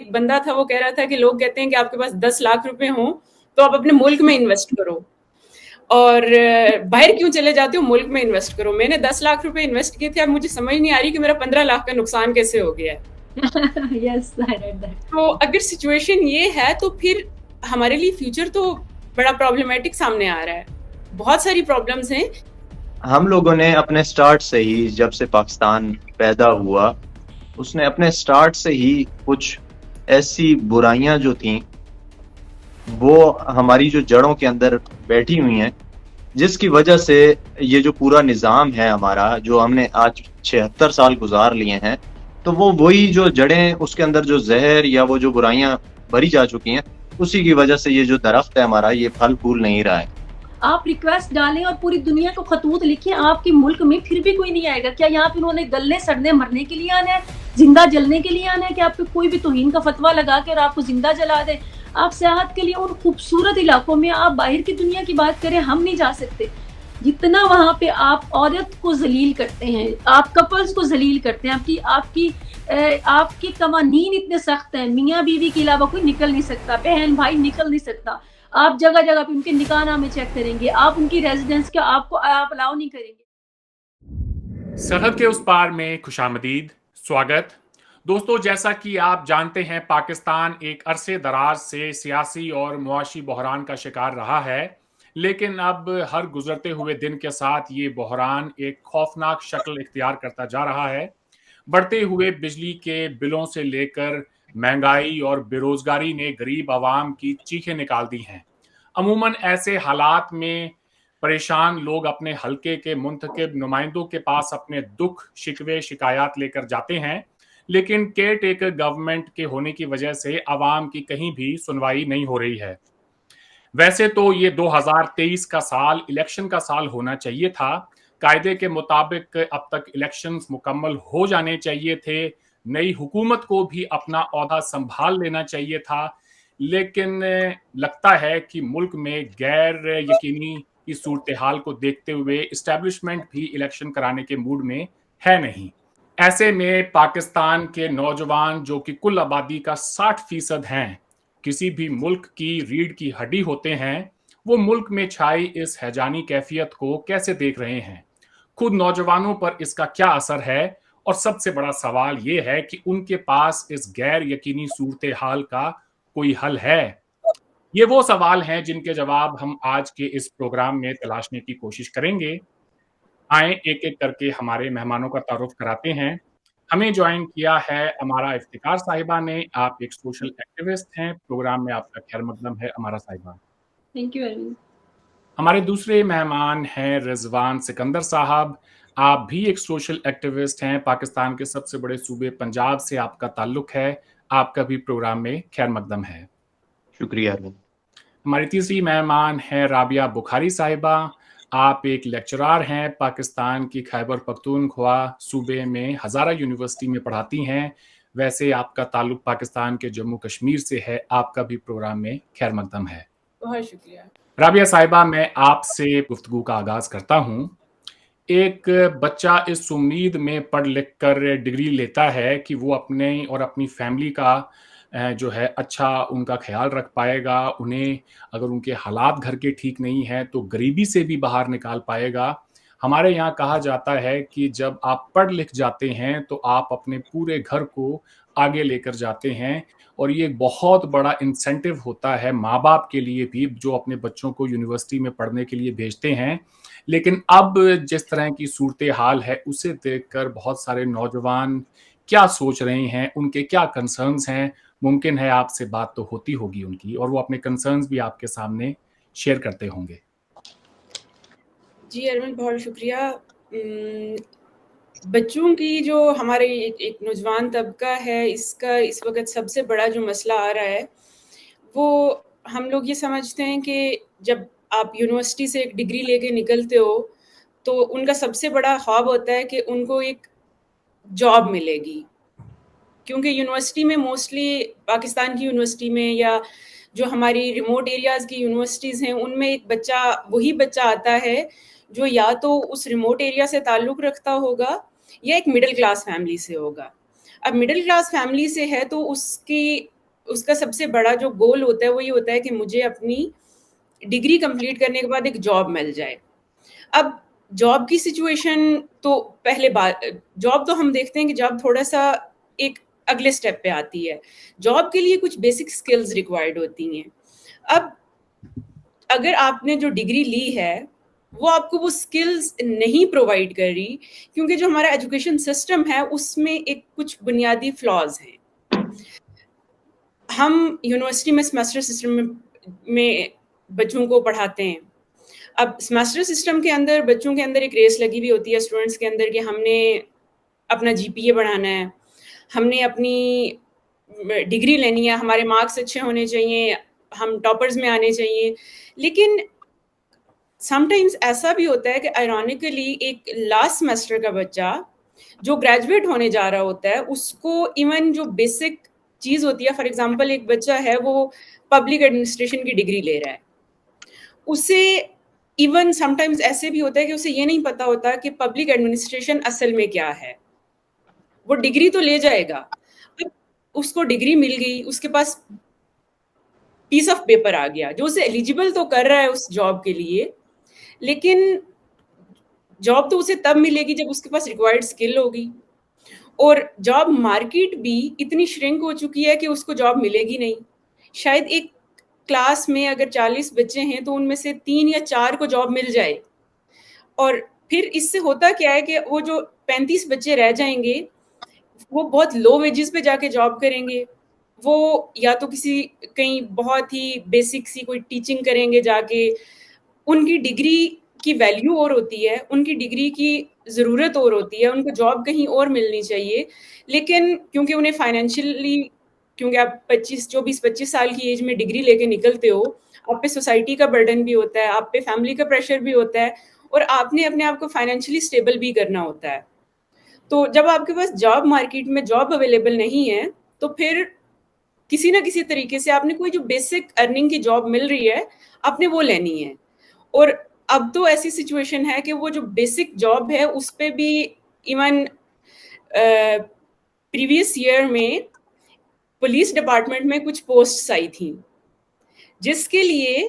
एक बंदा था, वो कह रहा था कि लोग कहते हैं कि आपके पास 10 लाख रुपए हों तो आप अपने मुल्क में इन्वेस्ट करो, और बाहर क्यों चले जाते हो, मुल्क में इन्वेस्ट करो। मैंने 10 लाख रुपए इन्वेस्ट किए थे, अब मुझे समझ नहीं आ रही कि मेरा 15 लाख का नुकसान कैसे हो गया है। Yes, I read that. तो अगर सिचुएशन ये है तो फिर हमारे लिए फ्यूचर तो बड़ा प्रॉब्लमेटिक सामने आ रहा है, बहुत सारी प्रॉब्लम्स हैं। हम लोगों ने अपने स्टार्ट से ही, जब से पाकिस्तान पैदा हुआ, उसने अपने स्टार्ट से ही कुछ ऐसी बुराइयां जो थीं वो हमारी जो जड़ों के अंदर बैठी हुई हैं, जिसकी वजह से ये जो पूरा निज़ाम है हमारा, जो हमने आज 76 साल गुजार लिए हैं, तो वो वही जो जड़ें, उसके अंदर जो जहर या वो जो बुराइयां भरी जा चुकी हैं, उसी की वजह से ये जो दरख्त है हमारा, ये फल फूल नहीं रहा है। आप रिक्वेस्ट डालें और पूरी दुनिया को खतूत लिखें, आपके मुल्क में फिर भी कोई नहीं आएगा। क्या यहाँ पे उन्होंने गलने सड़ने मरने के लिए आना है, जिंदा जलने के लिए आना है, कि आप पे कोई भी तौहीन का फतवा लगा के और आपको जिंदा जला दे? आप सेहत के लिए उन खूबसूरत इलाकों में, आप बाहर की दुनिया की बात करें, हम नहीं जा सकते। जितना वहां पे आप औरत को जलील करते हैं, आप कपल्स को जलील करते हैं, आपकी कवानीन इतने सख्त हैं, मियाँ बीवी के अलावा कोई निकल नहीं सकता, बहन भाई निकल नहीं सकता। आप जगह जगह पे उनके निकाहनामे चेक करेंगे, आप उनकी रेजिडेंस का आप अलाउ नहीं करेंगे। सरहद के उस पार में खुशामदीद, स्वागत। दोस्तों, जैसा कि आप जानते हैं, पाकिस्तान एक अरसे दराज से सियासी और मुआशी बहरान का शिकार रहा है, लेकिन अब हर गुजरते हुए दिन के साथ ये बहरान एक खौफनाक शक्ल इख्तियार करता जा रहा है। बढ़ते हुए बिजली के बिलों से लेकर महंगाई और बेरोजगारी ने गरीब आवाम की चीखें निकाल दी हैं। अमूमन ऐसे हालात में परेशान लोग अपने हलके के मुंतखब नुमाइंदों के पास अपने दुख, शिकवे, शिकायत लेकर जाते हैं, लेकिन केयर टेकर गवर्नमेंट के होने की वजह से आवाम की कहीं भी सुनवाई नहीं हो रही है। वैसे तो ये 2023 का साल इलेक्शन का साल होना चाहिए था। कायदे के मुताबिक अब तक इलेक्शंस मुकम्मल हो जाने चाहिए थे। नई हुकूमत को भी अपना ओहदा संभाल लेना चाहिए था, लेकिन लगता है कि मुल्क में गैर यकीनी की सूरत हाल को देखते हुए इस्टेब्लिशमेंट भी इलेक्शन कराने के मूड में है नहीं। ऐसे में पाकिस्तान के नौजवान, जो कि कुल आबादी का 60% हैं, किसी भी मुल्क की रीढ़ की हड्डी होते हैं, वो मुल्क में छाई इस हैजानी कैफियत को कैसे देख रहे हैं? खुद नौजवानों पर इसका क्या असर है? और सबसे बड़ा सवाल ये है कि उनके पास इस गैर यकीनी सूरत हाल का कोई हल है? ये वो सवाल हैं जिनके जवाब हम आज के इस प्रोग्राम में तलाशने की कोशिश करेंगे। आए एक-एक करके हमारे मेहमानों का तारुफ कराते हैं। हमें जॉइन किया है अमारा इफ्तिकार साहिबा ने। आप एक सोशल एक्टिविस्ट हैं। प्रोग्राम में आपका खैर मकदम है अमारा साहिबा। Thank you Arvind. हमारे दूसरे मेहमान हैं रिजवान सिकंदर साहब। आप भी एक सोशल एक्टिविस्ट हैं। पाकिस्तान के सबसे बड़े सूबे पंजाब से आपका ताल्लुक है। आपका भी प्रोग्राम में खैर मकदम है। शुक्रिया अरविंद। हमारी तीसरी मेहमान हैं राबिया बुखारी साहिबा। आप एक लेक्चरार हैं, पाकिस्तान की खैबर पख्तूनख्वा सूबे में हज़ारा यूनिवर्सिटी में पढ़ाती हैं। वैसे आपका ताल्लुक पाकिस्तान के जम्मू कश्मीर से है। आपका भी प्रोग्राम में खैर मकदम है। बहुत शुक्रिया। राबिया साहिबा, मैं आपसे गुफ्तगू का आगाज़ करता हूँ। एक बच्चा इस उम्मीद में पढ़ लिख कर डिग्री लेता है कि वो अपने और अपनी फैमिली का जो है अच्छा उनका ख्याल रख पाएगा, उन्हें अगर उनके हालात घर के ठीक नहीं हैं तो गरीबी से भी बाहर निकाल पाएगा। हमारे यहाँ कहा जाता है कि जब आप पढ़ लिख जाते हैं तो आप अपने पूरे घर को आगे लेकर जाते हैं, और ये एक बहुत बड़ा इंसेंटिव होता है माँ-बाप के लिए भी, जो अपने बच्चों को यूनिवर्सिटी में पढ़ने के लिए भेजते हैं। लेकिन अब जिस तरह की सूरत-ए-हाल है, उसे देखकर बहुत सारे नौजवान क्या सोच रहे हैं, उनके क्या कंसर्न्स हैं? मुमकिन है आपसे बात तो होती होगी उनकी, और वो अपने कंसर्न्स भी आपके सामने शेयर करते होंगे। जी अरविंद, बहुत शुक्रिया। बच्चों की जो हमारे एक नौजवान तबका है, इसका इस वक़्त सबसे बड़ा जो मसला आ रहा है, वो हम लोग ये समझते हैं कि जब आप यूनिवर्सिटी से एक डिग्री लेके निकलते हो, तो उनका सबसे बड़ा ख्वाब होता है कि उनको एक जॉब मिलेगी। क्योंकि यूनिवर्सिटी में मोस्टली पाकिस्तान की यूनिवर्सिटी में या जो हमारी रिमोट एरियाज़ की यूनिवर्सिटीज़ हैं, उनमें एक बच्चा, वही बच्चा आता है जो या तो उस रिमोट एरिया से ताल्लुक़ रखता होगा या एक मिडल क्लास फैमिली से होगा। अब मिडल क्लास फैमिली से है तो उसकी उसका सबसे बड़ा जो गोल होता है वो ये होता है कि मुझे अपनी डिग्री कंप्लीट करने के बाद एक जॉब मिल जाए। अब जॉब की सिचुएशन तो पहले बात, जॉब तो हम देखते हैं कि जॉब थोड़ा-सा एक अगले स्टेप पे आती है। जॉब के लिए कुछ बेसिक स्किल्स रिक्वायर्ड होती हैं। अब अगर आपने जो डिग्री ली है, वो आपको वो स्किल्स नहीं प्रोवाइड कर रही, क्योंकि जो हमारा एजुकेशन सिस्टम है, उसमें एक कुछ बुनियादी फ्लॉज़ हैं। हम यूनिवर्सिटी में सेमेस्टर सिस्टम में बच्चों को पढ़ाते हैं। अब सेमेस्टर सिस्टम के अंदर बच्चों के अंदर एक रेस लगी हुई होती है स्टूडेंट्स के अंदर कि हमने अपना जीपीए बढ़ाना है, हमने अपनी डिग्री लेनी है, हमारे मार्क्स अच्छे होने चाहिए, हम टॉपर्स में आने चाहिए। लेकिन समटाइम्स ऐसा भी होता है कि आयरॉनिकली एक लास्ट सेमेस्टर का बच्चा जो ग्रेजुएट होने जा रहा होता है, उसको इवन जो बेसिक चीज़ होती है, फॉर एग्जांपल एक बच्चा है वो पब्लिक एडमिनिस्ट्रेशन की डिग्री ले रहा है, उसे इवन समटाइम्स ऐसे भी होता है कि उसे ये नहीं पता होता कि पब्लिक एडमिनिस्ट्रेशन असल में क्या है। वो डिग्री तो ले जाएगा, अब उसको डिग्री मिल गई, उसके पास पीस ऑफ पेपर आ गया जो उसे एलिजिबल तो कर रहा है उस जॉब के लिए, लेकिन जॉब तो उसे तब मिलेगी जब उसके पास रिक्वायर्ड स्किल होगी। और जॉब मार्केट भी इतनी श्रिंक हो चुकी है कि उसको जॉब मिलेगी नहीं। शायद एक क्लास में अगर 40 बच्चे हैं तो उनमें से 3 या 4 को जॉब मिल जाए, और फिर इससे होता क्या है कि वो जो 35 बच्चे रह जाएंगे वो बहुत लो वेजेस पे जाके जॉब करेंगे। वो या तो किसी कहीं बहुत ही बेसिक सी कोई टीचिंग करेंगे जाके, उनकी डिग्री की वैल्यू और होती है, उनकी डिग्री की ज़रूरत और होती है, उनको जॉब कहीं और मिलनी चाहिए। लेकिन क्योंकि उन्हें फाइनेंशियली, क्योंकि आप 24-25 साल की एज में डिग्री लेके निकलते हो, आप पे सोसाइटी का बर्डन भी होता है, आप पे फैमिली का प्रेशर भी होता है, और आपने अपने आप को फाइनेंशियली स्टेबल भी करना होता है। तो जब आपके पास जॉब मार्केट में जॉब अवेलेबल नहीं है, तो फिर किसी ना किसी तरीके से आपने कोई जो बेसिक अर्निंग की जॉब मिल रही है, आपने वो लेनी है। और अब तो ऐसी सिचुएशन है कि वो जो बेसिक जॉब है उस पे भी इवन प्रीवियस ईयर में पुलिस डिपार्टमेंट में कुछ पोस्ट्स आई थी, जिसके लिए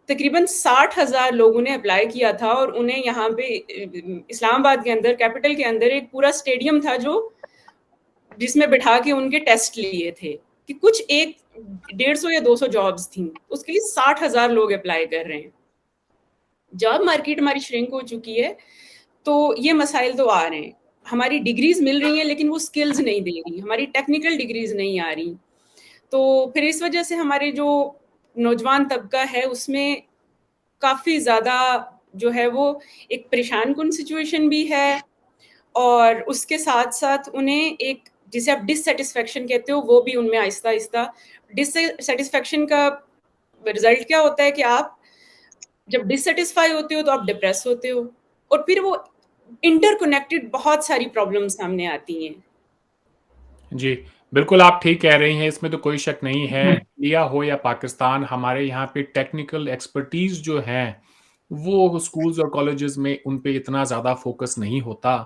तकरीबन 60,000 लोगों ने अप्लाई किया था, और उन्हें यहाँ पे इस्लामाबाद के अंदर, कैपिटल के अंदर एक पूरा स्टेडियम था जो जिसमें बिठा के उनके टेस्ट लिए थे कि कुछ एक 150 या 200 जॉब्स थी, उसके लिए 60,000 लोग अप्लाई कर रहे हैं। जॉब मार्केट हमारी श्रिंक हो चुकी है, तो ये मसाइल तो आ रहे हैं। हमारी डिग्रीज मिल रही हैं लेकिन वो स्किल्स नहीं दे रही, हमारी टेक्निकल डिग्रीज नहीं आ रही। तो फिर इस वजह से हमारे जो नौजवान तबका है उसमें काफ़ी ज़्यादा जो है वो एक परेशान कुन सिचुएशन भी है, और उसके साथ साथ उन्हें एक, जिसे आप डिससेटिस्फेक्शन कहते हो, वो भी उनमें आहिस्ता आहिस्ता। डिससेटिस्फेक्शन का रिजल्ट क्या होता है कि आप जब डिससेटिस्फाई होते हो तो आप डिप्रेस होते हो, और फिर वो इंटरकनेक्टेड बहुत सारी प्रॉब्लम्स सामने आती हैं। जी, बिल्कुल आप ठीक कह रही हैं, इसमें तो कोई शक नहीं है। इंडिया हो या पाकिस्तान, हमारे यहाँ पे टेक्निकल एक्सपर्टीज़ जो हैं, वो स्कूल्स और कॉलेजेस में उन पे इतना ज़्यादा फ़ोकस नहीं होता।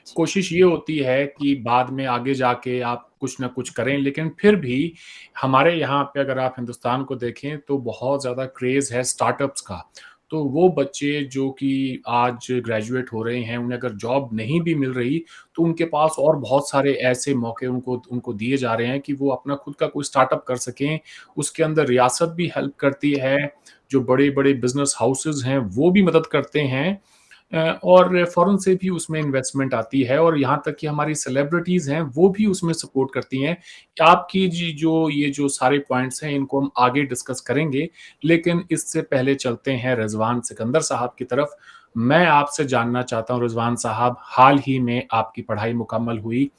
कोशिश ये होती है कि बाद में आगे जाके आप कुछ ना कुछ करें, लेकिन फिर भी हमारे यहाँ पे अगर आप हिंदुस्तान को देखें तो बहुत ज़्यादा क्रेज़ है स्टार्टअप्स का। तो वो बच्चे जो कि आज ग्रेजुएट हो रहे हैं, उन्हें अगर जॉब नहीं भी मिल रही, तो उनके पास और बहुत सारे ऐसे मौके उनको उनको दिए जा रहे हैं कि वो अपना खुद का कोई स्टार्टअप कर सकें। उसके अंदर रियासत भी हेल्प करती है, जो बड़े-बड़े बिज़नेस हाउसेज़ हैं, वो भी मदद करते हैं। और फ़ॉरेन से भी उसमें इन्वेस्टमेंट आती है, और यहाँ तक कि हमारी सेलिब्रिटीज़ हैं, वो भी उसमें सपोर्ट करती हैं। आपकी ये जो सारे पॉइंट्स हैं, इनको हम आगे डिस्कस करेंगे, लेकिन इससे पहले चलते हैं रिज़वान सिकंदर साहब की तरफ। मैं आपसे जानना चाहता हूँ रिज़वान साहब, हाल ही में आपकी पढ़ाई मुकम्मल हुई,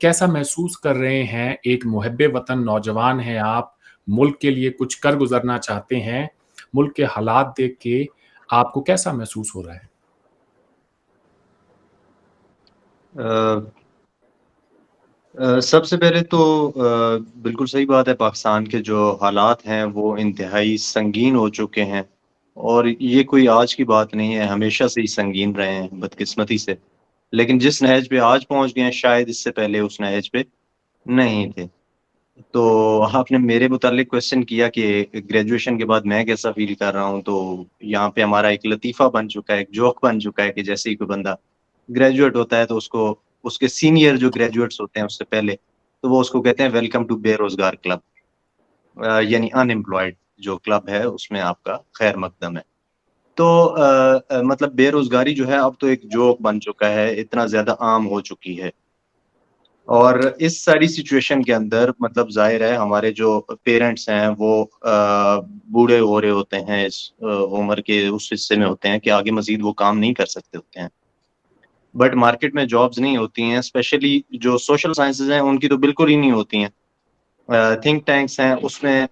कैसा महसूस कर रहे हैं? एक मुहिब्बे वतन नौजवान हैं आप, मुल्क के लिए कुछ कर गुज़रना चाहते हैं, मुल्क के हालात देख के आपको कैसा महसूस हो रहा है? सबसे पहले तो बिल्कुल सही बात है, पाकिस्तान के जो हालात हैं वो इंतहाई संगीन हो चुके हैं, और ये कोई आज की बात नहीं है, हमेशा से ही संगीन रहे हैं बदकिस्मती से। लेकिन जिस नहज पे आज पहुंच गए हैं, शायद इससे पहले उस नहज पे नहीं थे। तो आपने मेरे मुतालिक क्वेश्चन किया कि ग्रेजुएशन के बाद मैं कैसा फील कर रहा हूँ, तो यहाँ पे हमारा एक लतीफ़ा बन चुका है, एक जोक बन चुका है कि जैसे ही कोई बंदा ग्रेजुएट होता है तो उसको उसके सीनियर जो ग्रेजुएट्स होते हैं उससे पहले, तो वो उसको कहते हैं वेलकम टू बेरोजगार क्लब, यानी अनएम्प्लॉयड जो क्लब है उसमें आपका खैर मकदम है। तो मतलब बेरोजगारी जो है अब तो एक जोक बन चुका है, इतना ज्यादा आम हो चुकी है। और इस सारी सिचुएशन के अंदर मतलब जाहिर है हमारे जो पेरेंट्स हैं वो बूढ़े हो रहे होते हैं, इस उम्र के उस हिस्से में होते हैं कि आगे मजीद वो काम नहीं कर सकते होते हैं, बट मार्केट में जॉब्स नहीं होती हैं, स्पेशली जो सोशल साइंसेज हैं उनकी तो बिल्कुल ही नहीं होती हैं। थिंक टैंक्स हैं उसमें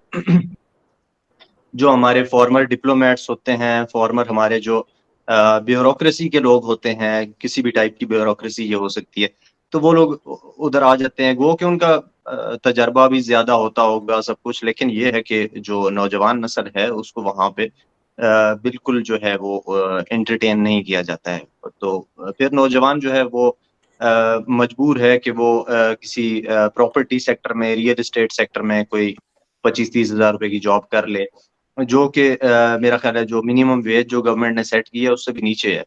जो हमारे फॉर्मर डिप्लोमेट्स होते हैं, फॉर्मर हमारे जो ब्यूरोक्रेसी के लोग होते हैं, किसी भी टाइप की ब्यूरोक्रेसी ये हो सकती है, तो वो लोग उधर आ जाते हैं। वो कि उनका तजर्बा भी ज्यादा होता होगा सब कुछ, लेकिन ये है कि जो नौजवान नस्ल है उसको वहाँ पे बिल्कुल जो है वो एंटरटेन नहीं किया जाता है। तो फिर नौजवान जो है वो मजबूर है कि वो किसी प्रॉपर्टी सेक्टर में, रियल एस्टेट सेक्टर में कोई 25-30 हज़ार रुपए की जॉब कर ले, जो कि मेरा ख्याल है जो मिनिमम वेज जो गवर्नमेंट ने सेट की है उससे भी नीचे है।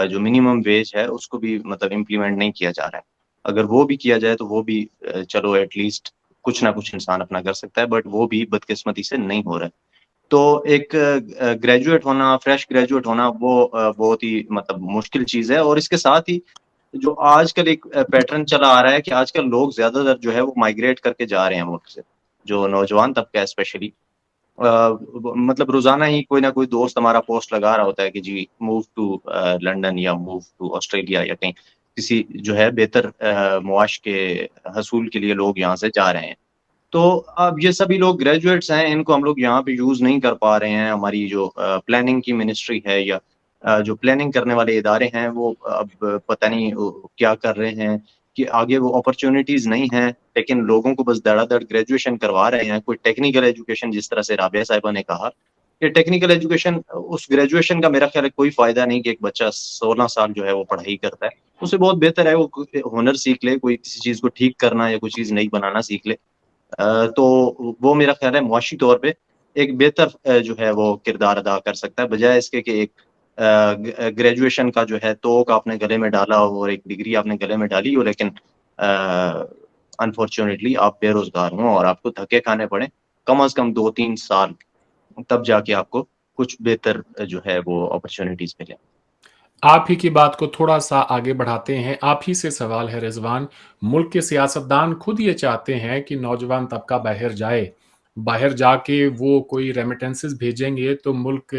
जो मिनिमम वेज है उसको भी मतलब इम्प्लीमेंट नहीं किया जा रहा है। अगर वो भी किया जाए तो वो भी चलो एटलीस्ट कुछ ना कुछ इंसान अपना कर सकता है, बट वो भी बदकिस्मती से नहीं हो रहा है। तो एक ग्रेजुएट होना, फ्रेश ग्रेजुएट होना वो बहुत ही मतलब मुश्किल चीज है। और इसके साथ ही जो आजकल एक पैटर्न चला आ रहा है कि आजकल लोग ज्यादातर जो है वो माइग्रेट करके जा रहे हैं मुल्क से, जो नौजवान तबका है स्पेशली। मतलब रोजाना ही कोई ना कोई दोस्त हमारा पोस्ट लगा रहा होता है कि जी मूव टू लंदन या मूव टू ऑस्ट्रेलिया या कहीं किसी जो है बेहतर मुआश के हसूल के लिए लोग यहाँ से जा रहे हैं। तो अब ये सभी लोग ग्रेजुएट्स हैं, इनको हम लोग यहाँ पे यूज नहीं कर पा रहे हैं। हमारी जो प्लानिंग की मिनिस्ट्री है या जो प्लानिंग करने वाले इदारे हैं वो अब पता नहीं क्या कर रहे हैं कि आगे वो अपॉर्चुनिटीज नहीं हैं, लेकिन लोगों को बस धड़ाधड़ ग्रेजुएशन करवा रहे हैं। कोई टेक्निकल एजुकेशन, जिस तरह से राबिया साहिबा ने कहा कि टेक्निकल एजुकेशन, उस ग्रेजुएशन का मेरा ख्याल है कोई फायदा नहीं कि एक बच्चा 16 साल जो है वो पढ़ाई करता है। उससे बहुत बेहतर है वो हुनर सीख ले, कोई किसी चीज को ठीक करना या कोई चीज नई बनाना सीख ले। तो वो मेरा ख्याल है मुआशी तौर पे एक बेहतर जो है वो किरदार अदा कर सकता है, बजाय इसके कि एक ग्रेजुएशन का जो है तोक आपने गले में डाला हो और एक डिग्री आपने गले में डाली हो, लेकिन अनफॉर्चुनेटली आप बेरोजगार हो और आपको धक्के खाने पड़े कम अज कम 2-3 साल, तब जाके आपको कुछ बेहतर जो है वो अपॉर्चुनिटीज मिले। आप ही की बात को थोड़ा सा आगे बढ़ाते हैं। आप ही से सवाल है रिजवान, मुल्क के सियासतदान खुद ये चाहते हैं कि नौजवान तबका बाहर जाए, बाहर जाके वो कोई रेमिटेंसेस भेजेंगे तो मुल्क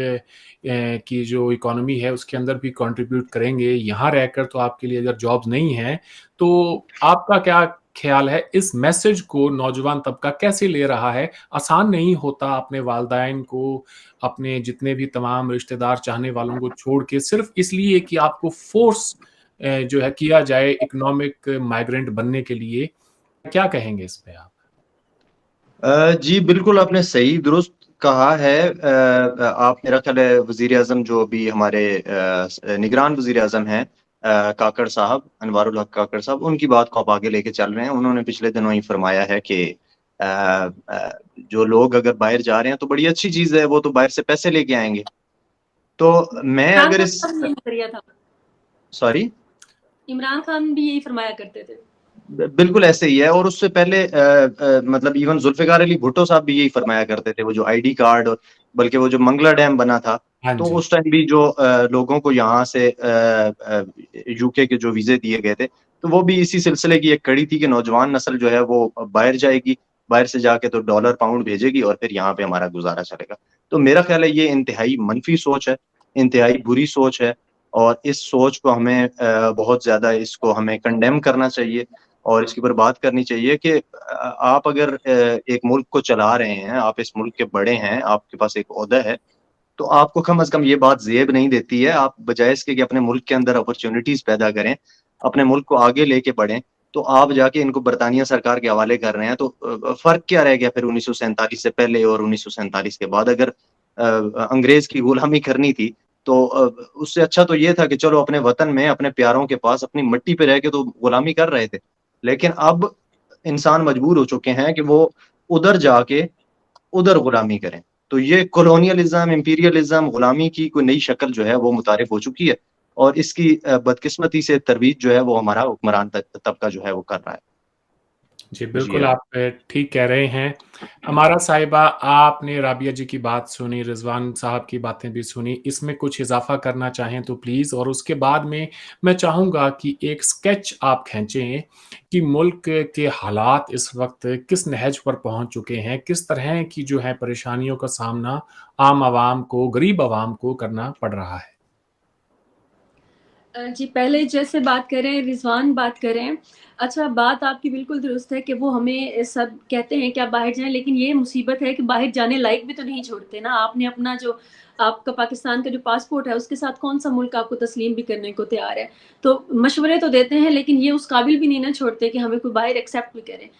की जो इकोनॉमी है उसके अंदर भी कंट्रीब्यूट करेंगे। यहाँ रहकर तो आपके लिए अगर जॉब्स नहीं है, तो आपका क्या ख्याल है इस मैसेज को नौजवान तबका कैसे ले रहा है? आसान नहीं होता अपने वालिदैन को, अपने जितने भी तमाम रिश्तेदार चाहने वालों को छोड़ के सिर्फ इसलिए कि आपको फोर्स जो है किया जाए इकोनॉमिक माइग्रेंट बनने के लिए। क्या कहेंगे इस पे आप? जी बिल्कुल, आपने सही दुरुस्त कहा है। आप, मेरा ख्याल है वजीर आजम जो अभी हमारे निगरान वजीर आजम हैं काकड़ साहब, अनवारुल हक काकड़ साहब, उनकी बात को आप आगे लेके चल रहे हैं। उन्होंने पिछले दिनों ही फरमाया है कि जो लोग अगर बाहर जा रहे हैं तो बड़ी अच्छी चीज है, वो तो बाहर से पैसे लेके आएंगे। तो मैं इमरान अगर खान इस का भी यही नजरिया था। सॉरी, इमरान खान भी यही फरमाया करते थे। बिल्कुल ऐसे ही है। और उससे पहले मतलब इवन जुल्फिकार अली भुट्टो साहब भी यही फरमाया करते थे। वो जो आईडी कार्ड, और बल्कि वो जो मंगला डैम बना था, हाँ तो जी। उस टाइम भी जो लोगों को यहाँ से यूके के जो वीजे दिए गए थे, तो वो भी इसी सिलसिले की एक कड़ी थी कि नौजवान नस्ल जो है वो बाहर जाएगी, बाहर से जाके तो डॉलर पाउंड भेजेगी और फिर यहाँ पे हमारा गुजारा चलेगा। तो मेरा ख्याल है ये इंतहाई मनफी सोच है, इंतहाई बुरी सोच है। और इस सोच को हमें बहुत ज्यादा इसको हमें कंडेम करना चाहिए और इसके ऊपर बात करनी चाहिए कि आप अगर एक मुल्क को चला रहे हैं, आप इस मुल्क के बड़े हैं, आपके पास एक ओहदा है, तो आपको कम अज कम ये बात जेब नहीं देती है। आप बजाय इसके कि अपने मुल्क के अंदर अपॉर्चुनिटीज पैदा करें, अपने मुल्क को आगे लेके बढ़ें, तो आप जाके इनको बरतानिया सरकार के हवाले कर रहे हैं। तो फर्क क्या रह गया फिर 1947 से पहले और 1947 के बाद? अगर अंग्रेज की गुलामी करनी थी तो उससे अच्छा तो ये था कि चलो अपने वतन में, अपने प्यारों के पास, अपनी मिट्टी पे रह के तो गुलामी कर रहे थे। लेकिन अब इंसान मजबूर हो चुके हैं कि वो उधर जाके उधर गुलामी करें। तो ये कॉलोनियलिज्म, इंपीरियलिज्म, गुलामी की कोई नई शक्ल जो है वो मुतारिफ हो चुकी है और इसकी बदकिस्मती से तरवीज जो है वो हमारा हुक्मरान तबका जो है वो कर रहा है। जी, जी बिल्कुल आप ठीक कह रहे हैं। अमारा साहिबा, आपने राबिया जी की बात सुनी, रिज़वान साहब की बातें भी सुनी, इसमें कुछ इज़ाफ़ा करना चाहें तो प्लीज़, और उसके बाद में मैं चाहूँगा कि एक स्केच आप खींचें कि मुल्क के हालात इस वक़्त किस नहज पर पहुँच चुके हैं, किस तरह की जो है परेशानियों का सामना आम आवाम को, गरीब आवाम को करना पड़ रहा है। जी, पहले जैसे बात करें, रिज़वान बात करें, अच्छा बात आपकी बिल्कुल दुरुस्त है कि वो हमें सब कहते हैं कि आप बाहर जाएँ, लेकिन ये मुसीबत है कि बाहर जाने लायक भी तो नहीं छोड़ते ना। आपने अपना जो आपका पाकिस्तान का जो पासपोर्ट है, उसके साथ कौन-सा मुल्क आपको तस्लीम भी करने को तैयार है। तो मशवरे तो देते हैं, लेकिन ये उस काबिल भी नहीं ना छोड़ते कि हमें कोई बाहर एक्सेप्ट भी करे।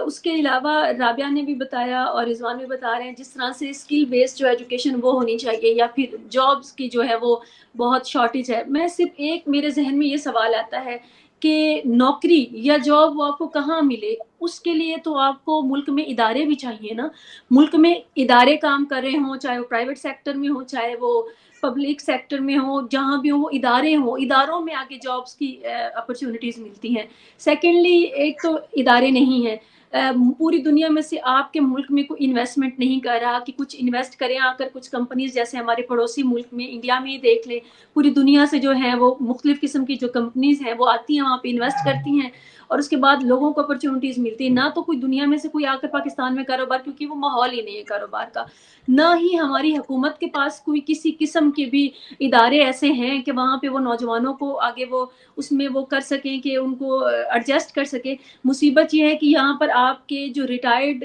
उसके अलावा राबिया ने भी बताया और रिज़वान भी बता रहे हैं, जिस तरह से स्किल बेस्ड जो एजुकेशन वो होनी चाहिए या फिर जॉब्स की जो है वो बहुत शॉर्टेज है। मैं सिर्फ एक मेरे ज़हन में ये सवाल आता है कि नौकरी या जॉब वो आपको कहाँ मिले, उसके लिए तो आपको मुल्क में इदारे भी चाहिए ना। मुल्क में इदारे काम कर रहे हों, चाहे वो प्राइवेट सेक्टर में हो, चाहे वो पब्लिक सेक्टर में हो, जहाँ भी हो वो इदारे हों, इदारों में आके जॉब्स की अपॉर्च्युनिटीज़ मिलती हैं। सेकेंडली, एक तो इदारे नहीं हैं। पूरी दुनिया में से आपके मुल्क में कोई इन्वेस्टमेंट नहीं कर रहा कि कुछ इन्वेस्ट करें आकर, कुछ कंपनीज़ जैसे हमारे पड़ोसी मुल्क में इंडिया में ही देख लें, पूरी दुनिया से जो है वो मुख्तलिफ़ किस्म की जो कंपनीज़ हैं वो आती हैं, वहाँ पे इन्वेस्ट करती हैं और उसके बाद लोगों को अपॉर्च्युनिटीज़ मिलती है। ना तो कोई दुनिया में से कोई आकर पाकिस्तान में कारोबार, क्योंकि वो माहौल ही नहीं है कारोबार का। ना ही हमारी हुकूमत के पास कोई किसी किस्म के भी इदारे ऐसे हैं कि वहाँ पे वो नौजवानों को आगे वो उसमें वो कर सकें कि उनको एडजस्ट कर सकें। मुसीबत ये है कि यहाँ पर आपके जो रिटायर्ड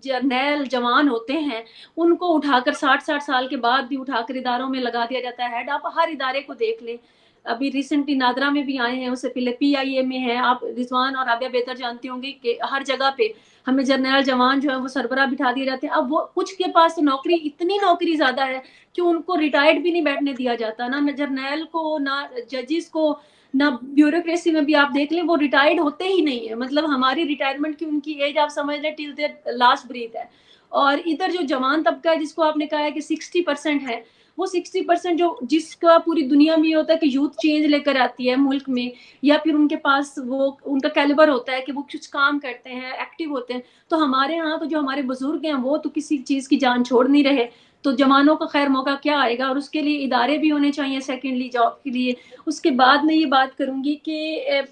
जर्नैल जवान होते हैं, उनको उठाकर 60-60 साल के बाद भी उठाकर इदारों में लगा दिया जाता है हेड। आप हर इदारे को देख लें। अभी रिसेंटली नादरा में भी आए हैं, उससे पहले पीआईए में हैं। आप रिज़वान और राबिया बेहतर जानती होंगी कि हर जगह पे हमें जर्नैल जवान जो है वो सरबराह बिठा दिए जाते हैं। अब वो कुछ के पास तो नौकरी, इतनी नौकरी ज़्यादा है कि उनको रिटायर्ड भी नहीं बैठने दिया जाता। ना जर्नैल को, ना जजेस को, ना ब्यूरोक्रेसी में भी आप देख लें वो रिटायर्ड होते ही नहीं है। मतलब हमारी रिटायरमेंट की उनकी एज आप समझ लें टिल देयर लास्ट ब्रीथ है। और इधर जो जवान तबका है जिसको आपने कहा है कि 60% है, वो 60% जो जिसका पूरी दुनिया में ये होता है कि यूथ चेंज लेकर आती है मुल्क में, या फिर उनके पास वो उनका कैलिबर होता है कि वो कुछ काम करते हैं, एक्टिव होते हैं। तो हमारे यहाँ तो जो हमारे बुजुर्ग हैं वो तो किसी चीज़ की जान छोड़ नहीं रहे। तो जवानों का खैर मौका क्या आएगा, और उसके लिए इदारे भी होने चाहिए सेकेंडली जॉब के लिए। उसके बाद मैं ये बात करूंगी कि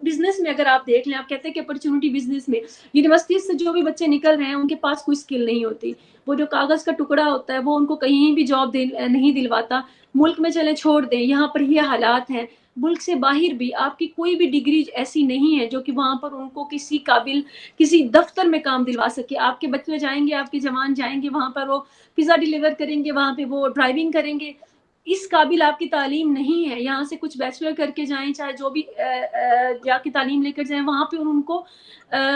बिजनेस में अगर आप देख लें, आप कहते हैं कि अपॉर्चुनिटी बिजनेस में, यूनिवर्सिटी से जो भी बच्चे निकल रहे हैं उनके पास कोई स्किल नहीं होती। वो जो कागज का टुकड़ा होता है वो उनको कहीं भी जॉब नहीं दिलवाता। मुल्क में चले छोड़ दें, यहाँ पर ये हालात हैं। मुल्क से बाहर भी आपकी कोई भी डिग्री ऐसी नहीं है जो कि वहां पर उनको किसी काबिल किसी दफ्तर में काम दिलवा सके। आपके बच्चे जाएंगे, आपके जवान जाएंगे वहां पर, वो पिज्जा डिलीवर करेंगे, वहां पे वो ड्राइविंग करेंगे। इस काबिल आपकी तालीम नहीं है। यहाँ से कुछ बैचलर करके जाएं, चाहे जो भी जाके तालीम लेकर जाएं, वहाँ पे उनको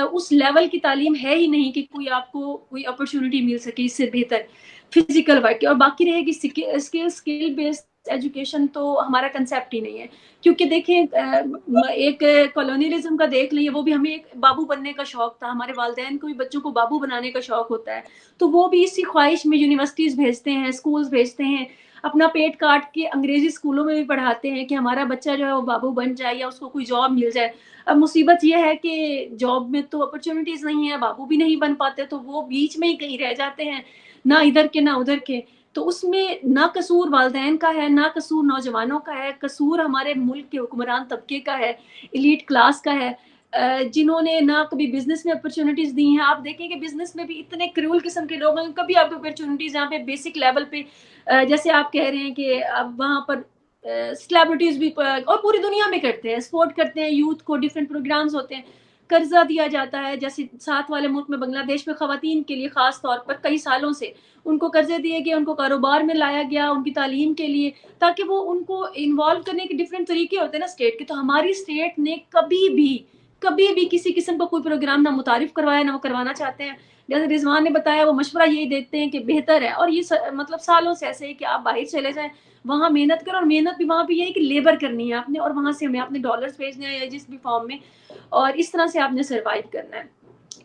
उस लेवल की तालीम है ही नहीं कि कोई आपको कोई अपॉर्चुनिटी मिल सके इससे बेहतर फिजिकल वर्क की। और बाकी रहेगी स्किल बेस्ड एजुकेशन, तो हमारा कंसेप्ट ही नहीं है। क्योंकि देखें, एक कॉलोनियलिज्म का देख लें, वो भी हमें एक बाबू बनने का शौक था, हमारे वालिदैन को भी बच्चों को बाबू बनाने का शौक होता है। तो वो भी इसी ख्वाहिश में यूनिवर्सिटीज़ भेजते हैं, स्कूल्स भेजते हैं, अपना पेट काट के अंग्रेजी स्कूलों में भी पढ़ाते हैं कि हमारा बच्चा जो है वो बाबू बन जाए या उसको कोई जॉब मिल जाए। अब मुसीबत ये है कि जॉब में तो अपॉर्चुनिटीज़ नहीं है, बाबू भी नहीं बन पाते, तो वो बीच में ही कहीं रह जाते हैं, ना इधर के ना उधर के। तो उसमें ना कसूर वालिदैन का है, ना कसूर नौजवानों का है, कसूर हमारे मुल्क के हुक्मरान तबके का है, एलीट क्लास का है, जिन्होंने ना कभी बिजनेस में अपॉर्चुनिटीज दी हैं। आप देखें कि बिजनेस में भी इतने क्रूल किस्म के लोग हैं, कभी आपको अपॉर्चुनिटीज यहाँ पे बेसिक लेवल पे, जैसे आप कह रहे हैं कि अब वहाँ पर सेलिब्रिटीज भी और पूरी दुनिया में करते हैं, सपोर्ट करते हैं यूथ को, डिफरेंट प्रोग्राम्स होते हैं, कर्जा दिया जाता है। जैसे साथ वाले मुल्क में बांग्लादेश में खवातीन के लिए खास तौर पर कई सालों से उनको कर्जे दिए गए, उनको कारोबार में लाया गया उनकी तालीम के लिए, ताकि वो उनको इन्वॉल्व करने के डिफरेंट तरीके होते हैं ना स्टेट के। तो हमारी स्टेट ने कभी भी किसी किस्म का कोई प्रोग्राम ना मुतारिफ करवाया, ना वो करवाना चाहते हैं। जैसे रिजवान ने बताया, वो मशवरा यही देते हैं कि बेहतर है, और ये मतलब सालों से ऐसे है कि आप बाहर चले जाएं, वहाँ मेहनत करो, और मेहनत भी वहाँ पे ये है कि लेबर करनी है आपने, और वहाँ से हमें अपने डॉलर्स भेजने हैं या जिस भी फॉर्म में, और इस तरह से आपने सर्वाइव करना है।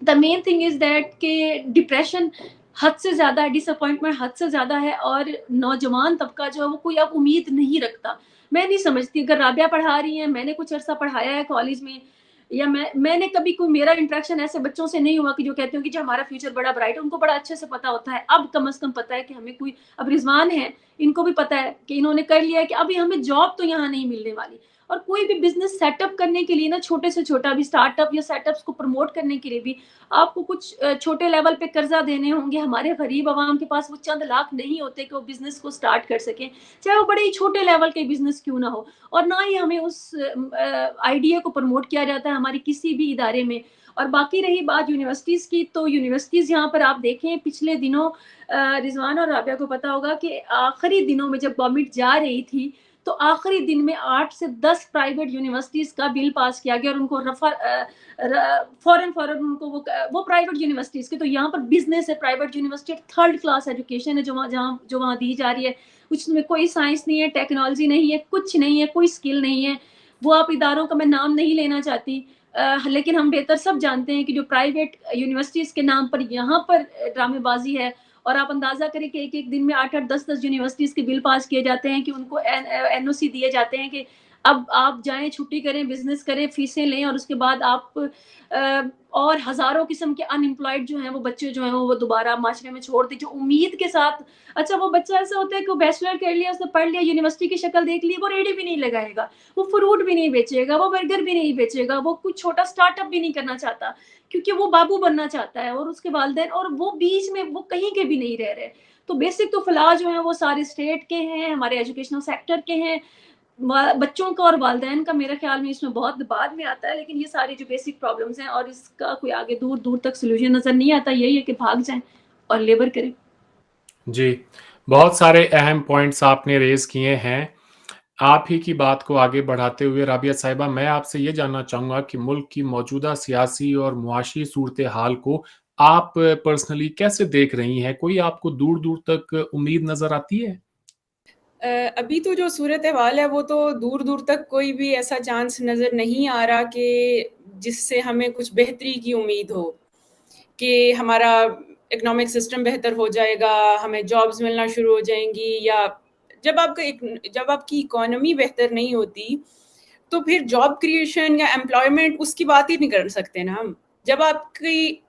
The main thing is that कि डिप्रेशन हद से ज़्यादा है, डिसअपॉइंटमेंट हद से ज़्यादा है, और नौजवान तबका जो है वो कोई अब उम्मीद नहीं रखता। मैं नहीं समझती, अगर राबिया पढ़ा रही हैं, मैंने कुछ अर्सा पढ़ाया है कॉलेज में, या मैंने कभी कोई, मेरा इंटरेक्शन ऐसे बच्चों से नहीं हुआ कि जो कहते हो कि जो हमारा फ्यूचर बड़ा ब्राइट है, उनको बड़ा अच्छे से पता होता है, अब कम से कम पता है कि हमें कोई, अब रिजवान है, इनको भी पता है कि इन्होंने कर लिया है कि अभी हमें जॉब तो यहाँ नहीं मिलने वाली, और कोई भी बिजनेस सेटअप करने के लिए ना, छोटे से छोटा भी स्टार्टअप या सेटअप्स को प्रमोट करने के लिए भी आपको कुछ छोटे लेवल पे कर्जा देने होंगे। हमारे गरीब आवाम के पास वो चंद लाख नहीं होते कि वो बिजनेस को स्टार्ट कर सकें, चाहे वो बड़े ही छोटे लेवल के बिजनेस क्यों ना हो, और ना ही हमें उस आइडिया को प्रमोट किया जाता है हमारे किसी भी इदारे में। और बाकी रही बात यूनिवर्सिटीज़ की, तो यूनिवर्सिटीज़ यहाँ पर आप देखें, पिछले दिनों रिजवान और राबिया को पता होगा कि आखिरी दिनों में जब गवर्नमेंट जा रही थी, तो आखिरी दिन में 8 से 10 प्राइवेट यूनिवर्सिटीज़ का बिल पास किया गया, और उनको फॉरन उनको वो प्राइवेट यूनिवर्सिटीज़ के, तो यहाँ पर बिजनेस है, private university third class education है जो वहाँ दी जा रही है, उसमें कोई साइंस नहीं है, टेक्नोलॉजी नहीं है, कुछ नहीं है, कोई स्किल नहीं है। वो आप इदारों का मैं नाम नहीं लेना चाहती, लेकिन हम बेहतर सब जानते हैं कि जो प्राइवेट यूनिवर्सिटीज़ के नाम पर यहाँ पर ड्रामेबाजी है, और आप अंदाजा करें कि एक एक दिन में 8-8 10-10 यूनिवर्सिटीज़ के बिल पास किए जाते हैं कि उनको एनओसी दिए जाते हैं कि अब आप जाएं, छुट्टी करें, बिजनेस करें, फीसें लें, और उसके बाद आप और हजारों किस्म के अनएम्प्लॉयड जो हैं, वो बच्चे जो हैं वो दोबारा माशरे में छोड़ दी, जो उम्मीद के साथ, अच्छा वो बच्चा ऐसा होता है कि वो बैचलर कर लिया, उसने पढ़ लिया, यूनिवर्सिटी की शक्ल देख ली, वो रेडी भी नहीं लगाएगा, वो फ्रूट भी नहीं बेचेगा, वो बर्गर भी नहीं बेचेगा, वो कुछ छोटा स्टार्टअप भी नहीं करना चाहता, क्योंकि वो बाबू बनना चाहता है, और उसके वालिदैन, और वो बीच में वो कहीं के भी नहीं रह रहे। तो बेसिक तो फिलहाल जो है वो सारे स्टेट के हैं, हमारे एजुकेशनल सेक्टर के हैं, बच्चों का और वालिदैन का मेरे ख्याल में इसमें बहुत बाद में आता है, लेकिन ये सारी जो बेसिक प्रॉब्लम्स हैं, और इसका कोई आगे दूर दूर तक सोल्यूशन नजर नहीं आता, यही है कि भाग जाएं और लेबर करें। जी, बहुत सारे अहम पॉइंट्स आपने रेज किए हैं। आप ही की बात को आगे बढ़ाते हुए राबिया साहिबा, मैं आपसे ये जानना चाहूँगा कि मुल्क की मौजूदा सियासी और मुआशी सूरत हाल को आप पर्सनली कैसे देख रही हैं? कोई आपको दूर-दूर तक उम्मीद नज़र आती है? अभी तो जो सूरत-ए-हाल है, वो तो दूर-दूर तक कोई भी ऐसा चांस नज़र नहीं आ रहा कि जिससे हमें कुछ बेहतरी की उम्मीद हो, कि हमारा इकोनॉमिक सिस्टम बेहतर हो जाएगा, हमें जॉब्स मिलना शुरू हो जाएँगी, या जब आपकी इकोनॉमी बेहतर नहीं होती, तो फिर जॉब क्रिएशन या एम्प्लॉयमेंट उसकी बात ही नहीं कर सकते ना हम। जब आपकी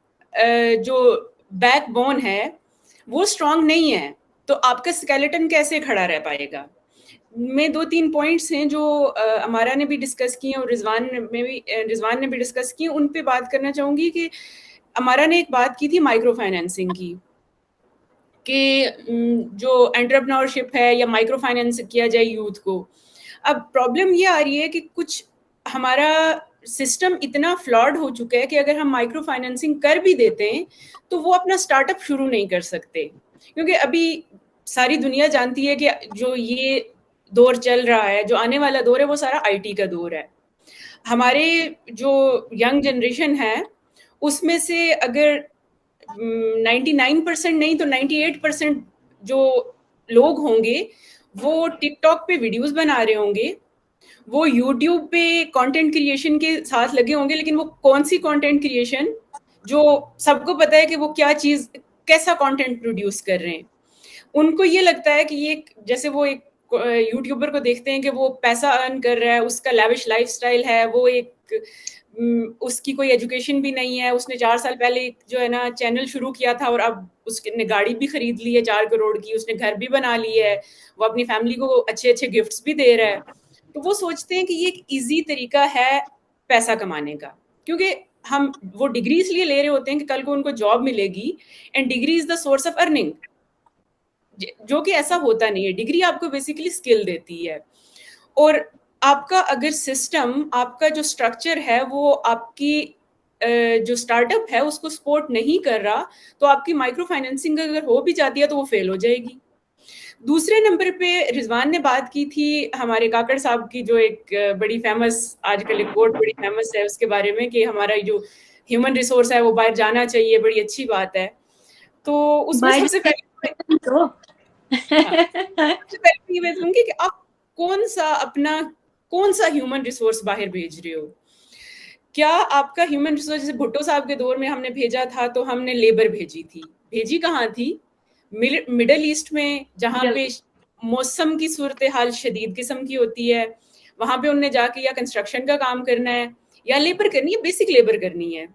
जो बैकबोन है, वो स्ट्रॉन्ग नहीं है, तो आपका स्केलेटन कैसे खड़ा रह पाएगा? में 2-3 पॉइंट्स हैं जो अमारा ने भी डिस्कस किए और रिज़वान ने भी डिस्कस किए, उन पे बात करना चाहूँगी कि अमारा ने एक बात की थी माइक्रो फाइनेंसिंग की, कि जो एंटरप्रेन्योरशिप है या माइक्रो फाइनेंस किया जाए यूथ को। अब प्रॉब्लम ये आ रही है कि कुछ हमारा सिस्टम इतना फ्लॉड हो चुका है कि अगर हम माइक्रो फाइनेंसिंग कर भी देते हैं, तो वो अपना स्टार्टअप शुरू नहीं कर सकते, क्योंकि अभी सारी दुनिया जानती है कि जो ये दौर चल रहा है, जो आने वाला दौर है, वो सारा आईटी का दौर है। हमारे जो यंग जनरेशन है, उसमें से अगर 99% नहीं तो 98% जो लोग होंगे, वो टिकटॉक पे वीडियोस बना रहे होंगे, वो यूट्यूब पे कंटेंट क्रिएशन के साथ लगे होंगे, लेकिन वो कौन सी कंटेंट क्रिएशन, जो सबको पता है कि वो क्या चीज़, कैसा कंटेंट प्रोड्यूस कर रहे हैं। उनको ये लगता है कि ये, जैसे वो एक यूट्यूबर को देखते हैं कि वो पैसा अर्न कर रहा है, उसका लैविश लाइफस्टाइल है, वो एक उसकी कोई एजुकेशन भी नहीं है, उसने 4 साल पहले जो है ना चैनल शुरू किया था, और अब उसने गाड़ी भी खरीद ली है 4 करोड़ की, उसने घर भी बना ली है, वो अपनी फैमिली को अच्छे-अच्छे गिफ्ट्स भी दे रहा है। तो वो सोचते हैं कि ये एक ईज़ी तरीका है पैसा कमाने का, क्योंकि हम वो डिग्री इसलिए ले रहे होते हैं कि कल को उनको जॉब मिलेगी, and degree is the source of earning, जो कि ऐसा होता नहीं है। डिग्री आपको बेसिकली स्किल देती है, और आपका अगर सिस्टम, आपका जो स्ट्रक्चर है, वो आपकी जो स्टार्टअप है उसको सपोर्ट नहीं कर रहा, तो आपकी माइक्रो फाइनेंसिंग अगर हो भी जाती है तो वो फेल हो जाएगी। दूसरे नंबर पे रिजवान ने बात की थी हमारे काकड़ साहब की, जो एक बड़ी फेमस, आजकल एक कोट बड़ी फेमस है उसके बारे में, कि हमारा जो ह्यूमन रिसोर्स है वो बाहर जाना चाहिए, बड़ी अच्छी बात है। तो उसमें सबसे पहले तो सबसे पहले ये बताऊंगी कि आप कौन सा ह्यूमन रिसोर्स बाहर भेज रहे हो। क्या आपका ह्यूमन रिसोर्स, जैसे भुट्टो साहब के दौर में हमने भेजा था तो हमने लेबर भेजी थी, भेजी कहाँ थी? मिडल ईस्ट में, जहाँ पे मौसम की सूरत हाल शदीद किस्म की होती है, वहां पे उनने जाके या कंस्ट्रक्शन का काम करना है या लेबर करनी है, बेसिक लेबर करनी है।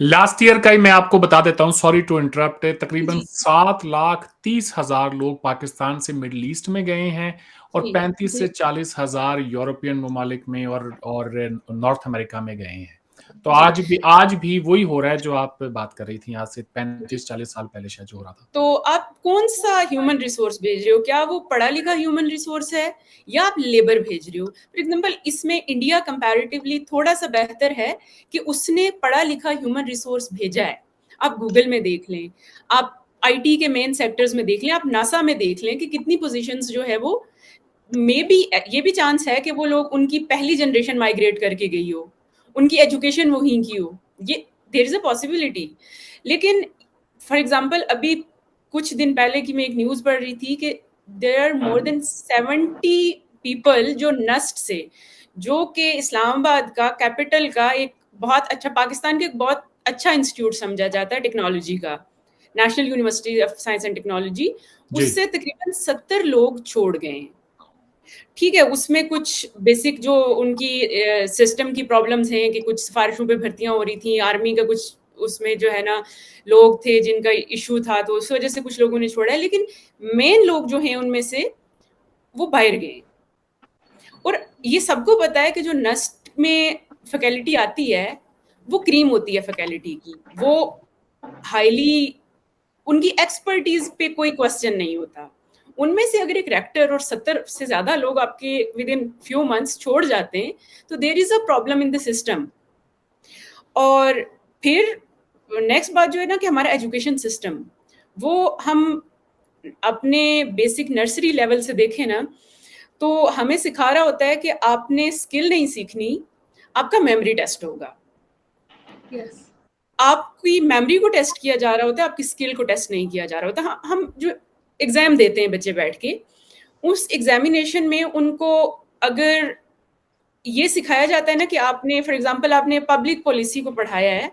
लास्ट ईयर का ही मैं आपको बता देता हूं, सॉरी टू इंटरप्ट, तकरीबन जी 7,30,000 लोग पाकिस्तान से मिडिल ईस्ट में गए हैं और जी 35 से 40,000 यूरोपियन ममालिक में और नॉर्थ अमेरिका में गए हैं। तो जी। आज भी वही हो रहा है जो आप बात कर रही थी, आज से 35-40 साल पहले शायद जो हो रहा था। तो आप कौन सा ह्यूमन रिसोर्स भेज रहे हो? क्या वो पढ़ा लिखा ह्यूमन रिसोर्स है या आप लेबर भेज रहे हो? फॉर एग्जाम्पल, इसमें इंडिया कंपैरेटिवली थोड़ा सा बेहतर है कि उसने पढ़ा लिखा ह्यूमन रिसोर्स भेजा है। आप गूगल में देख लें, आप आईटी के मेन सेक्टर्स में देख लें, आप नासा में देख लें कि कितनी पोजीशंस जो है वो मे बी, ये भी चांस है कि वो लोग, उनकी पहली जनरेशन माइग्रेट करके गई हो, उनकी एजुकेशन वहीं की हो, ये देयर इज अ पॉसिबिलिटी। लेकिन फॉर एग्जाम्पल, अभी कुछ दिन पहले की मैं एक न्यूज़ पढ़ रही थी कि there are more than 70 people जो नस्ट से, जो कि इस्लामाबाद का कैपिटल का एक बहुत अच्छा, पाकिस्तान के एक बहुत अच्छा इंस्टीट्यूट समझा जाता है टेक्नोलॉजी का, national university of science and technology, उससे तकरीबन 70 लोग छोड़ गए हैं। ठीक है, उसमें कुछ बेसिक जो उनकी सिस्टम की प्रॉब्लम्स हैं कि कुछ सिफारिशों पे भर्तियां हो रही थी, आर्मी का कुछ उसमें जो है ना लोग थे जिनका इशू था, तो उस वजह से कुछ लोगों ने छोड़ा है, लेकिन मेन लोग जो हैं उनमें से वो बाहर गए। और ये सबको पता है कि जो नस्ट में फैकल्टी आती है वो क्रीम होती है फैकल्टी की, वो हाईली, उनकी एक्सपर्टीज पे कोई क्वेश्चन नहीं होता। उनमें से अगर एक रेक्टर और 70 से ज्यादा लोग आपके विद इन फ्यू मंथ्स छोड़ जाते हैं तो there is a problem in the system. और फिर नेक्स्ट बात जो है ना कि हमारा एजुकेशन सिस्टम, वो हम अपने बेसिक नर्सरी लेवल से देखें ना तो हमें सिखा रहा होता है कि आपने स्किल नहीं सीखनी, आपका मेमोरी टेस्ट होगा। yes. आपकी मेमोरी को टेस्ट किया जा रहा होता है, आपकी स्किल को टेस्ट नहीं किया जा रहा होता। हम जो एग्जाम देते हैं बच्चे बैठ के, उस एग्जामिनेशन में उनको अगर ये सिखाया जाता है ना कि आपने, फॉर एग्जांपल, आपने पब्लिक पॉलिसी को पढ़ाया है,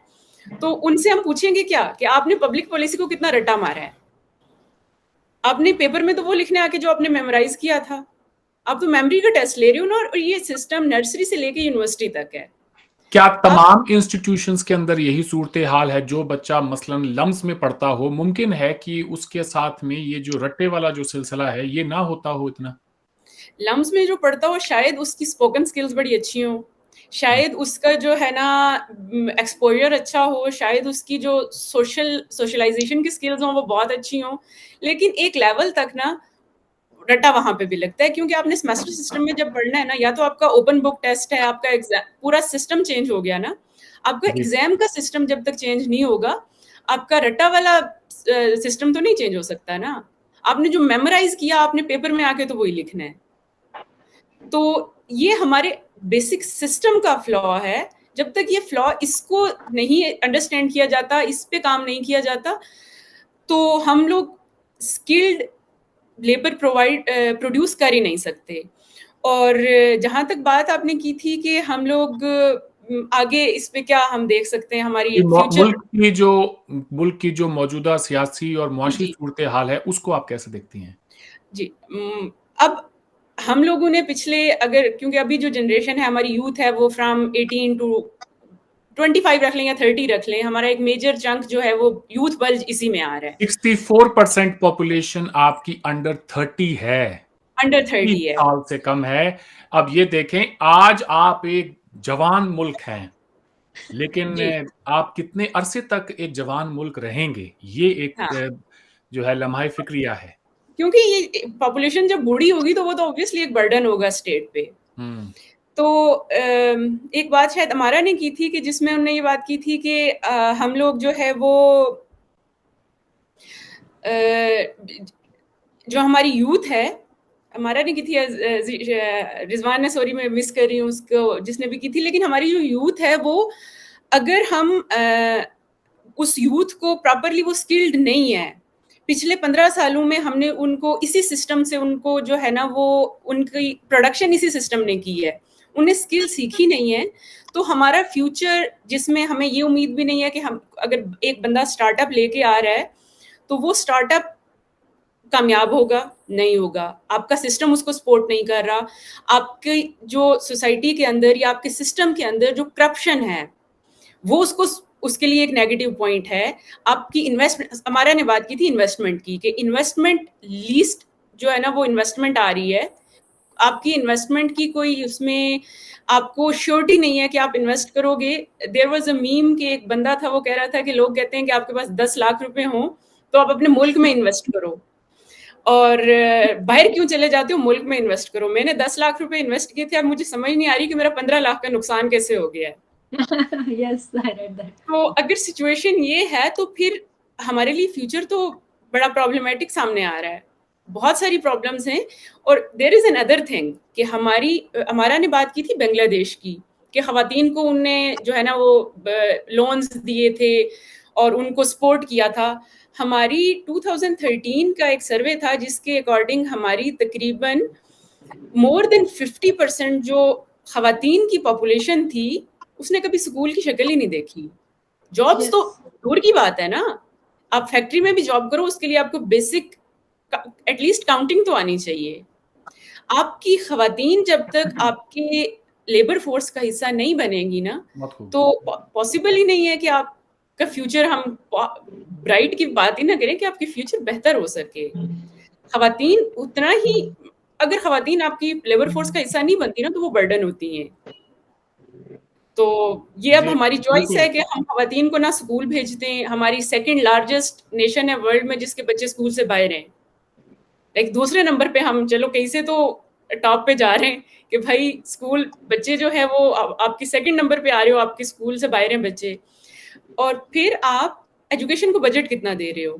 तो उनसे हम पूछेंगे क्या कि आपने पब्लिक पॉलिसी को कितना रट्टा मारा है। आपने पेपर में तो वो लिखने आके जो आपने मेमोराइज किया था, आप तो मेमोरी का टेस्ट ले रहे हो ना। और ये सिस्टम नर्सरी से लेके यूनिवर्सिटी तक है। क्या तमाम इंस्टीट्यूशंस के अंदर यही सूरत हाल है? जो बच्चा मसलन लम्स में पढ़ता हो, मुमकिन है कि उसके साथ में ये जो रट्टे वाला जो सिलसिला है ये ना होता हो इतना? लम्स में जो पढ़ता हो शायद उसकी स्पोकन स्किल्स बड़ी अच्छी हो, शायद उसका जो है ना एक्सपोजर अच्छा हो, शायद उसकी जो सोशलाइजेशन की स्किल्स हो वो बहुत अच्छी हो, लेकिन एक लेवल तक ना रट्टा वहां पे भी लगता है। क्योंकि आपने सेमेस्टर सिस्टम में जब पढ़ना है ना, या तो आपका ओपन बुक टेस्ट है, आपका एग्जाम, पूरा सिस्टम चेंज हो गया ना, आपका जी। एग्जाम का सिस्टम जब तक चेंज नहीं होगा, आपका रट्टा वाला सिस्टम तो नहीं चेंज हो सकता ना। आपने जो मेमोराइज किया आपने पेपर में आके तो वही लिखना है। तो ये हमारे बेसिक सिस्टम का फ्लॉ है। जब तक ये फ्लॉ, इसको नहीं अंडरस्टैंड किया जाता, इस पे काम नहीं किया जाता, तो हम लोग स्किल्ड लेबर प्रोड्यूस कर ही नहीं सकते। और जहाँ तक बात आपने की थी कि हम लोग आगे इस पे क्या हम देख सकते हैं, हमारी फ्यूचर। मुल्क की जो मौजूदा सियासी और मुआशी जी सूरत हाल है उसको आप कैसे देखती हैं? जी। अब हम लोगों ने पिछले, अगर, क्योंकि अभी जो जनरेशन है हमारी यूथ है वो फ्रॉम 18 टू 25 रख लें या 30 रख लें, हमारा एक मेजर चंक जो है वो यूथ बल्ज इसी में आ रहा है। 64% पॉपुलेशन आपकी अंडर 30 है, अंडर 30 30 है। साल से कम है। अब ये देखें, आज आप एक जवान मुल्क हैं, लेकिन जी आप कितने अरसे तक एक जवान मुल्क रहेंगे, ये एक हाँ, जो है लम्हा फिक्रिया है। क्योंकि ये पॉपुलेशन जब बूढ़ी होगी तो वो तो ऑब्वियसली एक बर्डन होगा स्टेट पे। हम्म। तो एक बात शायद अमारा ने की थी कि जिसमें उन्होंने ये बात की थी कि हम लोग जो है वो जो हमारी यूथ है, हमारा ने की थी, रिजवान ने, सॉरी मैं मिस कर रही हूँ उसको, जिसने भी की थी, लेकिन हमारी जो यूथ है वो अगर हम उस यूथ को प्रॉपरली, वो स्किल्ड नहीं है, पिछले 15 सालों में हमने उनको इसी सिस्टम से, उनको जो है ना वो उनकी प्रोडक्शन इसी सिस्टम ने की है, उन्हें स्किल सीखी नहीं है, तो हमारा फ्यूचर, जिसमें हमें ये उम्मीद भी नहीं है कि हम, अगर एक बंदा स्टार्टअप लेके आ रहा है तो वो स्टार्टअप कामयाब होगा, नहीं होगा, आपका सिस्टम उसको सपोर्ट नहीं कर रहा, आपकी जो सोसाइटी के अंदर या आपके सिस्टम के अंदर जो करप्शन है वो उसको, उसके लिए एक नेगेटिव पॉइंट है। आपकी इन्वेस्टमेंट, हमारा ने बात की थी इन्वेस्टमेंट की, कि इन्वेस्टमेंट लीस्ट जो है ना वो इन्वेस्टमेंट आ रही है, आपकी इन्वेस्टमेंट की कोई उसमें आपको श्योरिटी नहीं है कि आप इन्वेस्ट करोगे। देयर वाज अ मीम कि एक बंदा था, वो कह रहा था कि लोग कहते हैं कि आपके पास 10 लाख रुपए हो तो आप अपने मुल्क में इन्वेस्ट करो, और बाहर क्यों चले जाते हो, मुल्क में इन्वेस्ट करो। मैंने 10 लाख रुपए इन्वेस्ट किए थे, अब मुझे समझ नहीं आ रही कि मेरा 15 लाख का नुकसान कैसे हो गया है। Yes, I read that. तो अगर सिचुएशन ये है तो फिर हमारे लिए फ्यूचर तो बड़ा प्रॉब्लमेटिक सामने आ रहा है, बहुत सारी प्रॉब्लम्स हैं। और देयर इज अनदर थिंग कि हमारा ने बात की थी बांग्लादेश की, कि खवातीन को उनने जो है ना वो लोन्स दिए थे और उनको सपोर्ट किया था। हमारी 2013 का एक सर्वे था जिसके अकॉर्डिंग हमारी तकरीबन मोर देन 50% जो खवातीन की पॉपुलेशन थी उसने कभी स्कूल की शक्ल ही नहीं देखी। Jobs Yes. तो दूर की बात है ना, आप फैक्ट्री में भी जॉब करो उसके लिए आपको बेसिक एटलीस्ट काउंटिंग तो आनी चाहिए। आपकी खवातीन जब तक आपके लेबर फोर्स का हिस्सा नहीं बनेगी ना, तो पॉसिबल ही नहीं है कि आपका फ्यूचर, हम ब्राइट की बात ही ना करें कि आपकी फ्यूचर बेहतर हो सके। खवातीन उतना ही, अगर खवातीन आपकी लेबर फोर्स का हिस्सा नहीं बनती ना तो वो बर्डन होती हैं। तो ये अब जी, हमारी चॉइस बिल्कुल। है कि हम खवातीन को ना स्कूल भेजते हैं। हमारी सेकंड लार्जेस्ट नेशन है वर्ल्ड में जिसके बच्चे स्कूल से बाहर हैं, लाइक दूसरे नंबर पे हम, चलो कैसे तो टॉप पे जा रहे हैं कि भाई स्कूल बच्चे जो है वो आपकी सेकंड नंबर पे आ रहे हो, आपके स्कूल से बाहर हैं बच्चे। और फिर आप एजुकेशन को बजट कितना दे रहे हो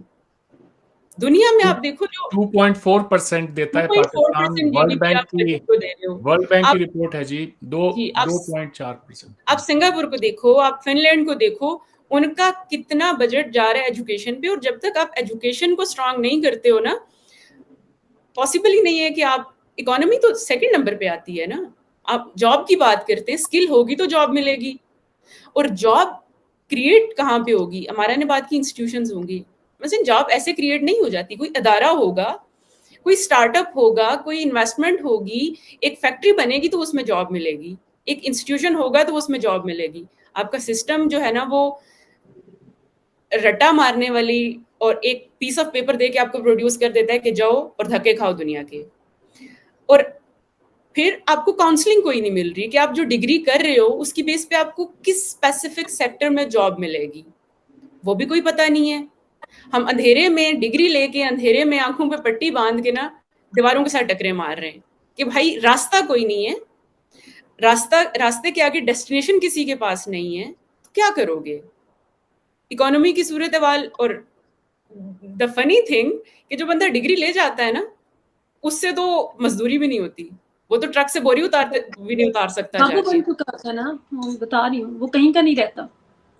दुनिया में, आप देखो जो 2.4% देता है पाकिस्तान। 2.4% जीडीपी आप बजट को दे रहे हो। वर्ल्ड बैंक की आप रिपोर्ट है जी, जी, आप 2.4%। सिंगापुर को देखो, आप फिनलैंड को देखो, उनका कितना बजट जा रहा है एजुकेशन पे। और जब तक आप एजुकेशन को स्ट्रांग नहीं करते हो ना, पॉसिबल ही नहीं है कि आप, इकोनॉमी तो सेकंड नंबर पे आती है ना। आप जॉब की बात करते हैं, स्किल होगी तो जॉब मिलेगी, और जॉब क्रिएट कहाँ पे होगी, हमारा ने बात की इंस्टीट्यूशंस होंगी, मतलब जॉब ऐसे क्रिएट नहीं हो जाती। कोई अदारा होगा, कोई स्टार्टअप होगा, कोई इन्वेस्टमेंट होगी, एक फैक्ट्री बनेगी तो उसमें जॉब मिलेगी, एक इंस्टीट्यूशन होगा तो उसमें जॉब मिलेगी। आपका सिस्टम जो है ना वो रट्टा मारने वाली और एक पीस ऑफ पेपर दे के आपको प्रोड्यूस कर देता है कि जाओ और धक्के खाओ दुनिया के। और फिर आपको काउंसलिंग कोई नहीं मिल रही कि आप जो डिग्री कर रहे हो उसकी बेस पे आपको किस स्पेसिफिक सेक्टर में जॉब मिलेगी, वो भी कोई पता नहीं है। हम अंधेरे में डिग्री लेके, अंधेरे में आंखों पे पट्टी बांध के ना दीवारों के साथ टकरे मार रहे हैं कि भाई रास्ता कोई नहीं है, रास्ते के आगे डेस्टिनेशन किसी के पास नहीं है, तो क्या करोगे। इकोनॉमी की सूरत हाल। और द फनी थिंग कि जो बंदा डिग्री ले जाता है ना, उससे तो मजदूरी भी नहीं होती, वो तो ट्रक से बोरी उतारते भी नहीं उतार सकता बाबू बन जाके, चुका था ना, मैं बता रही हूँ, वो कहीं का नहीं रहता।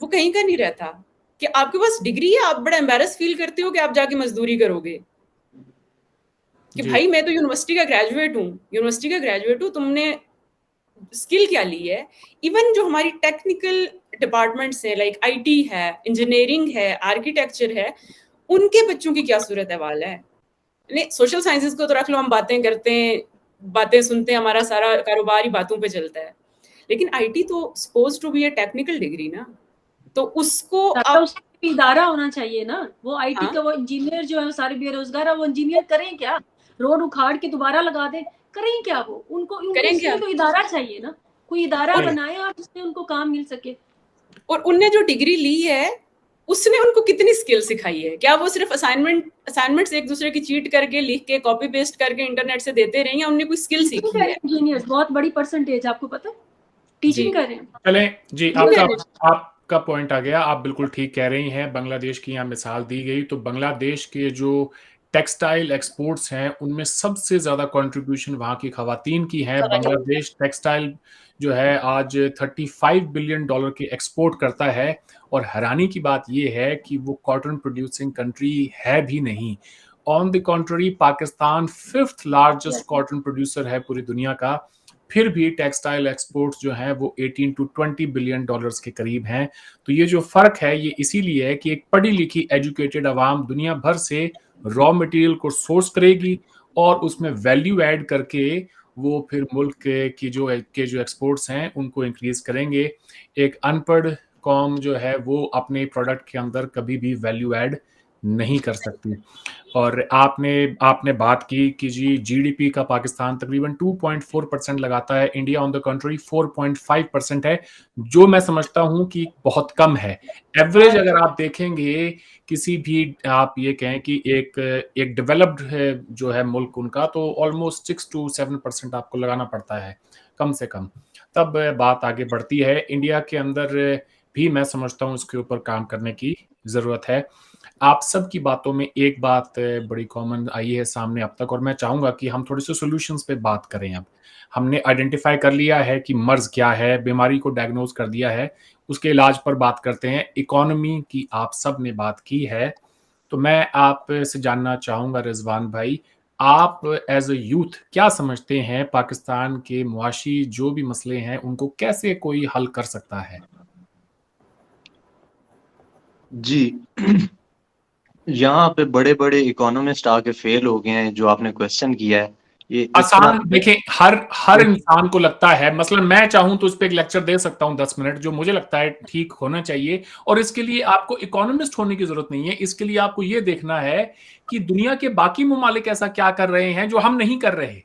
वो कहीं का नहीं रहता। कि आपके पास डिग्री है, आप बड़ा एम्बेरस फील करते हो कि आप जाके मजदूरी करोगे, कि जी। भाई मैं तो यूनिवर्सिटी का ग्रेजुएट हूँ, तुमने स्किल क्या ली है। इवन जो हमारी टेक्निकल डिपार्टमेंट्स हैं, लाइक आईटी है, इंजीनियरिंग है, आर्किटेक्चर है, उनके बच्चों की क्या सूरत हाल है। नहीं, सोशल साइंसेस को तो रख लो, हम बातें करते हैं, बातें सुनते हैं, हमारा सारा कारोबार ही बातों पे चलता है। लेकिन आईटी तो suppose to be a technical degree ना, तो उसको आप, उसका भी इदारा होना चाहिए ना। वो आईटी हाँ, का वो इंजीनियर जो है वो सारे बेरोजगार है, वो इंजीनियर करें क्या, रोड उखाड़ के दोबारा लगा दें, करें क्या वो, उनको करें उसके क्या। लिए तो इदारा चाहिए ना, कोई इदारा और बनाए और जिससे उनको काम मिल सके। और उनने जो डिग्री ली है उसने उनको कितनी स्किल सिखाई है। क्या वो सिर्फ असाइनमेंट्स एक दूसरे की चीट करके, लिख के, कॉपी पेस्ट करके इंटरनेट से देते रहे, या उनने कोई स्किल सीखी है। इंजीनियर्स बहुत बड़ी परसेंटेज, आपको पता है, टीचिंग कर रहे हैं। चलें जी, जी, आपका पॉइंट आ गया, आप बिल्कुल ठीक कह रही हैं। बांग्लादेश की यहाँ मिसाल दी गई, तो बांग्लादेश के जो टेक्सटाइल एक्सपोर्ट्स हैं उनमें सबसे ज्यादा कंट्रीब्यूशन वहां की खवातीन की है। बांग्लादेश टेक्सटाइल जो है आज $35 बिलियन के एक्सपोर्ट करता है, और हैरानी की बात यह है कि वो कॉटन प्रोड्यूसिंग कंट्री है भी नहीं। On the contrary Pakistan 5th largest cotton producer है पूरी दुनिया का, फिर भी टेक्सटाइल एक्सपोर्ट्स जो हैं वो 18 to 20 बिलियन डॉलर्स के करीब हैं। तो ये जो फर्क है ये इसीलिए है कि एक पढ़ी लिखी एजुकेटेड आवाम दुनिया भर से रॉ मटेरियल को सोर्स करेगी और उसमें वैल्यू ऐड करके वो फिर मुल्क के जो एक्सपोर्ट्स हैं उनको इंक्रीज करेंगे। एक अनपढ़ कौम जो है वो अपने प्रोडक्ट के अंदर कभी भी वैल्यू ऐड नहीं कर सकती। और आपने बात की कि जी जीडीपी का पाकिस्तान तकरीबन 2.4% लगाता है, इंडिया ऑन द कंट्री 4.5% है, जो मैं समझता हूं कि बहुत कम है। एवरेज अगर आप देखेंगे किसी भी, आप ये कहें कि एक डेवलप्ड है जो है मुल्क उनका, तो ऑलमोस्ट 6 to 7% आपको लगाना पड़ता है कम से कम, तब बात आगे बढ़ती है। इंडिया के अंदर भी मैं समझता हूं इसके ऊपर काम करने की जरूरत है। आप सब की बातों में एक बात बड़ी कॉमन आई है सामने अब तक, और मैं चाहूंगा कि हम थोड़े से सॉल्यूशंस पे बात करें। अब हमने आइडेंटिफाई कर लिया है कि मर्ज क्या है, बीमारी को डायग्नोज कर दिया है, उसके इलाज पर बात करते हैं। इकोनॉमी की आप सब ने बात की है, तो मैं आपसे जानना चाहूंगा रिजवान भाई, आप एज ए यूथ क्या समझते हैं पाकिस्तान के मुआशी जो भी मसले हैं उनको कैसे कोई हल कर सकता है? जी यहाँ पे बड़े बड़े इकोनॉमिस्ट आके फेल हो गए हैं। जो आपने क्वेश्चन किया है ये इतना आसान देखें, हर इंसान को लगता है, मसलन मैं चाहूं तो इस पे एक लेक्चर दे सकता हूं 10 मिनट, जो मुझे लगता है ठीक होना चाहिए। और इसके लिए आपको इकोनॉमिस्ट होने की जरूरत नहीं है, इसके लिए आपको ये देखना है कि दुनिया के बाकी ममालिक ऐसा क्या कर रहे हैं जो हम नहीं कर रहे।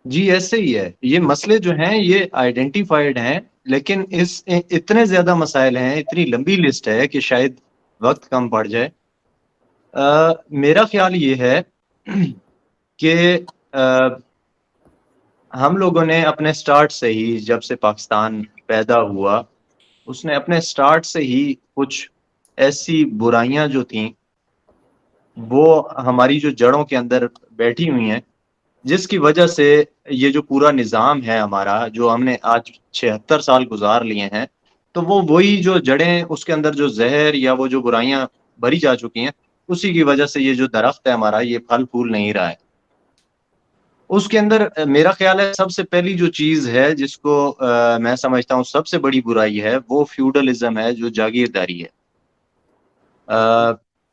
जी ऐसे ही है। ये मसले जो हैं ये आइडेंटिफाइड हैं, लेकिन इतने ज्यादा मसाइल हैं, इतनी लंबी लिस्ट है कि शायद वक्त कम पड़ जाए। मेरा ख्याल ये है कि हम लोगों ने अपने स्टार्ट से ही, जब से पाकिस्तान पैदा हुआ, उसने अपने स्टार्ट से ही कुछ ऐसी बुराइयां जो थीं वो हमारी जो जड़ों के अंदर बैठी हुई हैं, जिसकी वजह से ये जो पूरा निज़ाम है हमारा, जो हमने आज 76 साल गुजार लिए हैं, तो वो वही जो जड़ें, उसके अंदर जो जहर या वो जो बुराइयां भरी जा चुकी हैं, उसी की वजह से ये जो दरख्त है हमारा ये फल फूल नहीं रहा है। उसके अंदर मेरा ख्याल है सबसे पहली जो चीज है जिसको मैं समझता हूँ सबसे बड़ी बुराई है, वो फ्यूडलिज्म है, जो जागीरदारी है।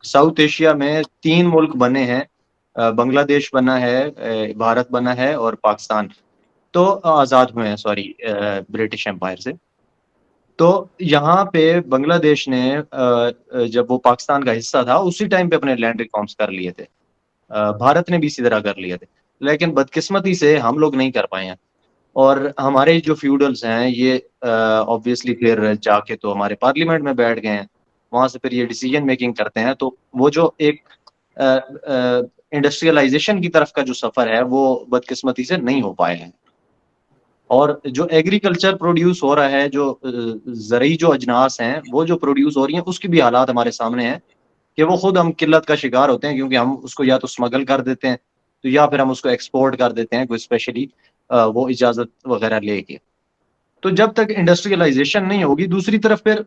साउथ एशिया में 3 मुल्क बने हैं, बांग्लादेश बना है, भारत बना है और पाकिस्तान, तो आज़ाद हुए हैं, सॉरी, ब्रिटिश एम्पायर से। तो यहाँ पे बांग्लादेश ने जब वो पाकिस्तान का हिस्सा था उसी टाइम पे अपने लैंड रिफॉर्म्स कर लिए थे, भारत ने भी इसी तरह कर लिए थे, लेकिन बदकिस्मती से हम लोग नहीं कर पाए हैं। और हमारे जो फ्यूडल्स हैं ये ऑब्वियसली फिर जाके तो हमारे पार्लियामेंट में बैठ गए हैं, वहां से फिर ये डिसीजन मेकिंग करते हैं। तो वो जो एक इंडस्ट्रियलाइजेशन की तरफ का जो सफर है वो बदकिस्मती से नहीं हो पाए हैं। और जो एग्रीकल्चर प्रोड्यूस हो रहा है, जो ज़रई जो अजनास हैं वो जो प्रोड्यूस हो रही हैं, उसकी भी हालात हमारे सामने हैं कि वो खुद हम किल्लत का शिकार होते हैं, क्योंकि हम उसको या तो स्मगल कर देते हैं, तो या फिर हम उसको एक्सपोर्ट कर देते हैं कोई स्पेशली वो इजाज़त वगैरह लेके। तो जब तक इंडस्ट्रियलाइजेशन नहीं होगी, दूसरी तरफ फिर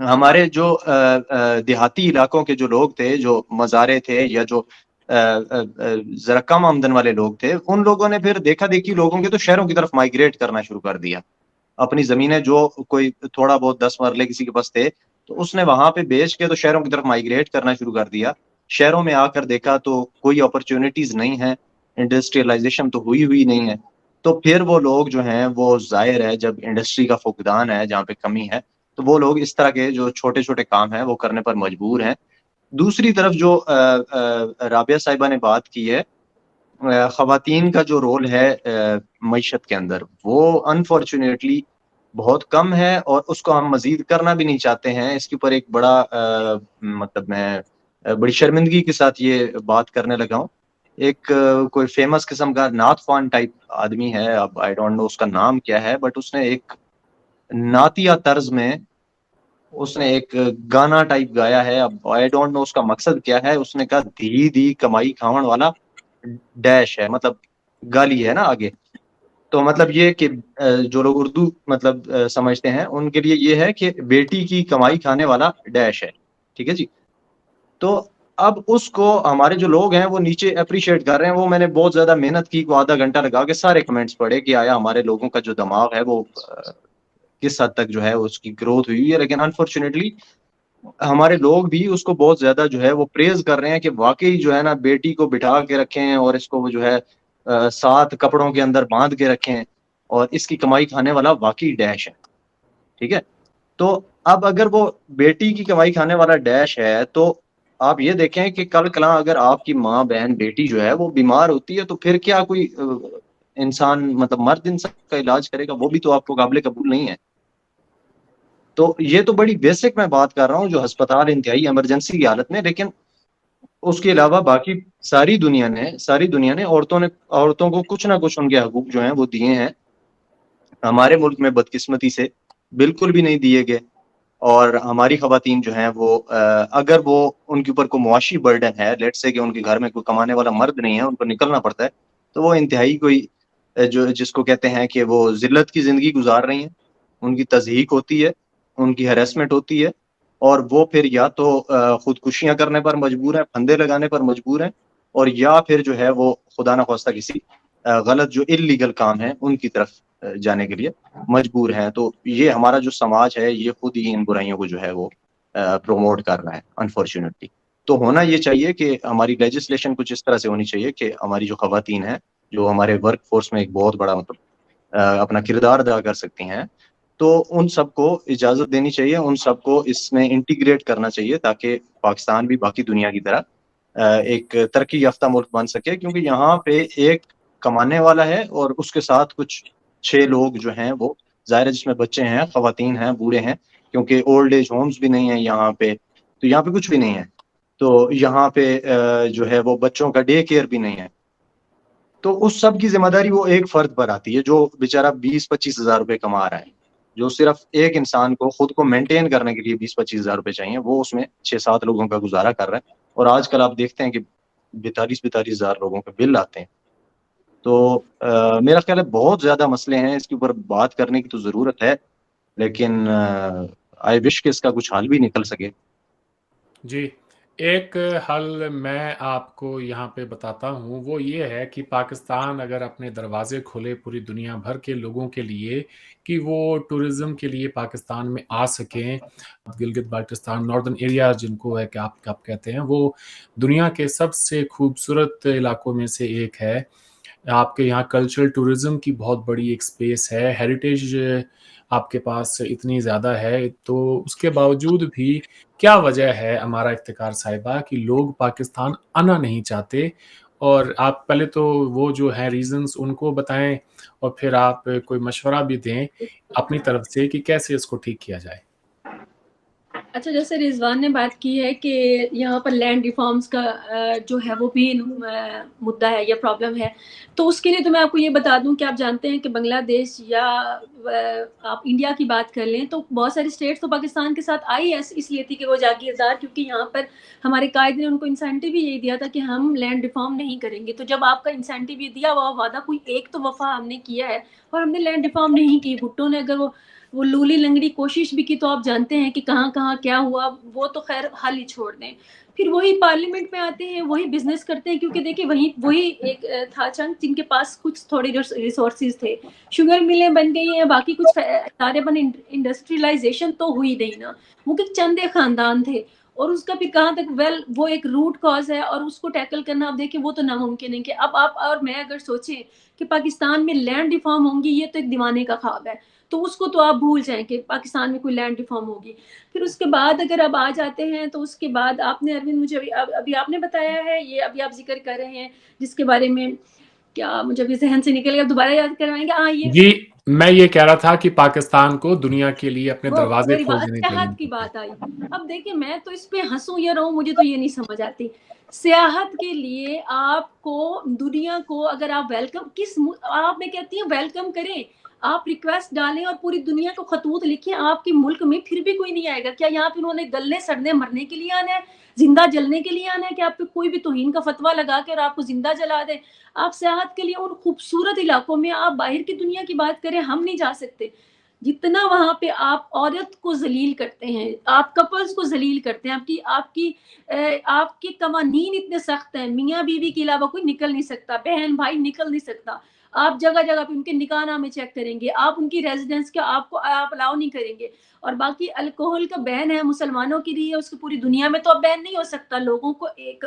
हमारे जो देहाती इलाकों के जो लोग थे, जो मज़ारे थे या जो जरा कम आमदन वाले लोग थे, उन लोगों ने फिर देखा देखी लोगों के तो शहरों की तरफ माइग्रेट करना शुरू कर दिया। अपनी जमीनें जो कोई थोड़ा बहुत 10 मरले किसी के पास थे, तो उसने वहां पे बेच के तो शहरों की तरफ माइग्रेट करना शुरू कर दिया। शहरों में आकर देखा तो कोई अपॉर्चुनिटीज नहीं है, इंडस्ट्रियलाइजेशन तो हुई नहीं है। तो फिर वो लोग जो हैं, वो जाहिर है जब इंडस्ट्री का फुकदान है, जहाँ पे कमी है, तो वो लोग इस तरह के जो छोटे छोटे काम हैं वो करने पर मजबूर हैं। दूसरी तरफ जो राबिया साहिबा ने बात की है, ख़वातीन का जो रोल है मईशत के अंदर, वो अनफॉर्चुनेटली बहुत कम है और उसको हम मजीद करना भी नहीं चाहते हैं। इसके ऊपर एक बड़ा मतलब मैं बड़ी शर्मिंदगी के साथ ये बात करने लगा हूँ। एक कोई फेमस किस्म का नात खान टाइप आदमी है, अब आई डोंट नो उसका नाम क्या है, बट उसने एक नातिया तर्ज में उसने एक गाना टाइप गाया है, अब आई डोंट नो उसका मकसद क्या है। उसने कहा धी धी कमाई खावन वाला डैश है, मतलब गाली है ना आगे। तो मतलब ये कि जो लोग उर्दू मतलब समझते हैं उनके लिए ये है कि बेटी की कमाई खाने वाला डैश है, ठीक है जी। तो अब उसको हमारे जो लोग हैं वो नीचे अप्रिशिएट कर रहे हैं। वो मैंने बहुत ज्यादा मेहनत की, को आधा घंटा लगा के सारे कमेंट्स पढ़े कि आया हमारे लोगों का जो दिमाग है वो किस हद तक जो है उसकी ग्रोथ हुई है। लेकिन अनफॉर्चुनेटली हमारे लोग भी उसको बहुत ज्यादा जो है वो प्रेज कर रहे हैं कि वाकई जो है ना बेटी को बिठा के रखें और इसको वो जो है सात कपड़ों के अंदर बांध के रखें और इसकी कमाई खाने वाला वाकई डैश है, ठीक है। तो अब अगर वो बेटी की कमाई खाने वाला डैश है तो आप ये देखें कि कल कला अगर आपकी माँ बहन बेटी जो है वो बीमार होती है तो फिर क्या कोई इंसान मतलब मर्द इंसान का इलाज करेगा? वो भी तो आपको काबिल कबूल नहीं है। तो ये तो बड़ी बेसिक मैं बात कर रहा हूँ जो अस्पताल इंतहाई इमरजेंसी की हालत में। लेकिन उसके अलावा बाकी सारी दुनिया ने औरतों को कुछ ना कुछ उनके हकूक जो हैं वो दिए हैं। हमारे मुल्क में बदकिस्मती से बिल्कुल भी नहीं दिए गए। और हमारी खवातीन जो हैं वो अगर वो उनके ऊपर कोई मुआशी बर्डन है, लेट्स से कि उनके घर में कोई कमाने वाला मर्द नहीं है, उनको निकलना पड़ता है, तो वो इंतहाई कोई जो जिसको कहते हैं कि वो जिल्लत की जिंदगी गुजार रही हैं। उनकी तज़हीक होती है, उनकी हैरेसमेंट होती है और वो फिर या तो खुदकुशियां करने पर मजबूर हैं, फंदे लगाने पर मजबूर हैं, और या फिर जो है वो खुदा न खास्ता किसी गलत जो इल्लीगल काम है उनकी तरफ जाने के लिए मजबूर हैं। तो ये हमारा जो समाज है ये खुद ही इन बुराइयों को जो है वो प्रमोट कर रहा है अनफॉर्चुनेटली। तो होना ये चाहिए कि हमारी लेजिस्लेशन कुछ इस तरह से होनी चाहिए कि हमारी जो खवातीन हैं जो हमारे वर्क फोर्स में एक बहुत बड़ा मतलब अपना किरदार अदा कर सकती हैं, तो उन सबको इजाजत देनी चाहिए, उन सबको इसमें इंटीग्रेट करना चाहिए ताकि पाकिस्तान भी बाकी दुनिया की तरह एक तरक्की याफ्ता मुल्क बन सके। क्योंकि यहाँ पे एक कमाने वाला है और उसके साथ कुछ 6 लोग जो हैं वो ज़ाहिर है जिसमें बच्चे हैं, खवातीन हैं, बूढ़े हैं, क्योंकि ओल्ड एज होम्स भी नहीं है यहाँ पे, तो यहाँ पे कुछ भी नहीं है। तो यहाँ पे जो है वो बच्चों का डे केयर भी नहीं है। तो उस सब की जिम्मेदारी वो एक फर्द पर आती है जो बेचारा 20-25 हज़ार रुपए कमा रहा है। जो सिर्फ एक इंसान को खुद को मेंटेन करने के लिए 20-25 हज़ार रुपए चाहिए, वो उसमें 6-7 लोगों का गुजारा कर रहा है। और आजकल आप देखते हैं कि 42-42 हज़ार लोगों के बिल आते हैं। तो मेरा ख्याल है बहुत ज्यादा मसले हैं, इसके ऊपर बात करने की तो जरूरत है, लेकिन आई विश कि इसका कुछ हल भी निकल सके। जी, एक हल मैं आपको यहाँ पे बताता हूँ, वो ये है कि पाकिस्तान अगर अपने दरवाज़े खोले पूरी दुनिया भर के लोगों के लिए कि वो टूरिज़्म के लिए पाकिस्तान में आ सकें। गिलगित-बाल्टिस्तान नॉर्दर्न एरिया जिनको है कि आप कहते हैं, वो दुनिया के सबसे खूबसूरत इलाकों में से एक है। आपके यहाँ कल्चरल टूरिज़्म की बहुत बड़ी एक स्पेस है, हेरिटेज आपके पास इतनी ज़्यादा है, तो उसके बावजूद भी क्या वजह है अमारा इफ्तिकार साहिबा कि लोग पाकिस्तान आना नहीं चाहते? और आप पहले तो वो जो है रीज़न्स उनको बताएँ और फिर आप कोई मशवरा भी दें अपनी तरफ से कि कैसे इसको ठीक किया जाए? अच्छा, जैसे रिजवान ने बात की है कि यहाँ पर लैंड रिफॉर्म्स का जो है वो भी मुद्दा है या प्रॉब्लम है, तो उसके लिए तो मैं आपको ये बता दूं कि आप जानते हैं कि बांग्लादेश या आप इंडिया की बात कर लें तो बहुत सारी स्टेट्स तो पाकिस्तान के साथ आई इसलिए थी कि वो जागीरदार, क्योंकि यहाँ पर हमारे कायदे ने उनको इंसेंटिव भी यही दिया था कि हम लैंड रिफॉर्म नहीं करेंगे। तो जब आपका इंसेंटिव ये दिया हुआ वादा कोई एक तो वफा हमने किया है और हमने लैंड रिफॉर्म नहीं की। भुट्टो ने अगर वो लूली लंगड़ी कोशिश भी की तो आप जानते हैं कि कहाँ कहाँ क्या हुआ, वो तो खैर हल ही छोड़ दें। फिर वही पार्लियामेंट में आते हैं, वही बिजनेस करते हैं, क्योंकि देखिए वही एक था चंद जिनके पास कुछ थोड़ी रिसोर्सेज थे, शुगर मिलें बन गई हैं, बाकी कुछ सारे बन इंडस्ट्रियलाइजेशन तो हुई नहीं ना, वो कि चंदे खानदान थे और उसका फिर कहाँ तक वो एक रूट कॉज है और उसको टैकल करना आप देखिए वो तो नामुमकिन है कि अब आप और मैं अगर सोचें कि पाकिस्तान में लैंड रिफॉर्म होंगी, ये तो एक दीवाने का ख्वाब है, तो उसको तो आप भूल जाएं कि पाकिस्तान में कोई लैंड रिफॉर्म होगी। फिर उसके बाद अगर अब आ जाते हैं तो उसके बाद आपने अरविंद मुझे अभी आपने बताया है, ये अभी आप जिक्र कर रहे हैं जिसके बारे में क्या मुझे अभी जहन से निकल गया, दोबारा याद करवाएंगे? हाँ, ये जी, मैं ये कह रहा था कि पाकिस्तान को दुनिया के लिए अपने दरवाजे खोल देने चाहत चाहिए। की बात आई। अब देखिए मैं तो इस पे हंसूं या रोऊं मुझे तो ये नहीं समझ आती। सियाहत के लिए आपको दुनिया को अगर आप वेलकम आप मैं कहती हूँ वेलकम करें, आप रिक्वेस्ट डालें और पूरी दुनिया को खतूत लिखें आपके मुल्क में, फिर भी कोई नहीं आएगा। क्या यहाँ पे उन्होंने गलने सड़ने मरने के लिए आना है, जिंदा जलने के लिए आना है कि आप पे कोई भी तौहीन का फतवा लगा के और आपको जिंदा जला दे? आप सियाहत के लिए उन खूबसूरत इलाकों में आप बाहर की दुनिया की बात करें, हम नहीं जा सकते। जितना वहां पे आप औरत को जलील करते हैं, आप कपल्स को जलील करते हैं, आपकी आपकी आपके कवानीन इतने सख्त हैं, मियाँ बीवी के अलावा कोई निकल नहीं सकता, बहन भाई निकल नहीं सकता। आप जगह जगह पे उनके निकाहनामे चेक करेंगे, आप उनकी रेजिडेंस के आपको आप अलाउ नहीं करेंगे। और बाकी अल्कोहल का बैन है मुसलमानों के लिए, उसकी पूरी दुनिया में तो अब बैन नहीं हो सकता। लोगों को एक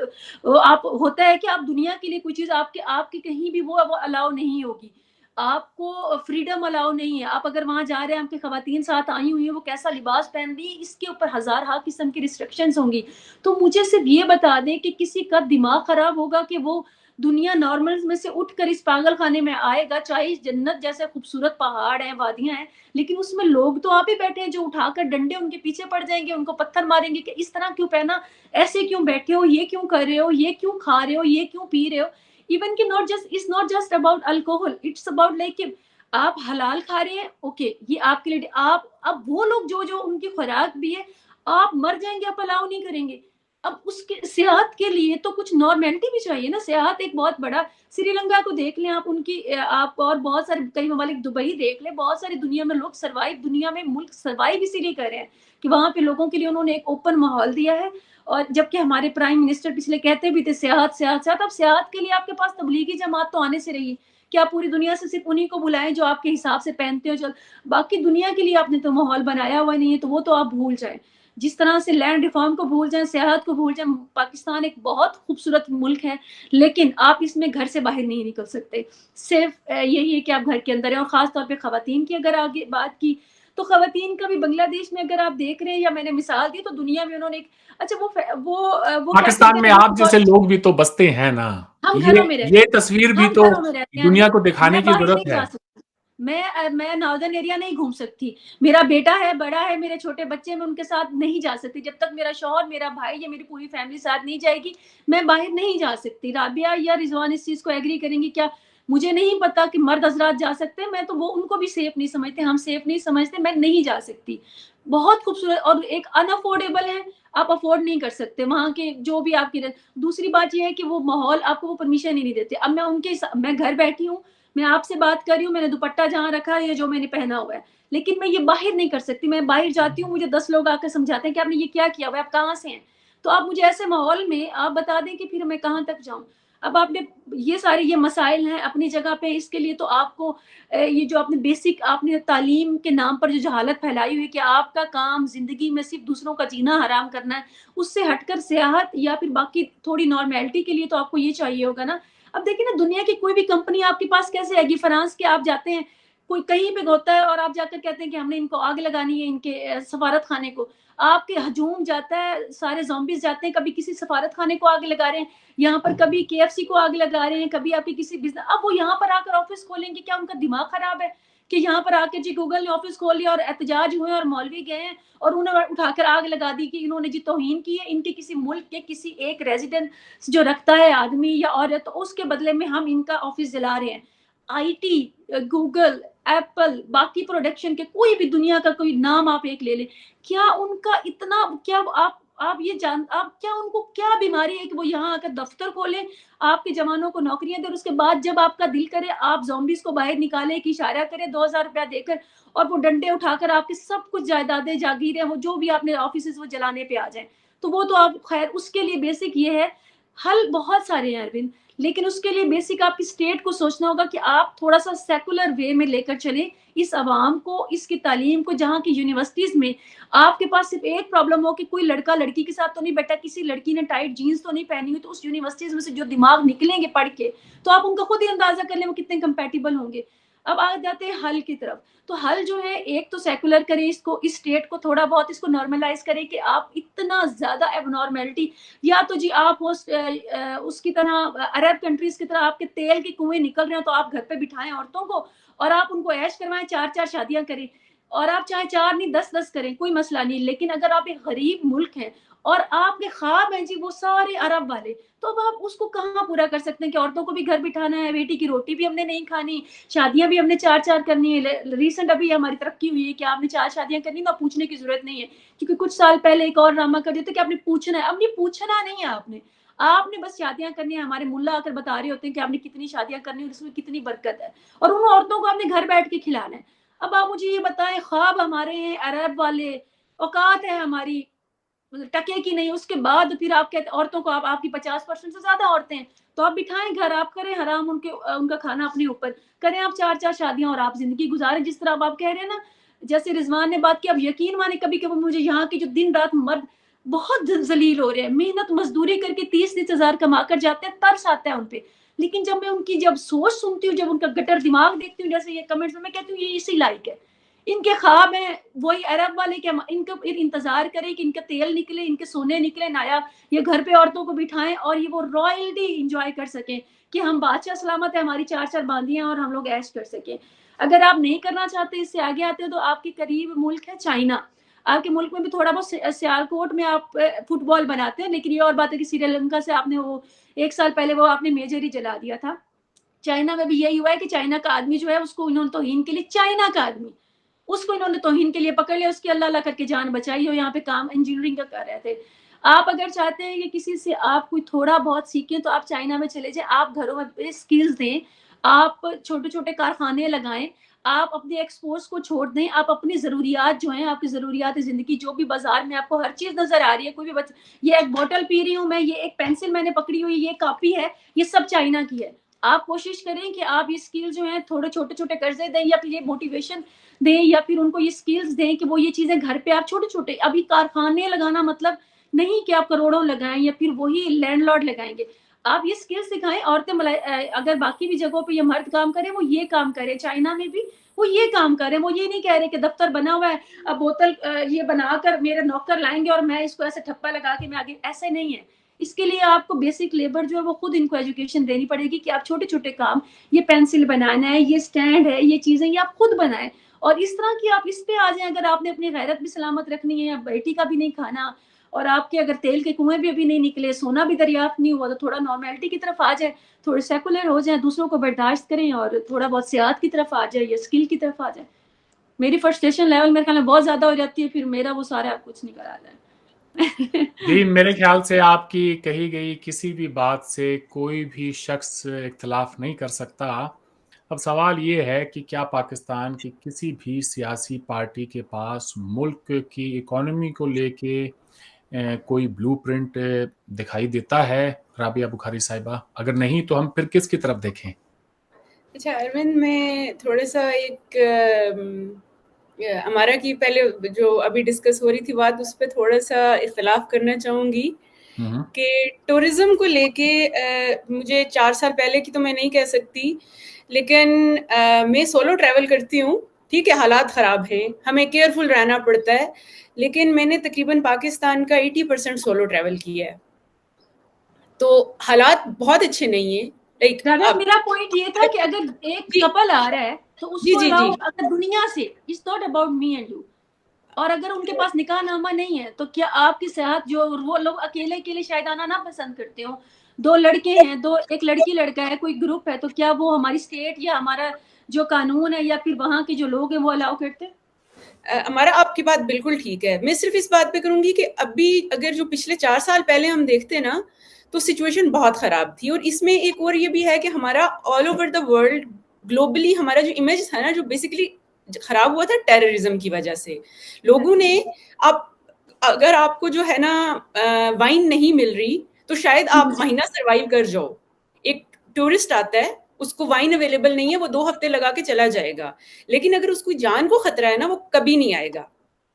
आप होता है कि आप दुनिया के लिए कोई चीज आपके आपके कहीं भी वो अलाउ नहीं होगी, आपको फ्रीडम अलाउ नहीं है। आप अगर वहां जा रहे हैं, आपकी खवातीन साथ आई हुई है, वो कैसा लिबास पहन रही है, इसके ऊपर हजार हा किस्म की रिस्ट्रिक्शंस होंगी। तो मुझे सिर्फ ये बता दें कि किसी का दिमाग खराब होगा कि वो दुनिया नॉर्मल में से उठकर इस पागल खाने में आएगा, चाहे जन्नत जैसे खूबसूरत पहाड़ हैं, वादियां हैं, लेकिन उसमें लोग तो आप ही बैठे हैं जो उठाकर डंडे उनके पीछे पड़ जाएंगे, उनको पत्थर मारेंगे कि इस तरह क्यों पहना, ऐसे क्यों बैठे हो, ये क्यों कर रहे हो, ये क्यों खा रहे हो, ये क्यों पी रहे हो। इवन कि not just about alcohol, it's about like आप हलाल खा रहे हैं, ओके ये आपके लिए, आप अब वो लोग जो जो उनकी खुराक भी है, आप मर जाएंगे, आप अलाउ नहीं करेंगे। अब उसके सेहत के लिए तो कुछ नॉर्मेलिटी भी चाहिए ना। सेहत एक बहुत बड़ा, श्रीलंका को देख लें आप, उनकी आप और बहुत सारे कई ममालिक, दुबई देख लें, बहुत सारी दुनिया में लोग सर्वाइव, दुनिया में मुल्क सर्वाइव इसीलिए कर रहे हैं कि वहां पे लोगों के लिए उन्होंने एक ओपन माहौल दिया है। और जबकि हमारे प्राइम मिनिस्टर पिछले कहते भी थे सेहत सेहत सेहत, अब सेहत के लिए आपके पास तबलीगी जमात तो आने से रही, कि आप पूरी दुनिया से सिर्फ उन्हीं को बुलाएं जो आपके हिसाब से पहनते हो, चल बाकी दुनिया के लिए आपने तो माहौल बनाया हुआ नहीं है, तो वो तो आप भूल जाएं। जिस तरह से लैंड रिफॉर्म को भूल जाएं, सेहत को भूल जाएं। पाकिस्तान एक बहुत खूबसूरत मुल्क है, लेकिन आप इसमें घर से बाहर नहीं निकल सकते। सिर्फ यही है कि आप घर के अंदर हैं। और खास तौर पे खवातीन की अगर आगे बात की, तो खवातीन का भी बांग्लादेश में अगर आप देख रहे हैं, या मैंने मिसाल दी, तो दुनिया में उन्होंने एक अच्छा वो कैसे पाकिस्तान में आप जैसे कहते लोग भी तो बसते हैं ना, हम ये घरों में रहते ये हैं, तस्वीर भी हम तो घरों में रहते हैं, दुनिया को दिखाने मैं की बाहर जरूरत नहीं है। जा सकती। मैं नॉर्दर्न एरिया नहीं घूम सकती, मेरा बेटा है, बड़ा है, मेरे छोटे बच्चे, मैं उनके साथ नहीं जा सकती। जब तक मेरा शौहर, मेरा भाई या मेरी पूरी फैमिली साथ नहीं जाएगी, मैं बाहर नहीं जा सकती। राबिया या रिजवान इस चीज को एग्री करेंगी क्या? मुझे नहीं पता कि मर्द हजरात जा सकते हैं, मैं तो वो उनको भी सेफ नहीं समझते, हम सेफ नहीं समझते, मैं नहीं जा सकती। बहुत खूबसूरत और एक अनअफोर्डेबल है, आप अफोर्ड नहीं कर सकते वहां के जो भी आपकी। दूसरी बात यह है कि वो माहौल आपको वो परमिशन ही नहीं देते। अब मैं घर बैठी हूँ, मैं आपसे बात कर रही हूँ, मैंने दुपट्टा जहाँ रखा है, जो मैंने पहना हुआ है, लेकिन मैं ये बाहर नहीं कर सकती। मैं बाहर जाती हूँ, मुझे 10 लोग आकर समझाते हैं कि आपने ये क्या किया हुआ है, आप कहाँ से हैं। तो आप मुझे ऐसे माहौल में आप बता दें कि फिर मैं कहाँ तक जाऊँ। अब आपने ये सारे ये मसाइल हैं अपनी जगह पे, इसके लिए तो आपको ये जो आपने बेसिक आपने तालीम के नाम पर जो जहालत फैलाई हुई है कि आपका काम जिंदगी में सिर्फ दूसरों का जीना हराम करना है, उससे हटकर सियाहत या फिर बाकी थोड़ी नॉर्मेलिटी के लिए तो आपको ये चाहिए होगा ना। अब देखिए ना, दुनिया की कोई भी कंपनी आपके पास कैसे आएगी? फ्रांस के आप जाते हैं, कोई कहीं पे होता है और आप जाकर कहते हैं कि हमने इनको आग लगानी है, इनके सफारत खाने को, आपके हजूम जाता है, सारे ज़ॉम्बीज़ जाते हैं, कभी किसी सफारत खाने को आग लगा रहे हैं, यहाँ पर कभी केएफसी को आग लगा रहे हैं, कभी आपकी किसी बिज़नेस, अब वो यहाँ पर आकर ऑफिस खोलेंगे, क्या उनका दिमाग खराब है कि यहाँ पर आके जी गूगल ने ऑफिस खोल लिया और एहतजाज हुए और मौलवी गए हैं और उन्हें उठाकर आग लगा दी कि इन्होंने जी तौहीन की है इनके किसी मुल्क के किसी एक रेजिडेंट जो रखता है आदमी या औरत, तो उसके बदले में हम इनका ऑफिस जला रहे हैं। आईटी, गूगल, एप्पल, बाकी प्रोडक्शन के कोई भी दुनिया का कोई नाम आप एक ले लें, क्या उनका इतना, क्या आप ये जान, आप क्या उनको क्या बीमारी है कि वो यहाँ आकर दफ्तर खोलें, आपके जवानों को नौकरियां दें, और उसके बाद जब आपका दिल करे आप ज़ॉम्बीज़ को बाहर निकाले, एक इशारा करें 2000 रुपया देकर और वो डंडे उठाकर आपके सब कुछ जायदादें जागीरें वो जो भी आपने ऑफिस वो जलाने पे आ जाए। तो वो तो आप खैर उसके लिए बेसिक ये है, हल बहुत सारे हैं अरविंद, लेकिन उसके लिए बेसिक आपकी स्टेट को सोचना होगा कि आप थोड़ा सा सेकुलर वे में लेकर चले इस अवाम को, इसकी तालीम को, जहाँ की यूनिवर्सिटीज में आपके पास सिर्फ एक प्रॉब्लम हो कि कोई लड़का लड़की के साथ तो नहीं बैठा, किसी लड़की ने टाइट जीन्स तो नहीं पहनी हुई, तो उस यूनिवर्सिटीज में से जो दिमाग निकलेंगे पढ़ के, तो आप उनका खुद ही अंदाजा कर लें वो कितने कंपेटिबल होंगे। अब आ जाते हैं हल की तरफ। तो हल जो है, एक तो सेकुलर करें इसको, इस स्टेट को थोड़ा बहुत इसको नॉर्मलाइज करें कि आप इतना ज्यादा एबनॉर्मेलिटी, या तो जी आप उसकी तरह अरब कंट्रीज की तरह आपके तेल के कुएं निकल रहे हो तो आप घर पे बिठाएं औरतों को और आप उनको ऐश करवाएं, 4-4 शादियां करें, और आप चाहे 4 नहीं 10-10 करें, कोई मसला नहीं। लेकिन अगर आप एक गरीब मुल्क हैं और आपके ख्वाब हैं जी वो सारे अरब वाले, तो अब आप उसको कहाँ पूरा कर सकते हैं कि औरतों को भी घर बिठाना है, बेटी की रोटी भी हमने नहीं खानी, शादियां भी हमने 4-4 करनी है। रिसेंट अभी हमारी तरक्की हुई है कि आपने 4 शादियां करनी, ना पूछने की जरूरत नहीं है, क्योंकि कुछ साल पहले एक और ड्रामा कर देते कि आपने पूछना है। अब नहीं पूछना नहीं है आपने बस शादियां करनी है। हमारे मुल्ला आकर बता रहे होते हैं कि आपने कितनी शादियां करनी है और इसमें कितनी बरकत है, और उन औरतों को आपने घर बैठ के खिलाना है। अब आप मुझे ये बताएं, ख्वाब हमारे हैं अरब वाले, औकात है हमारी टके की नहीं, उसके बाद फिर आप कहते औरतों को, आप आपकी 50% से ज्यादा औरतें हैं, तो आप बिठाएं घर, आप करें हराम उनका खाना अपने ऊपर, करें आप 4-4 शादियां और आप जिंदगी गुजारें जिस तरह आप कह रहे हैं ना। जैसे रिजवान ने बात की, अब यकीन माने कभी कभी मुझे यहाँ के जो दिन रात मर्द बहुत जलील हो रहे हैं, मेहनत मजदूरी करके 30-30 हजार कमा कर जाते हैं, तरस आता है उनपे। लेकिन जब मैं उनकी जब सोच सुनती हूँ, जब उनका गटर दिमाग देखती हूँ, जैसे ये कमेंट्स में, मैं कहती हूँ ये इसी लायक है। इनके ख्वाब हैं वही अरब वाले के, इनका इंतजार करें कि इनका तेल निकले, इनके सोने निकले नायाब, ये घर पे औरतों को बिठाएं और ये वो रॉयल्टी इंजॉय कर सकें कि हम बादशाह सलामत है, हमारी 4-4 बांदियां और हम लोग ऐश कर सकें। अगर आप नहीं करना चाहते, इससे आगे आते हो, तो आपके करीब मुल्क है चाइना। आपके मुल्क में भी थोड़ा बहुत सियालकोट में आप फुटबॉल बनाते हैं, लेकिन ये और बात है कि श्रीलंका से आपने वो 1 साल पहले वो आपने मेजर ही जला दिया था। चाइना में भी यही हुआ है कि चाइना का आदमी जो है उसको इन्होंने तौहीन के लिए, चाइना का आदमी उसको इन्होंने तौहीन के लिए पकड़ लिया, उसकी अल्लाह अल्लाह करके जान बचाई, और यहाँ पे काम इंजीनियरिंग का कर रहे थे। आप अगर चाहते हैं कि किसी से आप कोई थोड़ा बहुत सीखें, तो आप चाइना में चले जाएं, आप घरों में स्किल्स दें, आप छोटे छोटे कारखाने लगाएं, आप अपने एक्सपोर्ट्स को छोड़ दें, आप अपनी ज़रूरियात जो हैं, आपकी ज़रूरियात ज़िंदगी, जो भी बाजार में आपको हर चीज़ नज़र आ रही है, कोई भी ये एक बॉटल पी रही हूँ मैं, ये एक पेंसिल मैंने पकड़ी हुई, ये कॉपी है, ये सब चाइना की है। आप कोशिश करें कि आप ये स्किल जो है थोड़े छोटे छोटे कर्जे दें, या फिर ये मोटिवेशन दें, या फिर उनको ये स्किल्स दें कि वो ये चीजें घर पे आप छोटे छोटे, अभी कारखाने लगाना मतलब नहीं कि आप करोड़ों लगाएं या फिर वही लैंडलॉर्ड लगाएंगे। आप ये स्किल्स सिखाएं, औरतें अगर बाकी भी जगहों पे ये मर्द काम करें, वो ये काम करें, चाइना में भी वो ये काम करें। वो ये नहीं कह रहे कि दफ्तर बना हुआ है, अब बोतल ये बनाकर मेरे नौकर लाएंगे और मैं इसको ऐसे ठप्पा लगा के मैं आगे, ऐसे नहीं है। इसके लिए आपको बेसिक लेबर जो है वो खुद इनको एजुकेशन देनी पड़ेगी कि आप छोटे छोटे काम, ये पेंसिल बनाना है, ये स्टैंड है, ये चीजें ये आप खुद बनाएं। और इस तरह की आप इस पे आ जाएं, अगर आपने अपनी गैरत भी सलामत रखनी है, या बेटी का भी नहीं खाना, और आपके अगर तेल के कुएं भी अभी नहीं निकले, सोना भी दरियाफ्त नहीं हुआ, तो थोड़ा नॉर्मेलिटी की तरफ आ जाए, थोड़े सेकुलर हो जाए, दूसरों को बर्दाश्त करें, और थोड़ा बहुत सियाहत की तरफ आ जाए या स्किल की तरफ आ जाए। मेरी फ्रस्ट्रेशन लेवल मेरे ख्याल में बहुत ज्यादा हो जाती है, फिर मेरा वो सारा कुछ निकल आ जाए। जी, मेरे ख्याल से आपकी कही गई किसी भी बात से कोई भी शख्स इख्तलाफ नहीं कर सकता। अब सवाल ये है कि क्या पाकिस्तान की किसी भी सियासी पार्टी के पास मुल्क की इकोनॉमी को लेके कोई ब्लूप्रिंट दिखाई देता है, राबिया बुखारी साहिबा? अगर नहीं तो हम फिर किसकी तरफ देखें? अच्छा अरविंद, मैं थोड़ा सा एक हमारा की पहले जो अभी डिस्कस हो रही थी बात, उस पर थोड़ा सा इख्तलाफ करना चाहूँगी कि टूरिज्म को लेके मुझे 4 साल पहले की तो मैं नहीं कह सकती, लेकिन मैं सोलो ट्रैवल करती हूँ। ठीक है, हालात ख़राब हैं, हमें केयरफुल रहना पड़ता है, लेकिन मैंने तकरीबन पाकिस्तान का 80% सोलो ट्रैवल किया है, तो हालात बहुत अच्छे नहीं है। लाइक मेरा पॉइंट ये था कि अगर एक कपल आ रहा है तो उसको अलाउ, अगर दुनिया से, it's not about me and you, और अगर उनके पास निकाह नामा नहीं है, तो क्या आपकी सेहत, जो वो लोग अकेले अकेले शायद आना ना पसंद करते हो, 2 लड़के हैं, दो, एक लड़की लड़का है, कोई ग्रुप है, तो क्या वो हमारी स्टेट या हमारा जो कानून है या फिर वहाँ के जो लोग हैं वो अलाउ करते हैं? हमारा आपकी बात बिल्कुल ठीक है। मैं सिर्फ इस बात पे करूंगी कि अभी अगर जो पिछले 4 साल पहले हम देखते ना, तो सिचुएशन बहुत ख़राब थी। और इसमें एक और ये भी है कि हमारा all over the world globally हमारा जो इमेज था ना, जो बेसिकली ख़राब हुआ था टेररिज्म की वजह से। लोगों ने, आप अगर आपको जो है ना वाइन नहीं मिल रही, तो शायद आप महीना सर्वाइव कर जाओ। एक टूरिस्ट आता है, उसको वाइन अवेलेबल नहीं है, वो 2 हफ्ते लगा के चला जाएगा, लेकिन अगर उसको जान को खतरा है ना, वो कभी नहीं आएगा।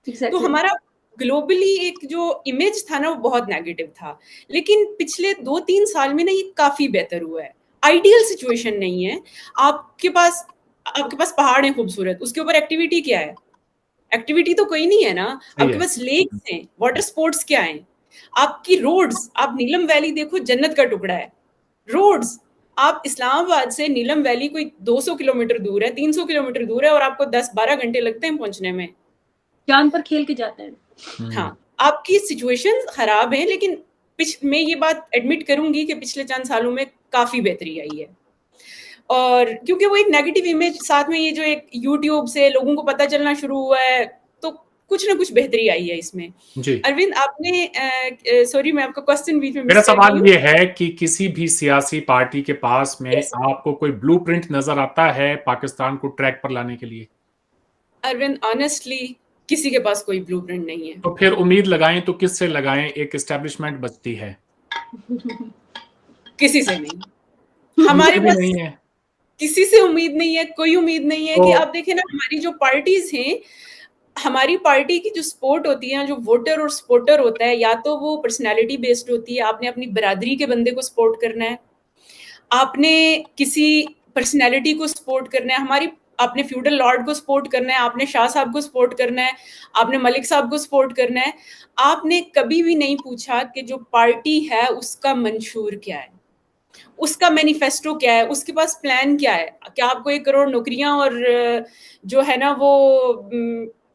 तो हमारा ग्लोबली एक जो इमेज था ना, वो बहुत नेगेटिव था। लेकिन पिछले 2-3 साल में ना ये काफी बेहतर हुआ है। आइडियल सिचुएशन नहीं है। आपके पास पहाड़ है खूबसूरत, उसके ऊपर एक्टिविटी क्या है? एक्टिविटी तो कोई नहीं है ना। आपके पास लेक्स हैं, वाटर स्पोर्ट्स क्या है? आपकी रोड्स, आप नीलम वैली देखो, जन्नत का टुकड़ा है। रोड्स, आप इस्लामाबाद से नीलम वैली कोई 200 किलोमीटर दूर है, 300 किलोमीटर दूर है, और आपको 10-12 घंटे लगते हैं पहुंचने में। जान पर खेल के जाते हैं। हाँ, आपकी सिचुएशन खराब है, लेकिन मैं ये बात एडमिट करूंगी कि पिछले चंद सालों में काफी बेहतरी आई है। और क्योंकि वो एक नेगेटिव इमेज, साथ में ये जो एक यूट्यूब से लोगों को पता चलना शुरू हुआ है, तो कुछ ना कुछ बेहतरी आई है इसमें। जी अरविंद, आपने सॉरी मैं आपका क्वेश्चन बीच में मेरा मिस कर सवाल रही हूँ। ये है कि किसी भी सियासी पार्टी के पास में Yes. आपको कोई ब्लूप्रिंट नजर आता है पाकिस्तान को ट्रैक पर लाने के लिए? अरविंद, ऑनेस्टली किसी के पास कोई ब्लूप्रिंट नहीं है। तो फिर उम्मीद लगाएं तो किससे लगाएं? एक एस्टेब्लिशमेंट बचती है, किसी से नहीं, हमारे बिल्कुल भी पास नहीं है। किसी से उम्मीद नहीं है, कोई उम्मीद नहीं है। तो कि आप देखें ना, हमारी जो पार्टीज हैं, हमारी पार्टी की जो सपोर्ट होती है, जो वोटर और सपोर्टर होता है, या तो वो पर्सनालिटी बेस्ड होती है, आपने अपनी बरादरी के बंदे को सपोर्ट करना है, आपने किसी पर्सनालिटी को सपोर्ट करना है, हमारी आपने फ्यूडल लॉर्ड को सपोर्ट करना है, आपने शाह साहब को सपोर्ट करना है, आपने मलिक साहब को सपोर्ट करना है। आपने कभी भी नहीं पूछा कि जो पार्टी है उसका मंशूर क्या है, उसका मैनिफेस्टो क्या है, उसके पास प्लान क्या है। क्या आपको 1 करोड़ नौकरियां और जो है ना वो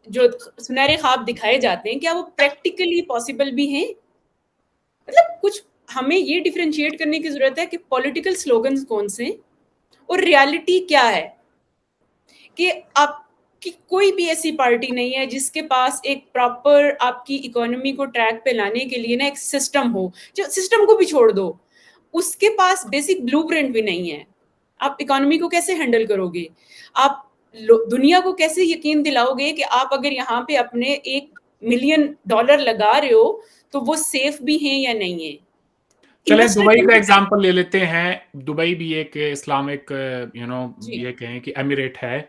जो सुनहरे ख्वाब दिखाए जाते हैं, क्या वो प्रैक्टिकली पॉसिबल भी हैं? मतलब कुछ हमें ये डिफरेंशिएट करने की जरूरत है कि पॉलिटिकल स्लोगन्स कौन से और रियलिटी क्या है। कि आपकी कोई भी ऐसी पार्टी नहीं है जिसके पास एक प्रॉपर आपकी इकोनॉमी को ट्रैक पे लाने के लिए ना एक सिस्टम हो। जो सिस्टम को भी छोड़ दो, उसके पास बेसिक ब्लूप्रिंट भी नहीं है। आप इकोनॉमी को कैसे हैंडल करोगे? आप दुनिया को कैसे यकीन दिलाओगे कि आप अगर यहाँ पे अपने $1 मिलियन लगा रहे हो तो वो सेफ भी हैं या नहीं है? चले इन्वेस्टर दुबई का कैसे एग्जांपल ले लेते हैं। दुबई भी एक इस्लामिक जी ये कहें कि एमिरेट है।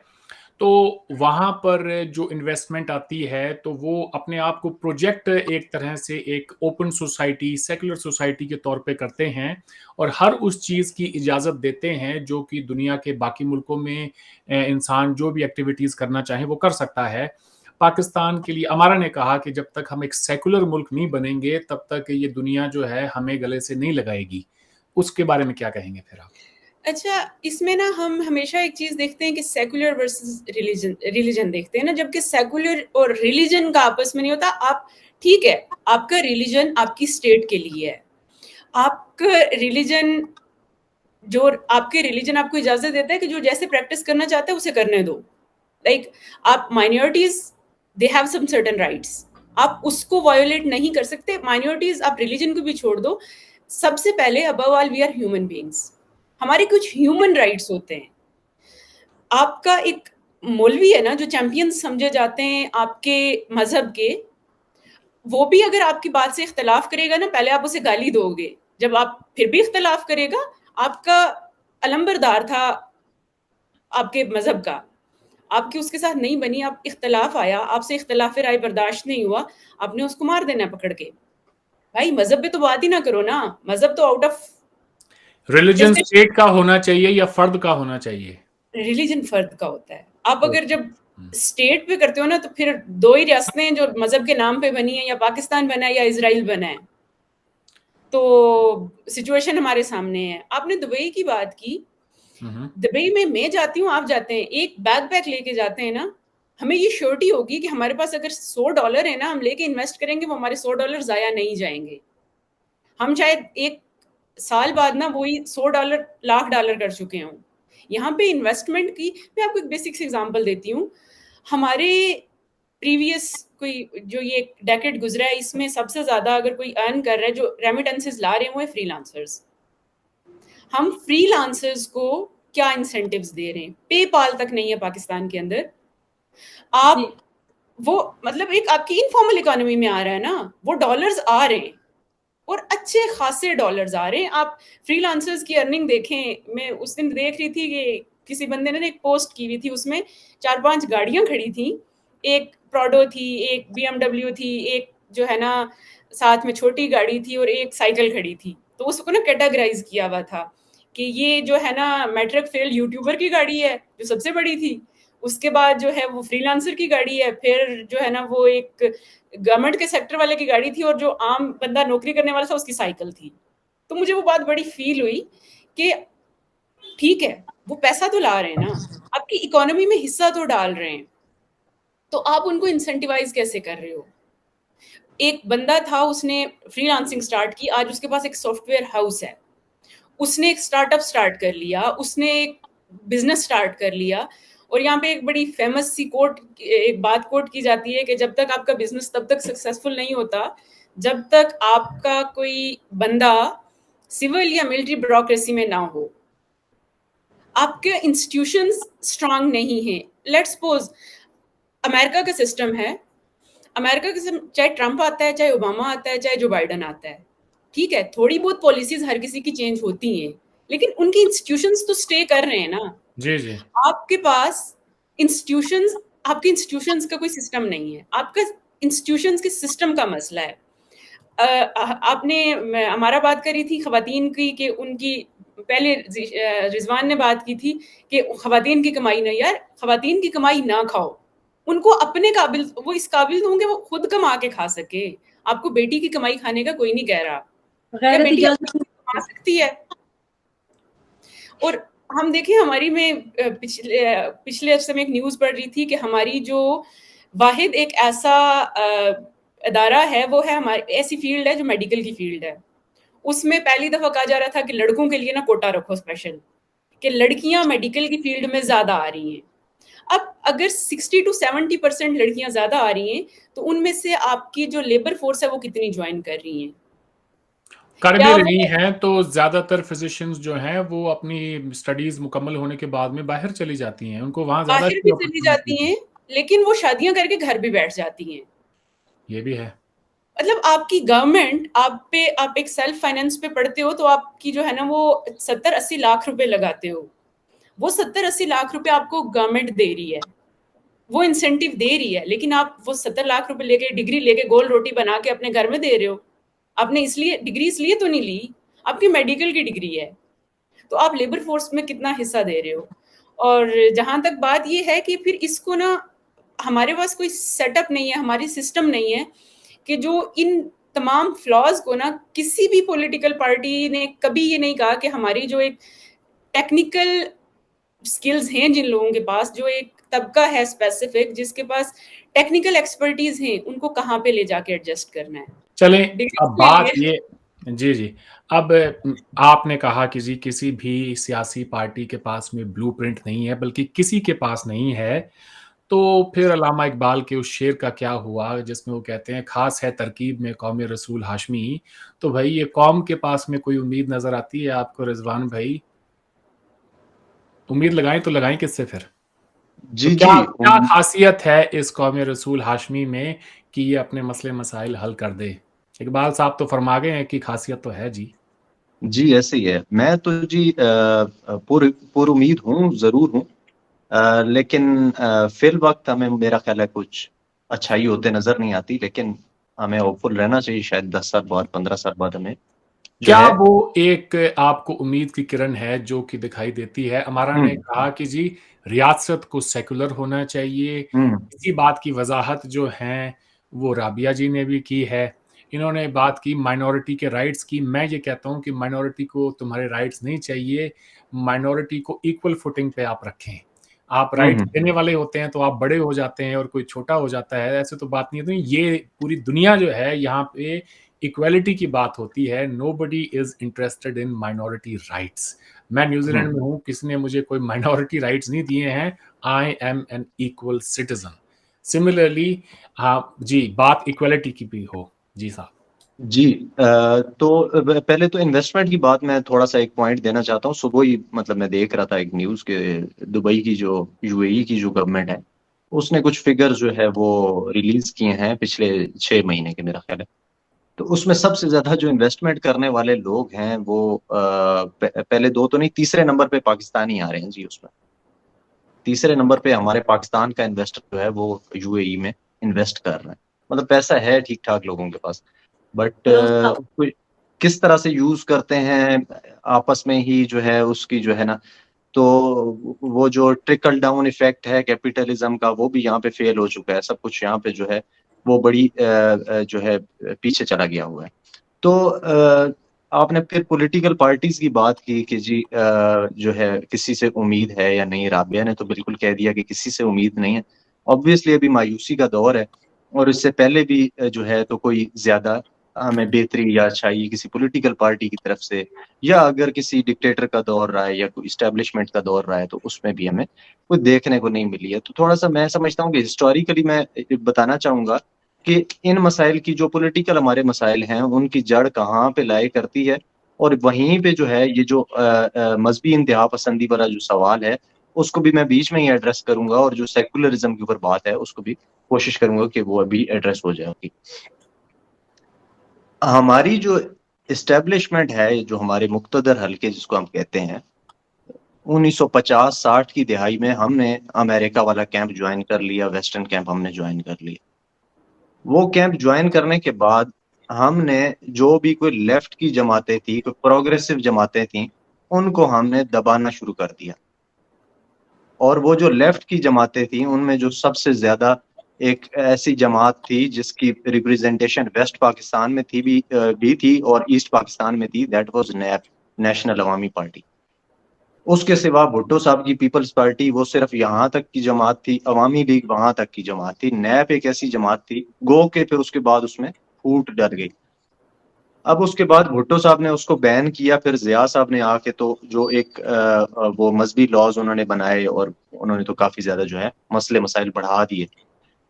तो वहां पर जो इन्वेस्टमेंट आती है तो वो अपने आप को प्रोजेक्ट एक तरह से एक ओपन सोसाइटी, सेकुलर सोसाइटी के तौर पे करते हैं और हर उस चीज की इजाजत देते हैं जो कि दुनिया के बाकी मुल्कों में इंसान जो भी एक्टिविटीज करना चाहे वो कर सकता है। पाकिस्तान के लिए अमारा ने कहा कि जब तक हम एक सेकुलर मुल्क नहीं बनेंगे तब तक ये दुनिया जो है हमें गले से नहीं लगाएगी। उसके बारे में क्या कहेंगे फिर आप? अच्छा, इसमें ना हम हमेशा एक चीज देखते हैं कि सेकुलर वर्सेस रिलीजन रिलीजन देखते हैं ना, जबकि सेकुलर और रिलीजन का आपस में नहीं होता। आप ठीक है, आपका रिलीजन आपकी स्टेट के लिए है, आपका रिलीजन जो आपके रिलीजन आपको इजाजत देता है कि जो जैसे प्रैक्टिस करना चाहते हैं उसे करने दो। लाइक आप minorities, they have some certain rights, आप उसको वायोलेट नहीं कर सकते। माइनॉरिटीज, आप रिलीजन को भी छोड़ दो, सबसे पहले above all we are human beings, हमारे कुछ ह्यूमन राइट्स होते हैं। आपका एक मौलवी है ना जो चैंपियन समझे जाते हैं आपके मजहब के, वो भी अगर आपकी बात से इख्तलाफ करेगा ना, पहले आप उसे गाली दोगे, जब आप फिर भी इख्तलाफ करेगा, आपका अलंबरदार था आपके मजहब का, आपकी उसके साथ नहीं बनी, आप इख्तलाफ आया, आपसे इख्तलाफ राय बर्दाश्त नहीं हुआ, आपने उसको मार देना पकड़ के। भाई मजहब पे तो बात ही ना करो ना, मजहब तो आउट ऑफ रिलीजन जैसे स्टेट का होना चाहिए या फर्द का होना चाहिए? रिलीजन फर्द का होता है। आप अगर जब हम्म। स्टेट पे करते हो ना, तो फिर 2 ही रियासतें हैं जो मजहब के नाम पे बनी है, या पाकिस्तान बना है या इसराइल बना है। तो सिचुएशन हमारे सामने है। आपने दुबई की बात की, दुबई में मैं जाती हूँ, आप जाते हैं, एक बैकपैक लेके जाते हैं ना, हमें ये श्योरिटी होगी कि हमारे पास अगर $100 है ना, हम लेके इन्वेस्ट करेंगे, वो हमारे $100 जाया नहीं जाएंगे। हम शायद 1 साल बाद ना वही $100 लाख डॉलर कर चुके हों। यहाँ पे इन्वेस्टमेंट की मैं आपको एक बेसिक एग्जांपल देती हूँ। हमारे प्रीवियस कोई जो ये डेकेड गुजरा है, इसमें सबसे ज्यादा अगर कोई अर्न कर रहा है, जो रेमिटेंसेस ला रहे हैं, वो है फ्रीलांसर्स। हम फ्रीलांसर्स को क्या इंसेंटिव्स दे रहे हैं? पेपाल तक नहीं है पाकिस्तान के अंदर। आप वो मतलब एक आपकी इनफॉर्मल इकोनॉमी में आ रहा है ना, वो डॉलर्स आ रहे हैं और अच्छे खासे डॉलर्स आ रहे हैं। आप फ्रीलांसर्स की अर्निंग देखें, मैं उस दिन देख रही थी कि किसी बंदे ने एक पोस्ट की हुई थी, उसमें 4-5 गाड़ियां खड़ी थी, एक प्रोडो थी, एक BMW थी, एक जो है ना साथ में छोटी गाड़ी थी, और एक साइकिल खड़ी थी। तो उसको ना कैटेगराइज किया हुआ था कि ये जो है ना मैट्रिक फेल यूट्यूबर की गाड़ी है जो सबसे बड़ी थी, उसके बाद जो है वो फ्रीलांसर की गाड़ी है, फिर जो है ना वो एक गवर्नमेंट के सेक्टर वाले की गाड़ी थी, और जो आम बंदा नौकरी करने वाला था उसकी साइकिल थी। तो मुझे वो बात बड़ी फील हुई कि ठीक है, वो पैसा तो ला रहे हैं ना, आपकी इकोनॉमी में हिस्सा तो डाल रहे हैं, तो आप उनको इंसेंटिवाइज कैसे कर रहे हो? एक बंदा था, उसने फ्रीलांसिंग स्टार्ट की, आज उसके पास एक सॉफ्टवेयर हाउस है। उसने एक स्टार्टअप स्टार्ट कर लिया, उसने एक बिजनेस स्टार्ट कर लिया। और यहाँ पे एक बड़ी फेमस सी एक बात कोट की जाती है कि जब तक आपका बिजनेस तब तक सक्सेसफुल नहीं होता जब तक आपका कोई बंदा सिविल या मिलिट्री ब्यूरोक्रेसी में ना हो, आपके इंस्टीट्यूशंस स्ट्रांग नहीं है। लेट्स सपोज अमेरिका का सिस्टम है, अमेरिका का चाहे ट्रंप आता है, चाहे ओबामा आता है, चाहे जो बाइडन आता है, ठीक है, थोड़ी बहुत पॉलिसीज हर किसी की चेंज होती हैं, लेकिन उनकी इंस्टीट्यूशंस तो स्टे कर रहे हैं ना। जी जी। आपके पास इंस्टीट्यूशंस, आपके इंस्टीट्यूशंस का कोई सिस्टम नहीं है, आपका इंस्टीट्यूशंस के सिस्टम का मसला है। आपने हमारा बात करी थी खवातीन की कि उनकी पहले रिजवान ने बात की थी कि खवातीन की कमाई नहीं, यार खवातीन की कमाई ना खाओ, उनको अपने काबिल, वो इस काबिल होंगे वो खुद कमा के खा सके। आपको बेटी की कमाई खाने का कोई नहीं कह रहा, क्या गैरत बेटी इजाजत कमा सकती है। और हम देखें हमारी में पिछले हफ्ते में एक न्यूज पढ़ रही थी कि हमारी जो वाहिद एक ऐसा अदारा है वो है हमारी ऐसी फील्ड है जो मेडिकल की फील्ड है, उसमें पहली दफा कहा जा रहा था कि लड़कों के लिए ना कोटा रखो स्पेशल, कि लड़कियां मेडिकल की फील्ड में ज्यादा आ रही हैं। अब अगर 60 to 70% लड़कियां ज्यादा आ रही हैं तो उनमें से आपकी जो लेबर फोर्स है वो कितनी ज्वाइन कर रही हैं? कर क्या भी वो रही हैं, तो ज्यादातर फिजिशियंस जो हैं वो अपनी स्टडीज मुकम्मल होने के बाद में बाहर चली जाती हैं, उनको वहां ज्यादा बाहर अच्छी भी चली अपॉर्चुनिटी जाती है। हैं, लेकिन वो शादियां करके घर भी बैठ जाती हैं। ये भी है। मतलब आपकी गवर्नमेंट आप एक सेल्फ फाइनेंस पे पढ़ते हो तो आपकी जो है ना वो 70-80 लाख रुपए लगाते हो, वो 70-80 लाख रुपए आपको गवर्नमेंट दे रही है, वो इंसेंटिव दे रही है, लेकिन आप वो 70 लाख रुपए लेके डिग्री लेके गोल रोटी बना के अपने घर में दे रहे हो। आपने इसलिए डिग्री इसलिए तो नहीं ली, आपकी मेडिकल की डिग्री है, तो आप लेबर फोर्स में कितना हिस्सा दे रहे हो। और जहां तक बात ये है कि फिर इसको ना, हमारे पास कोई सेटअप नहीं है, हमारी सिस्टम नहीं है कि जो इन तमाम फ्लॉज को ना, किसी भी पॉलिटिकल पार्टी ने कभी ये नहीं कहा कि हमारी जो एक टेक्निकल स्किल्स हैं जिन लोगों के पास, जो एक तबका है स्पेसिफिक जिसके पास टेक्निकल एक्सपर्टीज हैं, उनको कहाँ पे ले जाके एडजस्ट करना है। चलें, डिग्री अब ले बात लिए। ये जी जी। अब आपने कहा कि जी किसी भी सियासी पार्टी के पास में ब्लूप्रिंट नहीं है, बल्कि किसी के पास नहीं है, तो फिर अल्लामा इकबाल के उस शेर का क्या हुआ जिसमें वो कहते हैं खास है तरकीब में कौम रसूल हाशमी। तो भाई ये कौम के पास में कोई उम्मीद नजर आती है आपको रिजवान भाई? उम्मीद लगाएं तो लगाएं किससे फिर? तो जी क्या जी। क्या खासियत है इस कौम रसूल हाशमी में कि ये अपने मसले मसाइल हल कर दे? इकबाल साहब तो फरमा गए हैं कि खासियत तो है जी। जी ऐसे ही है। मैं तो जी पुर उम्मीद हूँ, जरूर हूँ। लेकिन फिल वक्त हमें, मेरा ख्याल है, कुछ अच्छाई होते नजर नहीं आती, लेकिन हमें होपफुल रहना चाहिए। शायद 10 साल बाद, 15 साल बाद हमें जो क्या है। वो एक आपको उम्मीद की किरण है जो कि दिखाई देती है? अमारा ने हम्म कहा कि जी रियासत को सेकुलर होना चाहिए। हम्म इसी बात की वजाहत जो है वो राबिया जी ने भी की है। इन्होंने बात की माइनॉरिटी के राइट्स की। मैं ये कहता हूँ कि माइनॉरिटी को तुम्हारे राइट्स नहीं चाहिए, माइनॉरिटी को इक्वल फुटिंग पे आप रखें। आप राइट्स हम्म देने वाले होते हैं तो आप बड़े हो जाते हैं और कोई छोटा हो जाता है, ऐसे तो बात नहीं है। तो ये पूरी दुनिया जो है यहाँ पे इक्वालिटी की बात होती है। Nobody is interested in minority rights. मैं न्यूजीलैंड हम्म। में हूँ, किसी ने मुझे कोई माइनॉरिटी राइट्स नहीं दिए हैं। I am an equal citizen. Similarly हाँ जी, बात इक्वालिटी की भी हो। जी साहब। जी तो पहले तो इन्वेस्टमेंट की बात मैं थोड़ा सा एक पॉइंट देना चाहता हूँ। सुबह ही मतलब मैं देख रहा था एक न्यूज़ के, दुबई की जो यूएई की जो गवर्नमेंट है, उसने कुछ फिगर जो है वो रिलीज किए हैं पिछले 6 महीने के, मेरा ख्याल है। तो उसमें सबसे ज्यादा जो इन्वेस्टमेंट करने वाले लोग हैं वो पहले दो तो नहीं, तीसरे नंबर पे पाकिस्तानी आ रहे हैं जी। उसमें तीसरे नंबर पे हमारे पाकिस्तान का इन्वेस्टर जो है वो यूएई में इन्वेस्ट कर रहे हैं। मतलब पैसा है ठीक ठाक लोगों के पास, बट भरोसा। किस तरह से यूज करते हैं आपस में ही जो है उसकी जो है ना, तो वो जो ट्रिकल डाउन इफेक्ट है कैपिटलिज्म का, वो भी यहाँ पे फेल हो चुका है। सब कुछ यहाँ पे जो है वो बड़ी जो है पीछे चला गया हुआ है। तो आपने फिर पॉलिटिकल पार्टीज की बात की कि जी जो है किसी से उम्मीद है या नहीं। राबिया ने तो बिल्कुल कह दिया कि किसी से उम्मीद नहीं है। ऑब्वियसली अभी मायूसी का दौर है, और इससे पहले भी जो है तो कोई ज्यादा हमें बेहतरी या अच्छाई किसी पॉलिटिकल पार्टी की तरफ से, या अगर किसी डिक्टेटर का दौर रहा है या कोई इस्टेब्लिशमेंट का दौर रहा है, तो उसमें भी हमें कुछ देखने को नहीं मिली है। तो थोड़ा सा मैं समझता हूँ कि हिस्टोरिकली मैं बताना चाहूंगा कि इन मसाइल की, जो पॉलिटिकल हमारे मसाइल हैं, उनकी जड़ कहाँ पे लाई करती है, और वहीं पे जो है ये जो मजहबी इंतहा पसंदी वाला जो सवाल है, उसको भी मैं बीच में ही एड्रेस करूंगा, और जो सेकुलरिज्म के ऊपर बात है उसको भी कोशिश करूंगा कि वो अभी एड्रेस हो जाएगी। हमारी जो इस्टेब्लिशमेंट है, जो हमारे मुक्तदर हल्के जिसको हम कहते हैं, 1950-60 की दिहाई में हमने अमेरिका वाला कैंप ज्वाइन कर लिया, वेस्टर्न कैंप हमने ज्वाइन कर लिया। वो कैंप ज्वाइन करने के बाद हमने जो भी कोई लेफ्ट की जमातें थी, कोई प्रोग्रेसिव जमातें थी, उनको हमने दबाना शुरू कर दिया। और वो जो लेफ्ट की जमातें थी, उनमें जो सबसे ज्यादा एक ऐसी जमात थी जिसकी रिप्रेजेंटेशन वेस्ट पाकिस्तान में भी थी और ईस्ट पाकिस्तान में थी, that was nap, national Awami party. उसके सिवा भुट्टो साहब की पीपल्स पार्टी, वो सिर्फ यहाँ तक की जमात थी, अवामी लीग वहां तक की जमात थी। नैप एक ऐसी जमात थी गो के फिर उसके बाद उसमें फूट डर गई। अब उसके बाद भुट्टो साहब ने उसको बैन किया, फिर जिया साहब ने आके तो जो एक वो मजहबी लॉज उन्होंने बनाए, और उन्होंने तो काफी ज्यादा जो है मसले मसाइल बढ़ा दिए।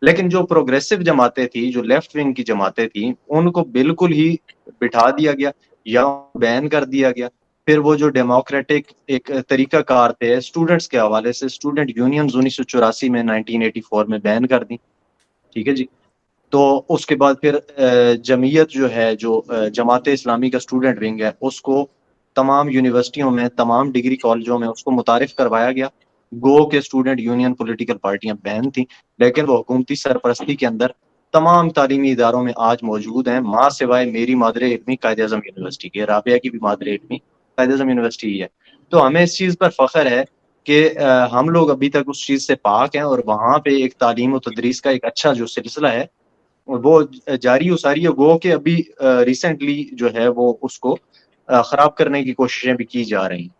लेकिन जो प्रोग्रेसिव जमातें थी, जो लेफ्ट विंग की जमातें थी, उनको बिल्कुल ही बिठा दिया गया या बैन कर दिया गया। फिर वो जो डेमोक्रेटिक एक तरीका कार थे स्टूडेंट्स के हवाले से, स्टूडेंट यूनियंस 1984 में 1984 में बैन कर दी, ठीक है जी। तो उसके बाद फिर जमीयत जो है, जो जमात इस्लामी का स्टूडेंट विंग है, उसको तमाम यूनिवर्सिटियों में, तमाम डिग्री कॉलेजों में उसको मुतारिफ करवाया गया। गो के स्टूडेंट यूनियन पॉलिटिकल पार्टियां बैन थी, लेकिन वो हुकूमती सरपरस्ती के अंदर तमाम तालीमी इदारों में आज मौजूद हैं, माँ सिवाय मेरी मादरे इल्मी कायदे आज़म यूनिवर्सिटी के, राबिया की भी मादरे इल्मी कायदे आज़म यूनिवर्सिटी ही है। तो हमें इस चीज़ पर फख्र है कि हम लोग अभी तक उस चीज़ से पाक हैं, और वहाँ पे एक तालीम और तदरीस का एक अच्छा जो सिलसिला है वो जारी उसारी है। वो कि अभी रिसेंटली जो है वो उसको खराब करने की कोशिशें भी की जा रही हैं।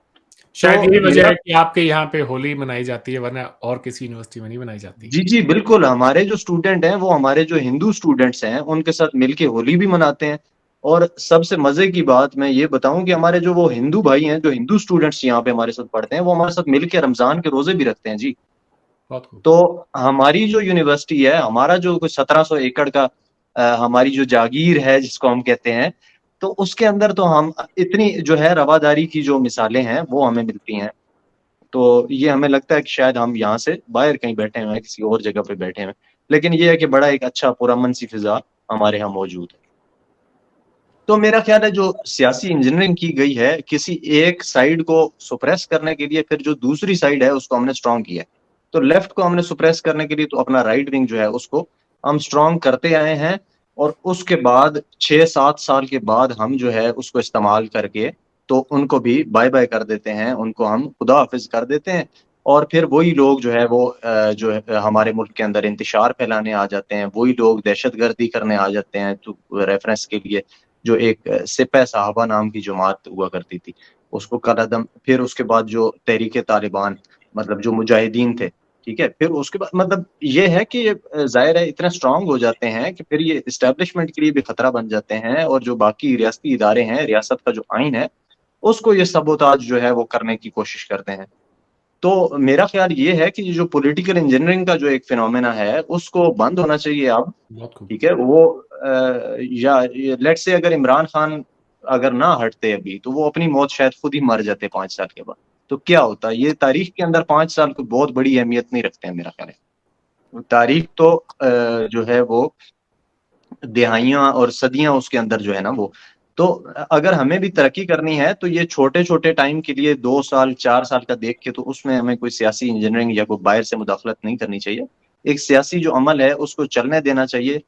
शायद तो यही वजह मेरा, है कि आपके यहाँ पे होली मनाई जाती है, वरना और किसी यूनिवर्सिटी में नहीं मनाई जाती। जी जी बिल्कुल, हमारे जो स्टूडेंट हैं, वो हमारे जो हिंदू स्टूडेंट्स हैं, उनके साथ मिलके होली भी मनाते हैं। और सबसे मजे की बात मैं ये बताऊं कि हमारे जो वो हिंदू भाई हैं, जो हिंदू स्टूडेंट्स यहाँ पे हमारे साथ पढ़ते हैं, वो हमारे साथ मिलके रमजान के रोजे भी रखते हैं जी। बहुत खूब। तो हमारी जो यूनिवर्सिटी है, हमारा जो कुछ 1700 एकड़ का हमारी जो जागीर है जिसको हम कहते हैं, तो उसके अंदर तो हम इतनी जो है रवादारी की जो मिसालें हैं वो हमें मिलती हैं। तो ये हमें लगता है कि शायद हम यहाँ से बाहर कहीं बैठे हुए हैं, किसी और जगह पे बैठे हुए हैं, लेकिन ये है कि बड़ा एक अच्छा पुरअमन सी फिजा हमारे यहाँ मौजूद है। तो मेरा ख्याल है जो सियासी इंजीनियरिंग की गई है, किसी एक साइड को सुप्रेस करने के लिए, फिर जो दूसरी साइड है उसको हमने स्ट्रॉन्ग किया है। तो लेफ्ट को हमने सुप्रेस करने के लिए तो अपना राइट विंग जो है उसको हम स्ट्रॉन्ग करते आए हैं, और उसके बाद 6-7 साल के बाद हम जो है उसको इस्तेमाल करके तो उनको भी बाय बाय कर देते हैं, उनको हम खुदा हाफिज कर देते हैं। और फिर वही लोग जो है वो जो है हमारे मुल्क के अंदर इंतशार फैलाने आ जाते हैं, वही लोग दहशतगर्दी करने आ जाते हैं। तो रेफरेंस के लिए जो एक सिपह साहबा नाम की जमात हुआ करती थी, उसको कलअदम, फिर उसके बाद जो तहरीक तालिबान, मतलब जो मुजाहिदीन थे, ठीक है, फिर उसके बाद मतलब ये है कि जाहिर है इतने स्ट्रांग हो जाते हैं कि फिर ये इस्टेब्लिशमेंट के लिए भी खतरा बन जाते हैं, और जो बाकी रियासती इदारे हैं, रियासत का जो आइन है, उसको ये सबोताज जो है वो करने की कोशिश करते हैं। तो मेरा ख्याल ये है कि ये जो पॉलिटिकल इंजीनियरिंग का जो एक फिनोमेना है उसको बंद होना चाहिए अब, बहुत खूब। ठीक है। वो या लेट से अगर इमरान खान अगर ना हटते अभी, तो वो अपनी मौत शायद खुद ही मर जाते 5 साल के बाद। तो क्या होता, ये तारीख के अंदर 5 साल को बहुत बड़ी अहमियत नहीं रखते हैं मेरा ख्याल है। तारीख तो जो है वो दिहाइयां और सदियां उसके अंदर जो है ना वो, तो अगर हमें भी तरक्की करनी है तो ये छोटे छोटे टाइम के लिए 2 साल 4 साल का देख के, तो उसमें हमें कोई सियासी इंजीनियरिंग या कोई बाहर से मुदाखलत नहीं करनी चाहिए। एक सियासी जो अमल है उसको चलने देना चाहिए।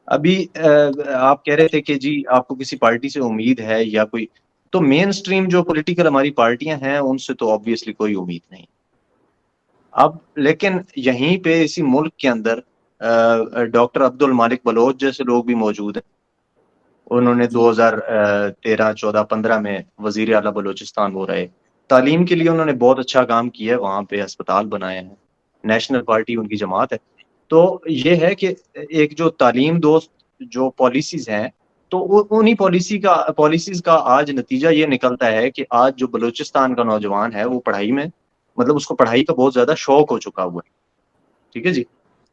अभी आप कह रहे थे कि जी आपको किसी पार्टी से उम्मीद है या कोई, तो मेन स्ट्रीम जो पॉलिटिकल हमारी पार्टियां हैं उनसे तो ऑब्वियसली कोई उम्मीद नहीं। अब लेकिन यहीं पे इसी मुल्क के अंदर डॉक्टर अब्दुल मालिक बलोच जैसे लोग भी मौजूद हैं। उन्होंने 2013, 14, 15 में वजीर आला बलोचिस्तान वो रहे। तालीम के लिए उन्होंने बहुत अच्छा काम किया है, वहाँ पे अस्पताल बनाए हैं, नेशनल पार्टी उनकी जमात है। तो ये है कि एक जो तालीम दोस्त जो पॉलिसीज हैं, तो उन्हीं पॉलिसीज का आज नतीजा ये निकलता है कि आज जो बलूचिस्तान का नौजवान है वो पढ़ाई में, मतलब उसको पढ़ाई का बहुत ज्यादा शौक हो चुका हुआ है। ठीक है जी।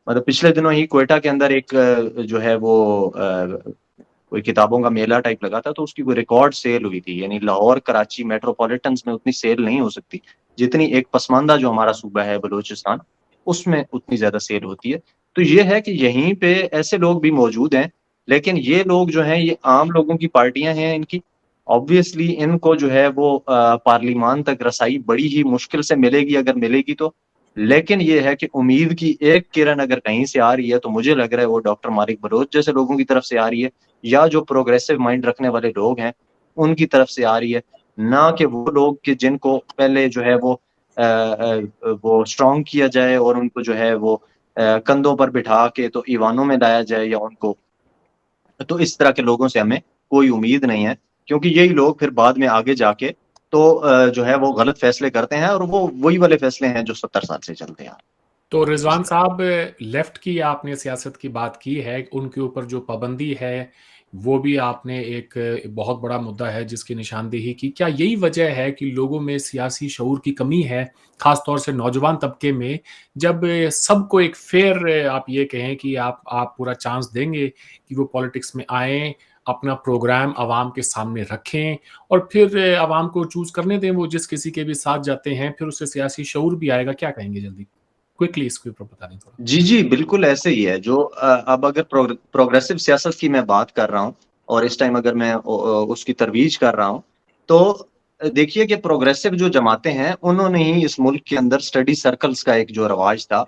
मतलब पिछले दिनों ही क्वेटा के अंदर एक जो है वो कोई किताबों का मेला टाइप लगा था, तो उसकी कोई रिकॉर्ड सेल हुई थी। यानी लाहौर कराची मेट्रोपॉलिटन में उतनी सेल नहीं हो सकती जितनी एक पसमानदा जो हमारा सूबा है बलूचिस्तान, उसमें उतनी ज्यादा सेल होती है। तो ये है कि यहीं पे ऐसे लोग भी मौजूद हैं, लेकिन ये लोग जो हैं ये आम लोगों की पार्टियां हैं इनकी। ऑब्वियसली इनको जो है वो पार्लिमान तक रसाई बड़ी ही मुश्किल से मिलेगी, अगर मिलेगी तो। लेकिन ये है कि उम्मीद की एक किरण अगर कहीं से आ रही है तो मुझे लग रहा है वो डॉक्टर मारिक बलोच जैसे लोगों की तरफ से आ रही है, या जो प्रोग्रेसिव माइंड रखने वाले लोग हैं उनकी तरफ से आ रही है। ना कि वो लोग कि जिनको पहले जो है वो स्ट्रॉन्ग किया जाए और उनको जो है वो कंधों पर बिठा के तो ईवानों में लाया जाए, या उनको, तो इस तरह के लोगों से हमें कोई उम्मीद नहीं है, क्योंकि यही लोग फिर बाद में आगे जाके तो जो है वो गलत फैसले करते हैं, और वो वही वाले फैसले हैं जो 70 साल से चलते हैं। तो रिजवान साहब, लेफ्ट की आपने सियासत की बात की है, उनके ऊपर जो पाबंदी है वो भी आपने एक बहुत बड़ा मुद्दा है जिसकी निशानदेही की। क्या यही वजह है कि लोगों में सियासी शऊर की कमी है, खासतौर से नौजवान तबके में, जब सबको एक फेयर, आप ये कहें कि आप पूरा चांस देंगे कि वो पॉलिटिक्स में आएं, अपना प्रोग्राम आवाम के सामने रखें और फिर आवाम को चूज करने दें, वो जिस किसी के भी साथ जाते हैं, फिर उससे सियासी शऊर भी आएगा। क्या कहेंगे जल्दी क्विकली इसके ऊपर बता दें थोड़ा। जी जी, बिल्कुल ऐसे ही है। जो अब अगर प्रोग्रेसिव सियासत की मैं बात कर रहा हूँ, और इस टाइम अगर मैं उसकी तरवीज कर रहा हूँ, तो देखिए कि प्रोग्रेसिव जो जमातें हैं उन्होंने ही इस मुल्क के अंदर स्टडी सर्कल्स का एक जो रवाज था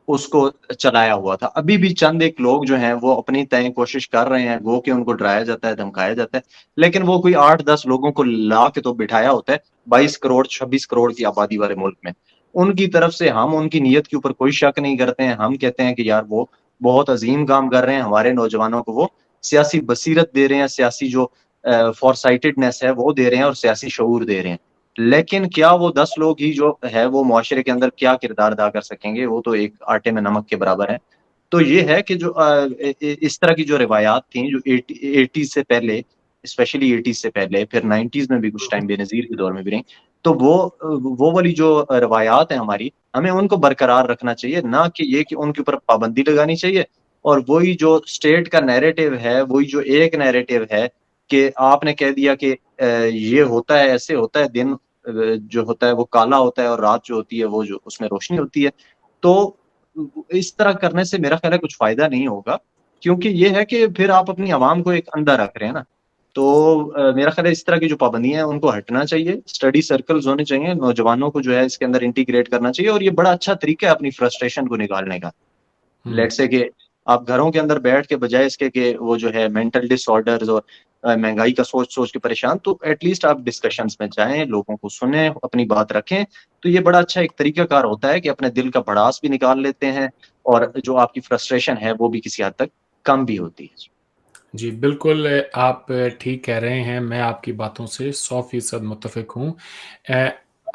उसको चलाया हुआ था। अभी भी चंद एक लोग जो हैं वो अपनी तय कोशिश कर रहे हैं, गो के उनको डराया जाता है, धमकाया जाता है, लेकिन वो कोई 8-10 लोगों को ला के तो बिठाया होता है 22 करोड़ 26 करोड़ की आबादी वाले मुल्क में। उनकी तरफ से हम उनकी नीयत के ऊपर कोई शक नहीं करते हैं। हम कहते हैं कि यार वो बहुत अजीम काम कर रहे हैं, हमारे नौजवानों को वो सियासी बसीरत दे रहे हैं, सियासी जो फॉरसाइटेडनेस है वो दे रहे हैं, और सियासी शऊर दे रहे हैं। लेकिन क्या वो 10 लोग ही जो है वो मुआशरे के अंदर क्या किरदार अदा कर सकेंगे? वो तो एक आटे में नमक के बराबर है। तो ये है कि जो इस तरह की जो रिवायात थी जो 80s से पहले, स्पेशली 80s से पहले, फिर 90s में भी कुछ टाइम बेनजीर के दौर में भी रही, तो वो वाली जो रवायात है हमारी, हमें उनको बरकरार रखना चाहिए, ना कि ये कि उनके ऊपर पाबंदी लगानी चाहिए। और वही जो स्टेट का नैरेटिव है, वही जो एक नैरेटिव है कि आपने कह दिया कि ये होता है, ऐसे होता है, दिन जो होता है वो काला होता है और रात जो होती है वो जो उसमें रोशनी होती है। तो इस तरह करने से मेरा ख्याल है कुछ फायदा नहीं होगा, क्योंकि ये है कि फिर आप अपनी आवाम को एक अंधा रख रहे हैं ना। तो मेरा ख्याल है इस तरह की जो पाबंदियां हैं उनको हटना चाहिए, स्टडी सर्कल्स होने चाहिए, नौजवानों को जो है इसके अंदर इंटीग्रेट करना चाहिए, और ये बड़ा अच्छा तरीका है अपनी फ्रस्ट्रेशन को निकालने का। लेट से कि आप घरों के अंदर बैठ के बजाय इसके कि वो जो है मेंटल डिसऑर्डर्स और महंगाई का सोच सोच के परेशान, तो एटलीस्ट आप डिस्कशंस में जाएं, लोगों को सुने, अपनी बात रखें। तो ये बड़ा अच्छा एक तरीकाकार होता है कि अपने दिल का भड़ास भी निकाल लेते हैं, और जो आपकी फ्रस्ट्रेशन है वो भी किसी हद तक कम भी होती है। जी, बिल्कुल आप ठीक कह रहे हैं, मैं आपकी बातों से 100% मुत्तफ़िक हूँ।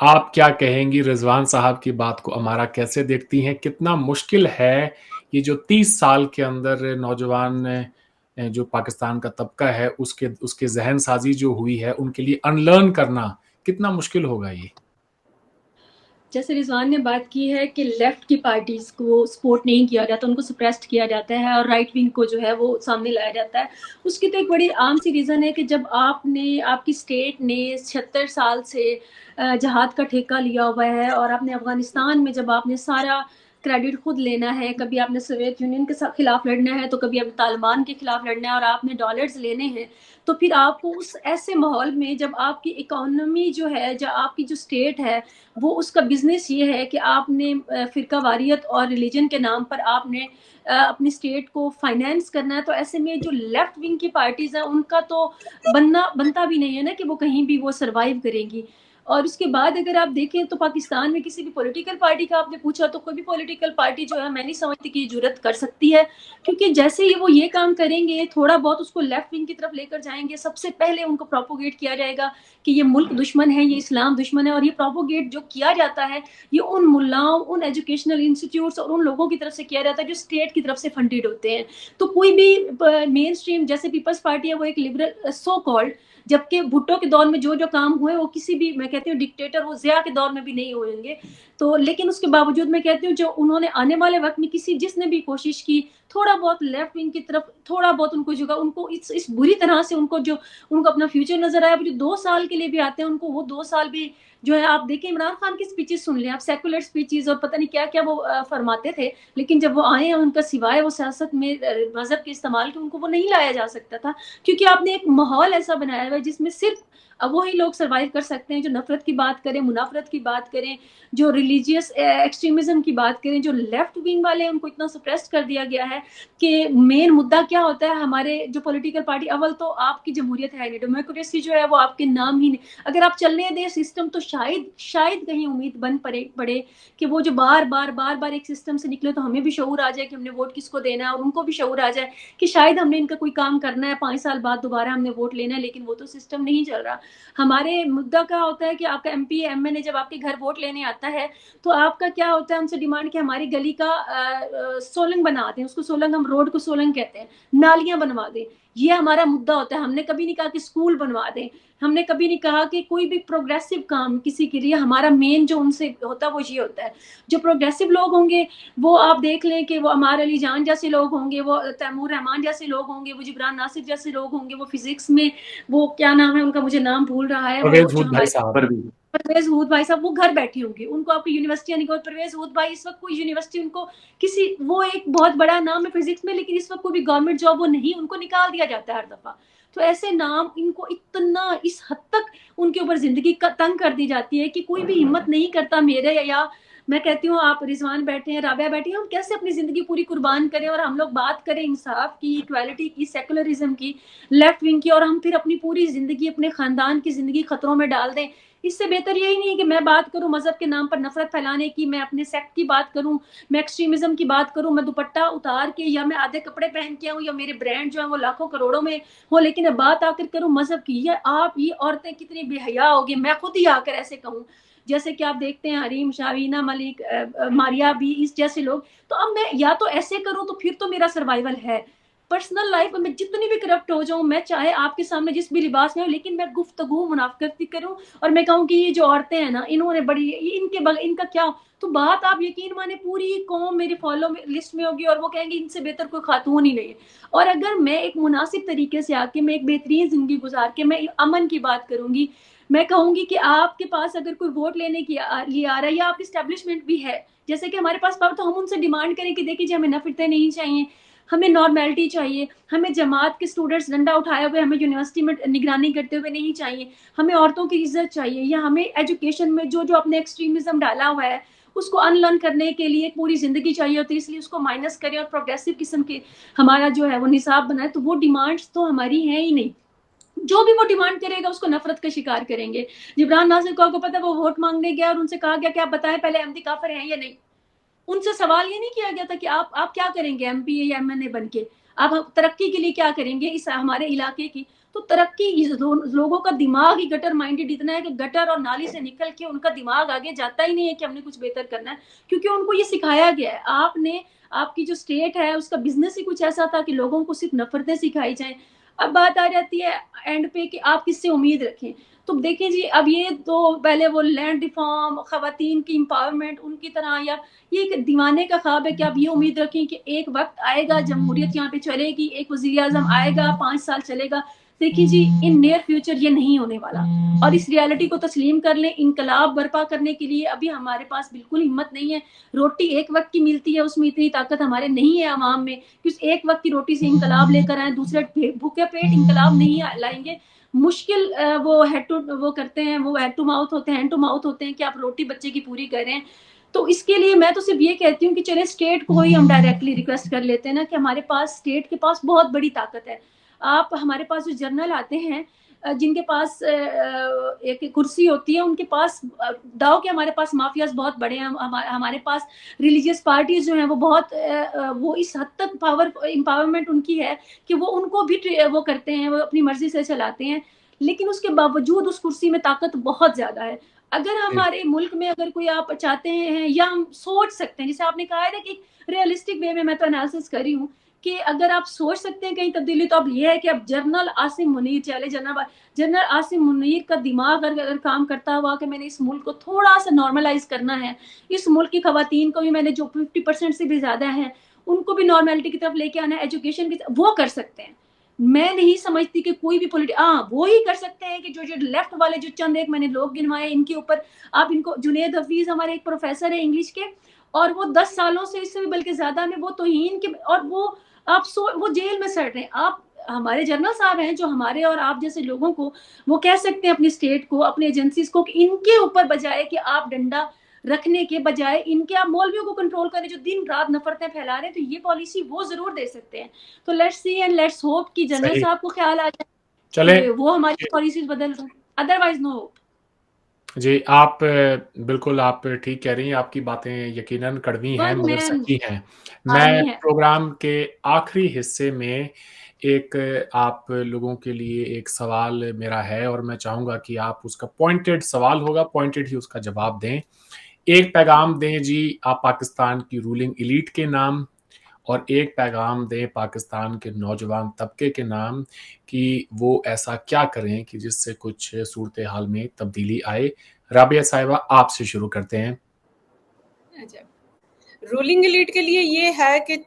आप क्या कहेंगी रिज़वान साहब की बात को अमारा कैसे देखती हैं? कितना मुश्किल है ये जो 30 साल के अंदर नौजवान जो पाकिस्तान का तबका है उसके ज़हन-साज़ी जो हुई है, उनके लिए अनलर्न करना कितना मुश्किल होगा ये? जैसे रिजवान ने बात की है कि लेफ्ट की पार्टीज़ को सपोर्ट नहीं किया जाता, उनको सप्रेस्ड किया जाता है और राइट विंग को जो है वो सामने लाया जाता है। उसकी तो एक बड़ी आम सी रीज़न है कि जब आपकी स्टेट ने 76 साल से जहाद का ठेका लिया हुआ है और आपने अफ़गानिस्तान में जब आपने सारा क्रेडिट खुद लेना है, कभी आपने सोवियत यूनियन के खिलाफ लड़ना है, तो कभी आपने तालिबान के खिलाफ लड़ना है और आपने डॉलर्स लेने हैं, तो फिर आपको उस ऐसे माहौल में जब आपकी इकोनॉमी जो है, जो आपकी जो स्टेट है, वो उसका बिजनेस ये है कि आपने फ़िरका वारियत और रिलीजन के नाम पर आपने अपनी स्टेट को फाइनेंस करना है। तो ऐसे में जो लेफ्ट विंग की पार्टीज़ हैं उनका तो बनता भी नहीं है ना कि वो कहीं भी वो सर्वाइव करेंगी। और उसके बाद अगर आप देखें तो पाकिस्तान में किसी भी पॉलिटिकल पार्टी का आपने पूछा, तो कोई भी पॉलिटिकल पार्टी जो है मैं नहीं समझती कि जुर्रत कर सकती है, क्योंकि जैसे ही वो ये काम करेंगे, थोड़ा बहुत उसको लेफ्ट विंग की तरफ लेकर जाएंगे, सबसे पहले उनको प्रोपोगेट किया जाएगा कि ये मुल्क दुश्मन है, ये इस्लाम दुश्मन है। और ये प्रोपोगेट जो किया जाता है ये उन मुल्लाओं, उन एजुकेशनल इंस्टीट्यूट्स और उन लोगों की तरफ से किया जाता है जो स्टेट की तरफ से फंडेड होते हैं। तो कोई भी मेन स्ट्रीम, जैसे पीपल्स पार्टी है वो एक लिबरल सो कॉल्ड, जबकि भुट्टो के दौर में जो जो काम हुए वो किसी भी, मैं कहती हूँ डिक्टेटर, वो जिया के दौर में भी नहीं होंगे। तो लेकिन उसके बावजूद मैं कहती हूँ जो उन्होंने आने वाले वक्त में जिसने भी कोशिश की थोड़ा बहुत लेफ्ट विंग की तरफ, थोड़ा बहुत उनको जुगा, उनको इस बुरी तरह से उनको अपना फ्यूचर नजर आया, जो 2 साल के लिए भी आते हैं उनको वो 2 साल भी जो है, आप देखें इमरान खान की स्पीचेस सुन लें आप, सेकुलर स्पीचेस और पता नहीं क्या क्या वो फरमाते थे, लेकिन जब वो आए हैं उनका सिवाय वो सियासत में मजहब के इस्तेमाल के उनको वो नहीं लाया जा सकता था, क्योंकि आपने एक माहौल ऐसा बनाया हुआ है जिसमें सिर्फ अब वही लोग सरवाइव कर सकते हैं जो नफरत की बात करें, मुनाफरत की बात करें, जो रिलीजियस एक्सट्रीमिज्म की बात करें। जो लेफ्ट विंग वाले उनको इतना सप्रेस्ड कर दिया गया है कि मेन मुद्दा क्या होता है, हमारे जो पॉलिटिकल पार्टी, अव्वल तो आपकी जमहूरियत है नहीं, डेमोक्रेसी जो है वो आपके नाम ही नहीं, अगर आप चलने दें सिस्टम तो शायद कहीं उम्मीद बन पड़े कि वो जो बार बार एक सिस्टम से निकले तो हमें भी शऊर आ जाए कि हमने वोट किसको देना है, और उनको भी शऊर आ जाए कि शायद हमने इनका कोई काम करना है, 5 साल बाद दोबारा हमने वोट लेना है। लेकिन वो तो सिस्टम नहीं चल रहा। हमारे मुद्दा क्या होता है कि आपका एमपी एमएनए जब आपके घर वोट लेने आता है तो आपका क्या होता है, हमसे डिमांड कि हमारी गली का सोलंग बना दें, उसको सोलंग, हम रोड को सोलंग कहते हैं, नालियां बनवा दें। ये हमारा मुद्दा होता है। हमने कभी नहीं कहा कि स्कूल बनवा दें, हमने कभी नहीं कहा कि कोई भी प्रोग्रेसिव काम किसी के लिए। हमारा मेन जो उनसे होता है वो ये होता है, जो प्रोग्रेसिव लोग होंगे वो आप देख लें कि वो अमार अली जान जैसे लोग होंगे, वो तैमूर रहमान जैसे लोग होंगे, वो जिब्रान नासिर जैसे लोग होंगे, वो फिजिक्स में वो क्या नाम है उनका, मुझे नाम भूल रहा है, वो जो हमारे परवेज हूद भाई साहब, वो घर बैठे होंगे, उनको आपकी यूनिवर्सिटी नहीं। परवेज हूद भाई इस वक्त कोई यूनिवर्सिटी उनको किसी, वो एक बहुत बड़ा नाम है फिजिक्स में, लेकिन इस वक्त कोई भी गवर्नमेंट जॉब वो नहीं, उनको निकाल दिया जाता है हर दफा। तो ऐसे नाम इनको इतना इस हद तक उनके ऊपर जिंदगी का तंग कर दी जाती है कि कोई भी हिम्मत नहीं करता मेरे, या मैं कहती हूँ आप रिजवान बैठे हैं, राबिया बैठी है, हम कैसे अपनी जिंदगी पूरी कुर्बान करें और हम लोग बात करें इंसाफ की, इक्वालिटी की, सेकुलरिज्म की, लेफ्ट विंग की, और हम फिर अपनी पूरी जिंदगी, अपने खानदान की जिंदगी खतरों में डाल दें। इससे बेहतर यही नहीं है कि मैं बात करूं मजहब के नाम पर नफरत फैलाने की, मैं अपने सेक्ट की बात करूं, मैं एक्सट्रीमिज्म की बात करूं, मैं दुपट्टा उतार के या मैं आधे कपड़े पहन के आऊं, या मेरे ब्रांड जो है वो लाखों करोड़ों में हो, लेकिन बात आकर करूं मजहब की, या आप ये औरतें कितनी बेहया होगी, मैं खुद ही आकर ऐसे कहूं, जैसे कि आप देखते हैं हरीम, शावीना मलिक, मारिया भी, इस जैसे लोग। तो अब मैं या तो ऐसे करूं तो फिर तो मेरा सर्वाइवल है। पर्सनल लाइफ में जितनी भी करप्ट हो जाऊं, मैं चाहे आपके सामने जिस भी लिबास में हो, लेकिन मैं गुफ्तगू मुनाफिकत करूं और मैं कहूं कि ये जो औरतें हैं ना, इन्होंने बड़ी, इनका क्या, तो बात आप यकीन माने पूरी कौम मेरी फॉलो में लिस्ट में होगी और वो कहेंगे इनसे बेहतर कोई खातून ही नहीं है। और अगर मैं एक मुनासिब तरीके से आके मैं एक बेहतरीन जिंदगी गुजार के मैं अमन की बात करूंगी, मैं कहूंगी कि आपके पास अगर कोई वोट लेने के लिए आ रहा है, या आपकी स्टैब्लिशमेंट भी है, जैसे कि हमारे पास पावर, तो हम उनसे डिमांड करें कि देखिए जी हमें नफरतें नहीं चाहिए, हमें नॉर्मेलिटी चाहिए, हमें जमात के स्टूडेंट्स डंडा उठाए हुए हमें यूनिवर्सिटी में निगरानी करते हुए नहीं चाहिए, हमें औरतों की इज्जत चाहिए, या हमें एजुकेशन में जो अपने एक्सट्रीमिज्म डाला हुआ है उसको अनलर्न करने के लिए पूरी जिंदगी चाहिए होती है, इसलिए उसको माइनस करें और प्रोग्रेसिव किस्म के हमारा जो है वो निसाब बनाए। तो वो डिमांड्स तो हमारी हैं ही नहीं। जो भी वो डिमांड करेगा उसको नफरत का शिकार करेंगे। जिब्रान नासिर को पता है वो वोट मांगने गया और उनसे कहा गया कि आप बताएं पहले अहमदी काफिर हैं या नहीं। उनसे सवाल ये नहीं किया गया था कि आप क्या करेंगे एमपी या एमएनए बनके, आप तरक्की के लिए क्या करेंगे इस हमारे इलाके की। तो तरक्की, लोगों का दिमाग ही गटर माइंडेड इतना है कि गटर और नाली से निकल के उनका दिमाग आगे जाता ही नहीं है कि हमने कुछ बेहतर करना है, क्योंकि उनको ये सिखाया गया है। आपकी जो स्टेट है उसका बिजनेस ही कुछ ऐसा था कि लोगों को सिर्फ नफरतें सिखाई जाएं। अब बात आ जाती है एंड पे कि आप किससे उम्मीद रखें। तो देखें जी, अब ये तो पहले वो लैंड रिफॉर्म, खवातीन की एम्पावरमेंट उनकी तरह, या ये एक दीवाने का ख्वाब है कि आप ये उम्मीद रखें कि एक वक्त आएगा जमहूरियत यहाँ पे चलेगी, एक वज़ीर आज़म आएगा, 5 साल चलेगा। देखिए जी, इन नियर फ्यूचर ये नहीं होने वाला, और इस रियलिटी को तस्लीम कर लें। इनकलाब बर्पा करने के लिए अभी हमारे पास बिल्कुल हिम्मत नहीं है। रोटी एक वक्त की मिलती है, उसमें इतनी ताकत हमारे नहीं है अवाम में कि उस एक वक्त की रोटी से इनकलाब लेकर आए, दूसरे भूखे पेट इनकलाब नहीं लाएंगे। मुश्किल वो हेड टू करते हैं, वो हेड टू माउथ होते हैं, हैंड टू माउथ होते हैं कि आप रोटी बच्चे की पूरी करें। तो इसके लिए मैं तो सिर्फ ये कहती हूँ कि चले स्टेट को ही हम डायरेक्टली रिक्वेस्ट कर लेते हैं ना कि हमारे पास स्टेट के पास बहुत बड़ी ताकत है। आप हमारे पास जो जर्नल आते हैं जिनके पास एक कुर्सी होती है, उनके पास दाव के हमारे पास माफियाज बहुत बड़े हैं, हमारे पास रिलीजियस पार्टीज जो हैं वो बहुत वो इस हद तक एम्पावरमेंट उनकी है कि वो उनको भी वो करते हैं, वो अपनी मर्जी से चलाते हैं, लेकिन उसके बावजूद उस कुर्सी में ताकत बहुत ज्यादा है। अगर हमारे मुल्क में अगर कोई आप चाहते हैं या हम सोच सकते हैं, जैसे आपने कहा है ना कि रियलिस्टिक वे में मैं तो एनालिसिस कर रही हूँ कि अगर आप सोच सकते हैं कहीं तब्दीली, तो अब ये है कि अब जनरल आसिम मुनीर चले, जनरल आसिम मुनीर का दिमाग अगर काम करता हुआ कि मैंने इस मुल्क को थोड़ा सा नॉर्मलाइज करना है, इस मुल्क की खवातीन को भी मैंने जो 50% से भी ज्यादा हैं उनको भी नॉर्मेलिटी की तरफ लेके आना है, एजुकेशन की वो कर सकते हैं। मैं नहीं समझती कि कोई भी वो ही कर सकते हैं कि जो लेफ्ट वाले जो चंद एक मैंने लोग गिनवाए, इनके ऊपर आप इनको, जुनेद हफीज हमारे एक प्रोफेसर है इंग्लिश के, और वो 10 सालों से, इससे भी बल्कि ज्यादा में, वो तौहीन के, और वो वो जेल में सड़ रहे हैं। आप हमारे जनरल साहब हैं जो हमारे और आप जैसे लोगों को वो कह सकते हैं, अपनी स्टेट को, अपने एजेंसीज को, कि इनके ऊपर बजाय कि आप डंडा रखने के बजाय इनके आप मौलवियों को कंट्रोल करें जो दिन रात नफरतें फैला रहे हैं, तो ये पॉलिसी वो जरूर दे सकते हैं। तो let's see and let's hope कि जनरल साहब को ख्याल आ जाए, चले वो हमारी पॉलिसीज बदल दें, अदरवाइज नो होप। जी, आप बिल्कुल आप ठीक कह रही हैं, आपकी बातें यकीनन कड़वी हैं मगर सच्ची हैं। मैं प्रोग्राम के आखिरी हिस्से में एक आप लोगों के लिए एक सवाल मेरा है और मैं चाहूँगा कि आप उसका पॉइंटेड सवाल होगा, पॉइंटेड ही उसका जवाब दें। एक पैगाम दें जी आप पाकिस्तान की रूलिंग एलीट के नाम, और एक पैगाम दें पाकिस्तान के नौजवान तबके के नाम कि वो ऐसा क्या करें कि जिससे कुछ सूरत हाल में तब्दीली आए। राबिया साहिबा, आपसे शुरू करते हैं। अच्छा, रूलिंग एलीट के लिए ये है कि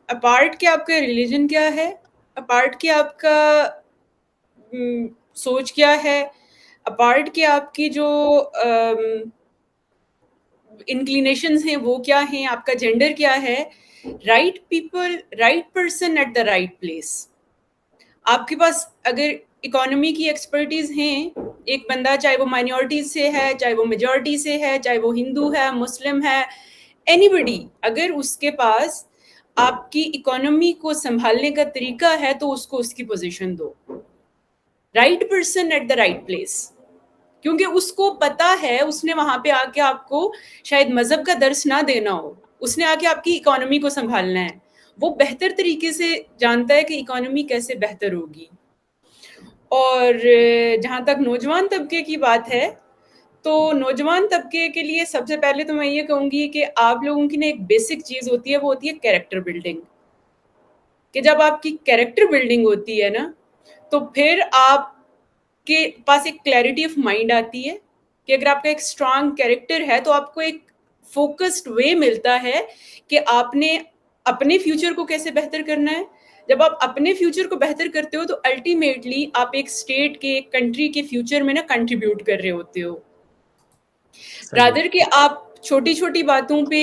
अपार्ट के आपका रिलीजन क्या है, अपार्ट के आपका सोच क्या है, अपार्ट के आपकी जो इंक्लिनेशंस हैं वो क्या हैं, आपका जेंडर क्या है, right people, right person at the right place. आपके पास अगर इकोनॉमी की एक्सपर्टीज हैं, एक बंदा चाहे वो माइनॉरिटी से है, चाहे वो मेजॉरिटी से है, चाहे वो हिंदू है, मुस्लिम है, एनीबडी, अगर उसके पास आपकी इकोनॉमी को संभालने का तरीका है तो उसको उसकी पोजीशन दो। Right person at the right place, क्योंकि उसको पता है, उसने वहां पे आके आपको शायद मजहब का दर्स ना देना हो, उसने आके आपकी इकोनॉमी को संभालना है, वो बेहतर तरीके से जानता है कि इकोनॉमी कैसे बेहतर होगी। और जहाँ तक नौजवान तबके की बात है, तो नौजवान तबके के लिए सबसे पहले तो मैं ये कहूँगी कि आप लोगों की ना एक बेसिक चीज़ होती है, वो होती है कैरेक्टर बिल्डिंग। कि जब आपकी कैरेक्टर बिल्डिंग होती है ना, तो फिर आपके पास एक क्लैरिटी ऑफ माइंड आती है कि अगर आपका एक स्ट्रांग कैरेक्टर है तो आपको एक फोकस्ड वे मिलता है कि आपने अपने फ्यूचर को कैसे बेहतर करना है। जब आप अपने फ्यूचर को बेहतर करते हो तो अल्टीमेटली आप एक स्टेट के, एक कंट्री के फ्यूचर में ना कंट्रीब्यूट कर रहे होते हो, रादर कि आप छोटी छोटी बातों पे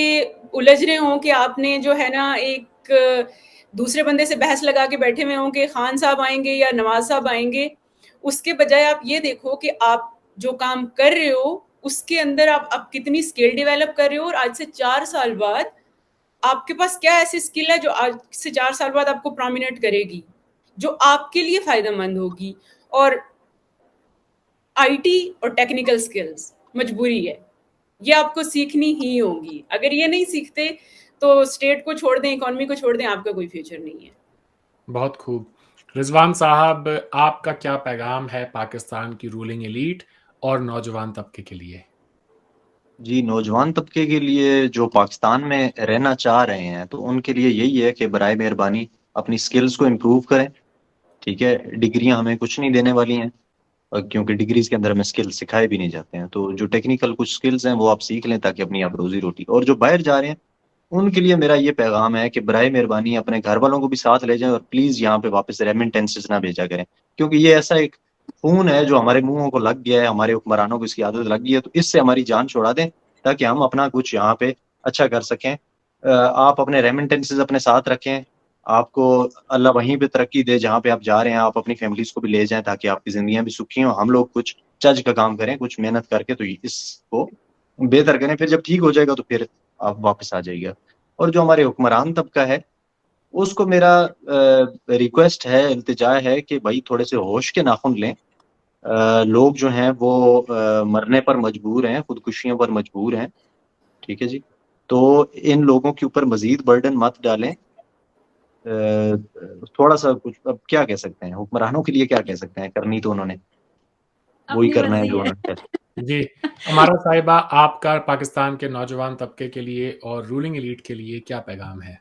उलझ रहे हो कि आपने जो है ना एक दूसरे बंदे से बहस लगा के बैठे हुए हो कि खान साहब आएंगे या नवाज साहब आएंगे। उसके बजाय आप ये देखो कि आप जो काम कर रहे हो उसके अंदर आप कितनी स्किल डेवलप कर रहे हो, और आज से 4 साल बाद आपके पास क्या ऐसी स्किल है जो आज से 4 साल बाद आपको प्रोमिनेंट करेगी, जो आपके लिए फायदेमंद होगी। और आईटी और टेक्निकल स्किल्स मजबूरी है, ये आपको सीखनी ही होगी। अगर ये नहीं सीखते तो स्टेट को छोड़ दें, इकोनॉमी को छोड़ दें, आपका कोई फ्यूचर नहीं है। बहुत खूब। रिजवान साहब, आपका क्या पैगाम है पाकिस्तान की रूलिंग एलीट और नौजवान तबके के लिए? जी, नौजवान तबके के लिए जो पाकिस्तान में रहना चाह रहे हैं तो उनके लिए यही है कि बराए मेहरबानी अपनी स्किल्स को इम्प्रूव करें। ठीक है, डिग्रियां हमें कुछ नहीं देने वाली हैं, क्योंकि डिग्रीज के अंदर हमें स्किल्स सिखाए भी नहीं जाते हैं। तो जो टेक्निकल कुछ स्किल्स हैं वो आप सीख लें ताकि अपनी आप रोजी रोटी, और जो बाहर जा रहे हैं उनके लिए मेरा ये पैगाम है कि बराए मेहरबानी अपने घर वालों को भी साथ ले जाएं, और प्लीज यहाँ पे वापस रेमिटेंसेस ना भेजा करें, क्योंकि ये ऐसा एक खून है जो हमारे मुंहों को लग गया है, हमारे हुक्मरानों को इसकी आदत लग गई है। तो इससे हमारी जान छुड़ा दें ताकि हम अपना कुछ यहाँ पे अच्छा कर सकें। आप अपने रेमिटेंसेस अपने साथ रखें, आपको अल्लाह वहीं पे तरक्की दे जहाँ पे आप जा रहे हैं। आप अपनी फैमिलीज को भी ले जाएं ताकि आपकी जिंदगियां भी सुखी हों, हम लोग कुछ चज का काम करें, कुछ मेहनत करके तो इसको बेहतर करें। फिर जब ठीक हो जाएगा तो फिर आप वापस आ जाइएगा। और जो हमारे हुक्मरान तबका है उसको मेरा रिक्वेस्ट है, इल्तिजा है कि भाई थोड़े से होश के नाखून लें। लोग जो हैं वो मरने पर मजबूर हैं, खुदकुशियों पर मजबूर हैं। ठीक है जी। तो इन लोगों के ऊपर मजीद बर्डन मत डालें। थोड़ा सा कुछ अब क्या कह सकते हैं, हुक्मरानों के लिए क्या कह सकते हैं, करनी तो उन्होंने वही अपनी करना है मर्जी जो है। उन्होंने कहते जी, हमारा साहिबा, आपका पाकिस्तान के नौजवान तबके के लिए और रूलिंग एलीट के लिए क्या पैगाम है?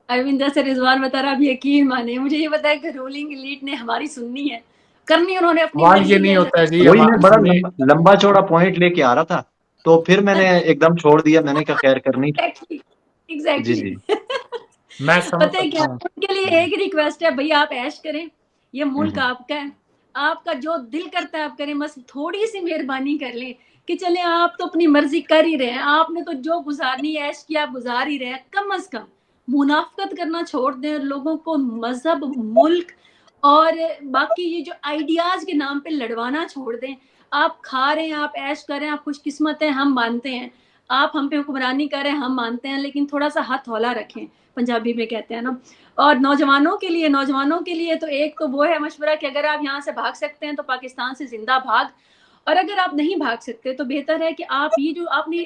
अरविंद, जैसे रिजवान बता रहा, आप यकीन माने मुझे ये पता है कि रूलिंग एलीट ने हमारी सुननी है, करनी उन्होंने अपनी सवाल ये मर्जी नहीं है। होता है जी, वही मैं बड़ा हमें लंबा चौड़ा पॉइंट लेके आ रहा था, तो फिर मैंने एकदम छोड़ दिया, मैंने कहा खैर करनी। एग्जैक्टली, जी एग्जैक्टली। जी। मैं समझ पता है क्या, सकता हूँ। उनके लिए एक रिक्वेस्ट है, भैया आप ऐश करें, ये मुल्क हम्म, आपका है, आपका जो दिल करता है आप करें, बस थोड़ी सी मेहरबानी कर लें कि चले आप तो अपनी मर्जी कर ही रहे हैं, आपने तो जो गुजारनी है ऐश की आप गुजार ही रहे हैं, कम अज कम मुनाफकत करना छोड़ दें, लोगों को मजहब, मुल्क और बाकी ये जो आइडियाज के नाम पे लड़वाना छोड़ दें। आप खा रहे हैं, आप ऐश कर रहे हैं, आप खुशकिस्मत हैं, हम मानते हैं, आप हम पे हुक्मरानी कर रहे हैं, हम मानते हैं, लेकिन थोड़ा सा हाथ हौला रखें, पंजाबी में कहते हैं ना। और नौजवानों के लिए तो एक तो वो है मशवरा कि अगर आप यहाँ से भाग सकते हैं तो पाकिस्तान से जिंदा भाग, और अगर आप नहीं भाग सकते तो बेहतर है कि आप ये जो आपने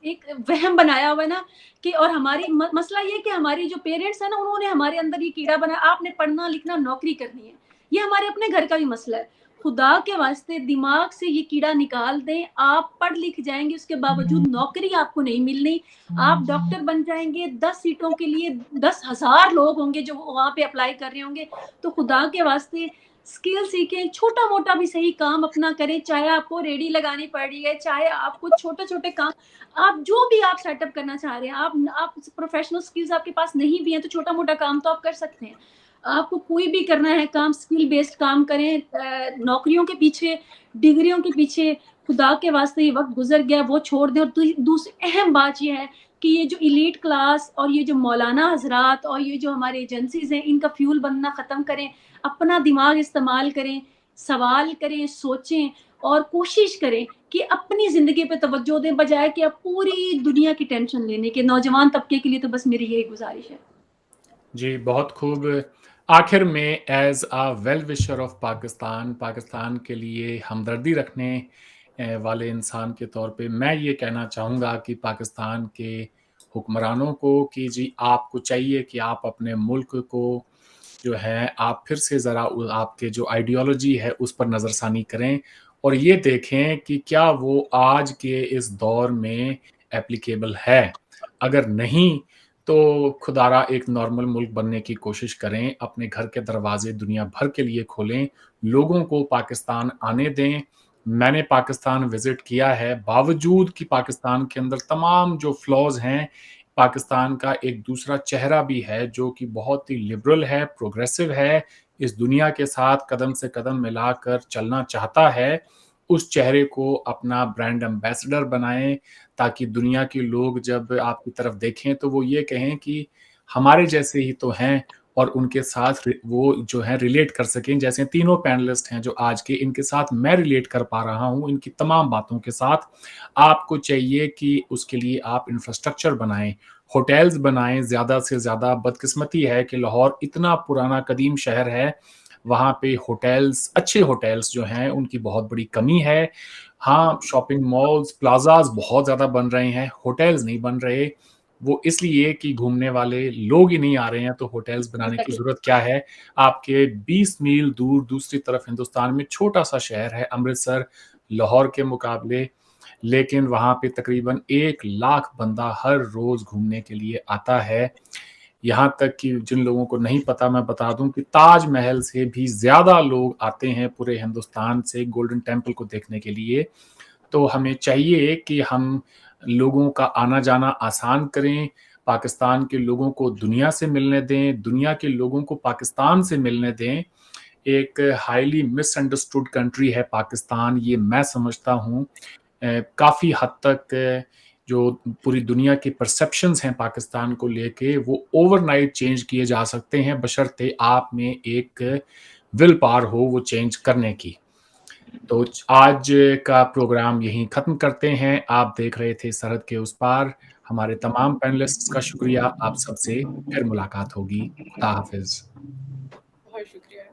एक वहम बनाया हुआ है ना कि, और हमारी मसला ये कि हमारी जो पेरेंट्स है ना, उन्होंने हमारे अंदर ये कीड़ा बनाया, आपने पढ़ना लिखना नौकरी करनी है, ये हमारे अपने घर का भी मसला है। खुदा के वास्ते दिमाग से ये कीड़ा निकाल दें, आप पढ़ लिख जाएंगे, उसके बावजूद नौकरी आपको नहीं मिलनी, आप डॉक्टर बन जाएंगे, 10 सीटों के लिए 10,000 लोग होंगे जो वहां पे अप्लाई कर रहे होंगे। तो खुदा के वास्ते स्किल सीखें, छोटा मोटा भी सही काम अपना करें, चाहे आपको रेडी लगानी पड़ रही है, चाहे आपको छोटे छोटे काम, आप जो भी आप सेटअप करना चाह रहे हैं, आप प्रोफेशनल स्किल्स आपके पास नहीं भी हैं तो छोटा मोटा काम तो आप कर सकते हैं। आपको कोई भी करना है काम, स्किल बेस्ड काम करें, नौकरियों के पीछे, डिग्रियों के पीछे खुदा के वास्ते ये वक्त गुजर गया, वो छोड़ दें। और दूसरी अहम बात यह है कि ये जो इलीट क्लास और ये जो मौलाना हजरात और ये जो हमारे एजेंसीज हैं, इनका फ्यूल बनना ख़त्म करें, अपना दिमाग इस्तेमाल करें, सवाल करें, सोचें और कोशिश करें कि अपनी ज़िंदगी पे तवज्जो दें, बजाय कि अब पूरी दुनिया की टेंशन लेने के। नौजवान तबके के लिए तो बस मेरी यही गुजारिश है। जी, बहुत खूब। आखिर में as a well wisher of Pakistan, Pakistan के लिए हमदर्दी रखने वाले इंसान के तौर पे मैं ये कहना चाहूँगा कि पाकिस्तान के हुक्मरानों को कि जी आपको चाहिए कि आप अपने मुल्क को जो है आप फिर से ज़रा आपके जो आइडियोलॉजी है उस पर नज़रसानी करें और ये देखें कि क्या वो आज के इस दौर में एप्लीकेबल है। अगर नहीं तो खुदारा एक नॉर्मल मुल्क बनने की कोशिश करें, अपने घर के दरवाजे दुनिया भर के लिए खोलें, लोगों को पाकिस्तान आने दें। मैंने पाकिस्तान विज़िट किया है, बावजूद कि पाकिस्तान के अंदर तमाम जो फ्लॉज़ हैं, पाकिस्तान का एक दूसरा चेहरा भी है जो कि बहुत ही लिबरल है, प्रोग्रेसिव है, इस दुनिया के साथ कदम से कदम मिलाकर चलना चाहता है। उस चेहरे को अपना ब्रांड एम्बेसडर बनाएँ ताकि दुनिया के लोग जब आपकी तरफ देखें तो वो ये कहें कि हमारे जैसे ही तो हैं और उनके साथ वो जो है रिलेट कर सकें। जैसे तीनों पैनलिस्ट हैं जो आज के, इनके साथ मैं रिलेट कर पा रहा हूँ इनकी तमाम बातों के साथ। आपको चाहिए कि उसके लिए आप इंफ्रास्ट्रक्चर बनाएँ, होटल्स बनाएँ ज़्यादा से ज़्यादा। बदकिस्मती है कि लाहौर इतना पुराना कदीम शहर है, वहाँ पे होटल्स, अच्छे होटल्स जो हैं उनकी बहुत बड़ी कमी है। हाँ, शॉपिंग मॉल्स, प्लाज़ाज़ बहुत ज़्यादा बन रहे हैं, होटल्स नहीं बन रहे। वो इसलिए कि घूमने वाले लोग ही नहीं आ रहे हैं, तो होटल्स बनाने की ज़रूरत क्या है? आपके 20 मील दूर दूसरी तरफ हिंदुस्तान में छोटा-सा शहर है अमृतसर, लाहौर के मुकाबले, लेकिन वहाँ पे तकरीबन 1 लाख बंदा हर रोज़ घूमने के लिए आता है। यहाँ तक कि जिन लोगों को नहीं पता मैं बता दूँ कि ताजमहल से भी ज़्यादा लोग आते हैं पूरे हिंदुस्तान से गोल्डन टेम्पल को देखने के लिए। तो हमें चाहिए कि हम लोगों का आना-जाना आसान करें, पाकिस्तान के लोगों को दुनिया से मिलने दें, दुनिया के लोगों को पाकिस्तान से मिलने दें। एक हाइली मिसअंडरस्टूड कंट्री है पाकिस्तान, ये मैं समझता हूँ। काफ़ी हद तक जो पूरी दुनिया की परसेप्शंस हैं पाकिस्तान को लेके, वो ओवरनाइट चेंज किए जा सकते हैं, बशर्ते आप में एक विल पावर हो वो चेंज करने की। तो आज का प्रोग्राम यहीं ख़त्म करते हैं। आप देख रहे थे सरहद के उस पार। हमारे तमाम पैनलिस्ट्स का शुक्रिया। आप सबसे फिर मुलाकात होगी। खुदा हाफ़िज़। बहुत शुक्रिया।